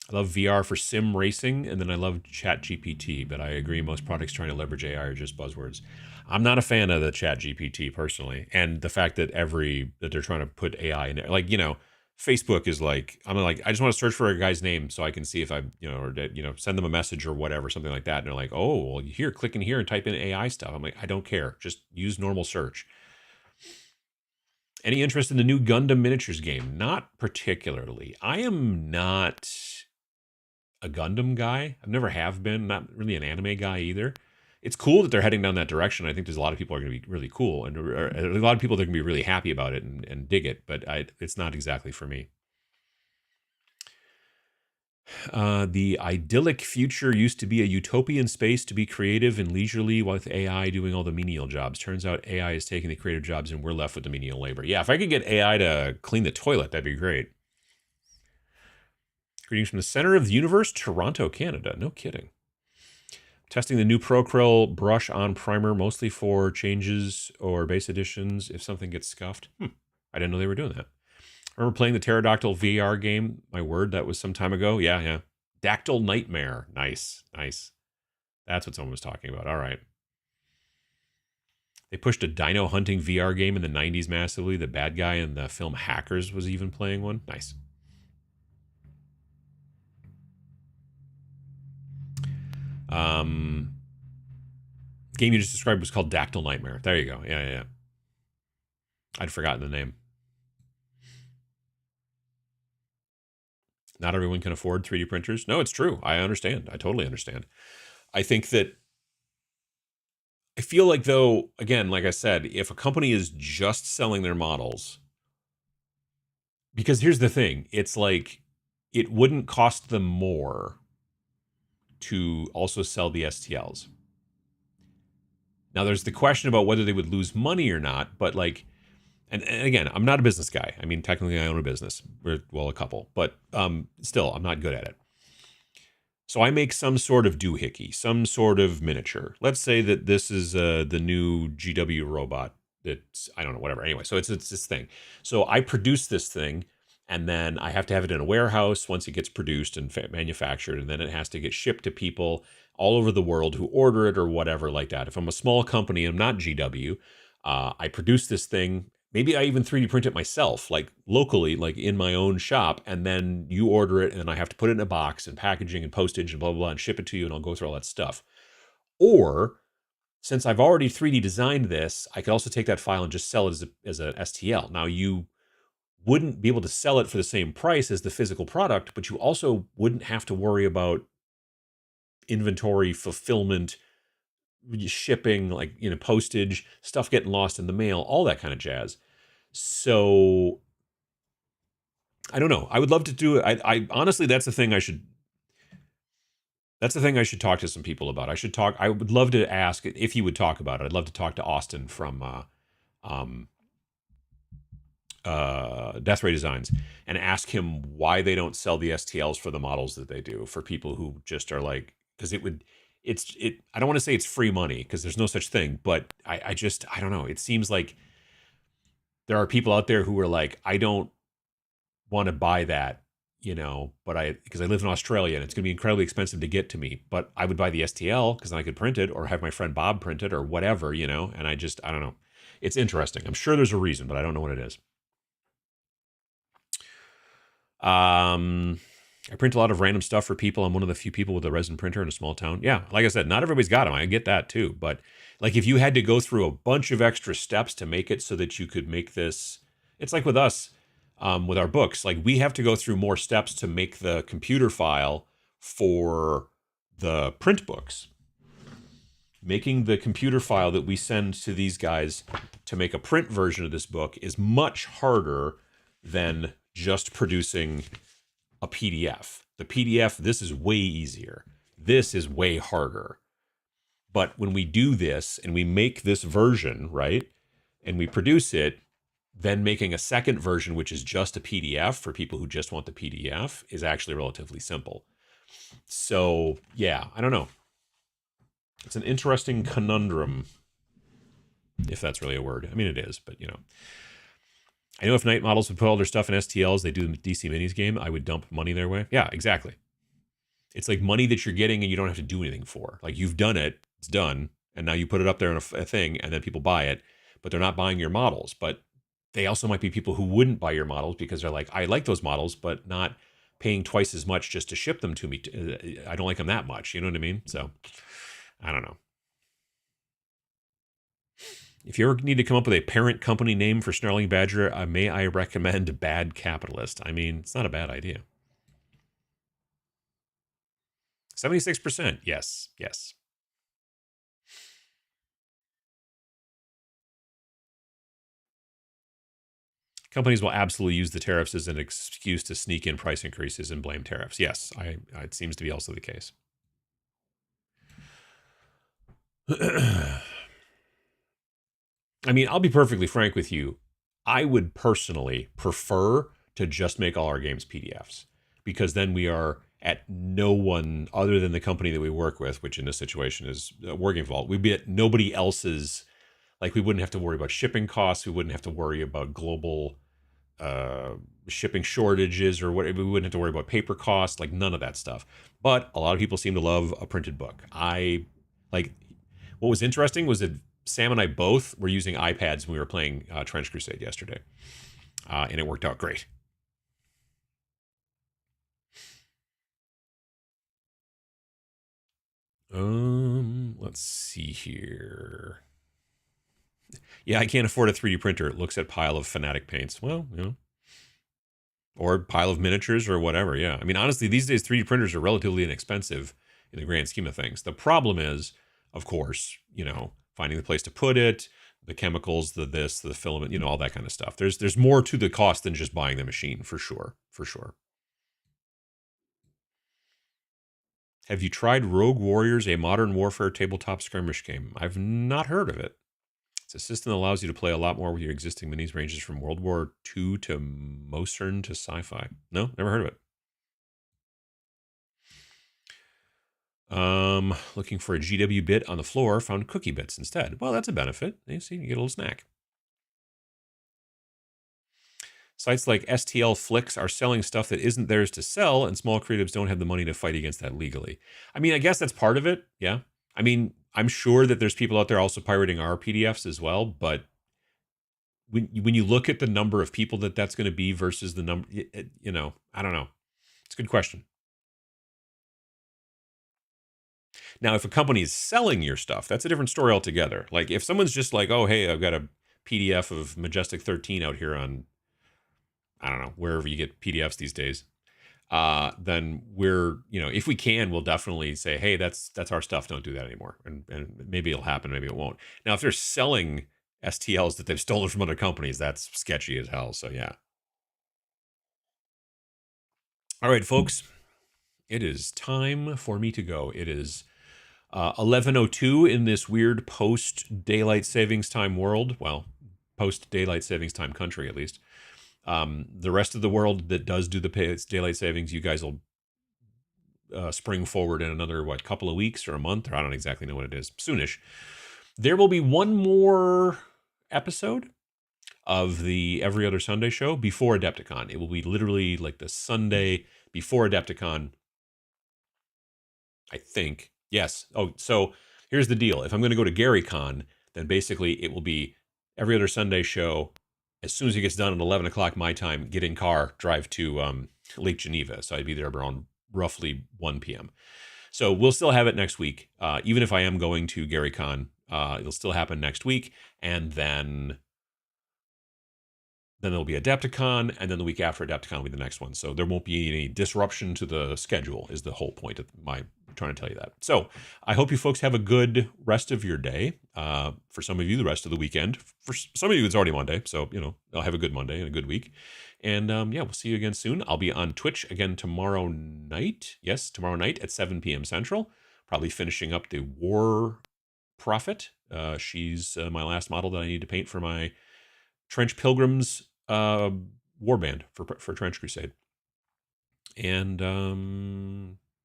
I love VR for sim racing, and then I love Chat GPT, but I agree most products trying to leverage AI are just buzzwords. I'm not a fan of the Chat GPT personally, and the fact that they're trying to put AI in there. Like, Facebook is like, I'm like, I just want to search for a guy's name so I can see if I, or send them a message or whatever, something like that. And they're like, oh, well, here, click in here and type in AI stuff. I'm like, I don't care. Just use normal search. Any interest in the new Gundam miniatures game? Not particularly. I am not a Gundam guy. I've never have been. Not really an anime guy either. It's cool that they're heading down that direction. I think there's a lot of people are going to be really cool, and a lot of people that are going to be really happy about it and dig it. But it's not exactly for me. The idyllic future used to be a utopian space to be creative and leisurely with AI doing all the menial jobs. Turns out AI is taking the creative jobs and we're left with the menial labor. Yeah, if I could get AI to clean the toilet, that'd be great. Greetings from the center of the universe, Toronto, Canada. No kidding. Testing the new Procryl brush on primer, mostly for changes or base editions if something gets scuffed. I didn't know they were doing that. I remember playing the Pterodactyl VR game. My word, that was some time ago. Yeah. Dactyl Nightmare. Nice. That's what someone was talking about. All right. They pushed a dino hunting VR game in the 90s massively. The bad guy in the film Hackers was even playing one. Nice. Game you just described was called Dactyl Nightmare. There you go. Yeah. I'd forgotten the name. Not everyone can afford 3D printers. No, it's true. I understand. I totally understand. I think that I feel like, though, again, like I said, if a company is just selling their models, because here's the thing, it's like it wouldn't cost them more to also sell the STLs. Now, there's the question about whether they would lose money or not, but like, and again, I'm not a business guy. I mean, technically, I own a business. Well, a couple, but still, I'm not good at it. So I make some sort of doohickey, some sort of miniature. Let's say that this is the new GW robot. It's, I don't know, whatever. Anyway, so it's this thing. So I produce this thing, and then I have to have it in a warehouse once it gets produced and manufactured, and then it has to get shipped to people all over the world who order it or whatever like that. If I'm a small company, I'm not GW, I produce this thing. Maybe I even 3D print it myself, like locally, like in my own shop, and then you order it, and then I have to put it in a box and packaging and postage and blah, blah, blah, and ship it to you, and I'll go through all that stuff. Or, since I've already 3D designed this, I could also take that file and just sell it as a STL. Now, you wouldn't be able to sell it for the same price as the physical product, but you also wouldn't have to worry about inventory, fulfillment, shipping, like, postage, stuff getting lost in the mail, all that kind of jazz. So I don't know. I would love to do it. I honestly, that's the thing I should talk to some people about. I would love to ask if he would talk about it. I'd love to talk to Austin from Death Ray Designs and ask him why they don't sell the STLs for the models that they do for people who just are like, because I don't want to say it's free money because there's no such thing, but I don't know. It seems like there are people out there who are like, I don't want to buy that, but because I live in Australia and it's going to be incredibly expensive to get to me, but I would buy the STL because then I could print it or have my friend Bob print it or whatever, and I don't know. It's interesting. I'm sure there's a reason, but I don't know what it is. I print a lot of random stuff for people. I'm one of the few people with a resin printer in a small town. Yeah, like I said, not everybody's got them. I get that too. But like if you had to go through a bunch of extra steps to make it so that you could make this, it's like with us, with our books, like we have to go through more steps to make the computer file for the print books. Making the computer file that we send to these guys to make a print version of this book is much harder than just producing a PDF. The PDF, this is way easier. This is way harder. But when we do this and we make this version, right, and we produce it, then making a second version, which is just a PDF for people who just want the PDF, is actually relatively simple. So, yeah, I don't know. It's an interesting conundrum, if that's really a word. I mean, it is, but I know if Night Models would put all their stuff in STLs, they do the DC Minis game, I would dump money their way. Yeah, exactly. It's like money that you're getting and you don't have to do anything for. Like, you've done it, it's done, and now you put it up there in a thing, and then people buy it, but they're not buying your models. But they also might be people who wouldn't buy your models because they're like, I like those models, but not paying twice as much just to ship them to me. I don't like them that much. You know what I mean? So, I don't know. If you ever need to come up with a parent company name for Snarling Badger, may I recommend Bad Capitalist? I mean, it's not a bad idea. 76%. Yes, yes. Companies will absolutely use the tariffs as an excuse to sneak in price increases and blame tariffs. Yes, it seems to be also the case. I mean, I'll be perfectly frank with you. I would personally prefer to just make all our games PDFs, because then we are at no one other than the company that we work with, which in this situation is Working Vault. We'd be at nobody else's. Like, we wouldn't have to worry about shipping costs. We wouldn't have to worry about global shipping shortages or whatever. We wouldn't have to worry about paper costs, like none of that stuff. But a lot of people seem to love a printed book. What was interesting was that Sam and I both were using iPads when we were playing Trench Crusade yesterday, and it worked out great. Let's see here. Yeah, I can't afford a 3D printer. It looks at pile of Fanatic paints. Well, or pile of miniatures or whatever. Yeah, I mean, honestly, these days 3D printers are relatively inexpensive in the grand scheme of things. The problem is, of course, finding the place to put it, the chemicals, the filament, all that kind of stuff. There's more to the cost than just buying the machine, for sure. Have you tried Rogue Warriors, a modern warfare tabletop skirmish game? I've not heard of it. It's a system that allows you to play a lot more with your existing minis, ranges from World War II to Modern to sci-fi. No, never heard of it. Looking for a GW bit on the floor, found cookie bits instead. Well, that's a benefit. You see, you get a little snack. Sites like STL Flicks are selling stuff that isn't theirs to sell, and small creatives don't have the money to fight against that legally. I mean, I guess that's part of it. Yeah. I mean, I'm sure that there's people out there also pirating our PDFs as well, but when you look at the number of people that's going to be versus the number, I don't know. It's a good question. Now, if a company is selling your stuff, that's a different story altogether. Like, if someone's just like, oh, hey, I've got a PDF of Majestic 13 out here on, I don't know, wherever you get PDFs these days, then we're, if we can, we'll definitely say, hey, that's our stuff. Don't do that anymore. And maybe it'll happen, maybe it won't. Now, if they're selling STLs that they've stolen from other companies, that's sketchy as hell. So, yeah. All right, folks, it is time for me to go. It is 11:02 in this weird post-daylight savings time world. Well, post-daylight savings time country, at least. The rest of the world that does do the daylight savings, you guys will spring forward in another, couple of weeks or a month, or I don't exactly know what it is, soonish. There will be one more episode of the Every Other Sunday show before Adepticon. It will be literally like the Sunday before Adepticon, I think. Yes. Oh, so here's the deal. If I'm going to go to GaryCon, then basically it will be Every Other Sunday show. As soon as it gets done at 11 o'clock my time, get in car, drive to Lake Geneva. So I'd be there around roughly 1 p.m. So we'll still have it next week. Even if I am going to GaryCon, it'll still happen next week. And then there'll be Adepticon, and then the week after Adepticon will be the next one. So there won't be any disruption to the schedule, is the whole point of my trying to tell you that. So I hope you folks have a good rest of your day. For some of you, the rest of the weekend. For some of you, it's already Monday. So, I'll have a good Monday and a good week. And we'll see you again soon. I'll be on Twitch again tomorrow night. Yes, tomorrow night at 7 p.m. Central. Probably finishing up the War Prophet. She's my last model that I need to paint for my Trench Pilgrims warband for Trench Crusade. And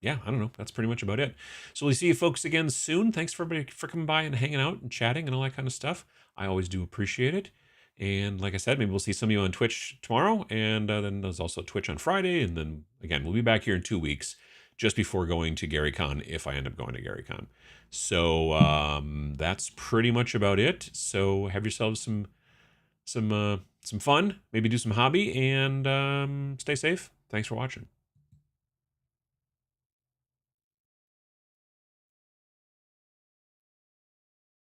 yeah, I don't know. That's pretty much about it. So we'll see you folks again soon. Thanks for everybody for coming by and hanging out and chatting and all that kind of stuff. I always do appreciate it. And like I said, maybe we'll see some of you on Twitch tomorrow. And then there's also Twitch on Friday. And then again, we'll be back here in 2 weeks, just before going to GaryCon, if I end up going to GaryCon. So that's pretty much about it. So have yourselves some fun. Maybe do some hobby and stay safe. Thanks for watching.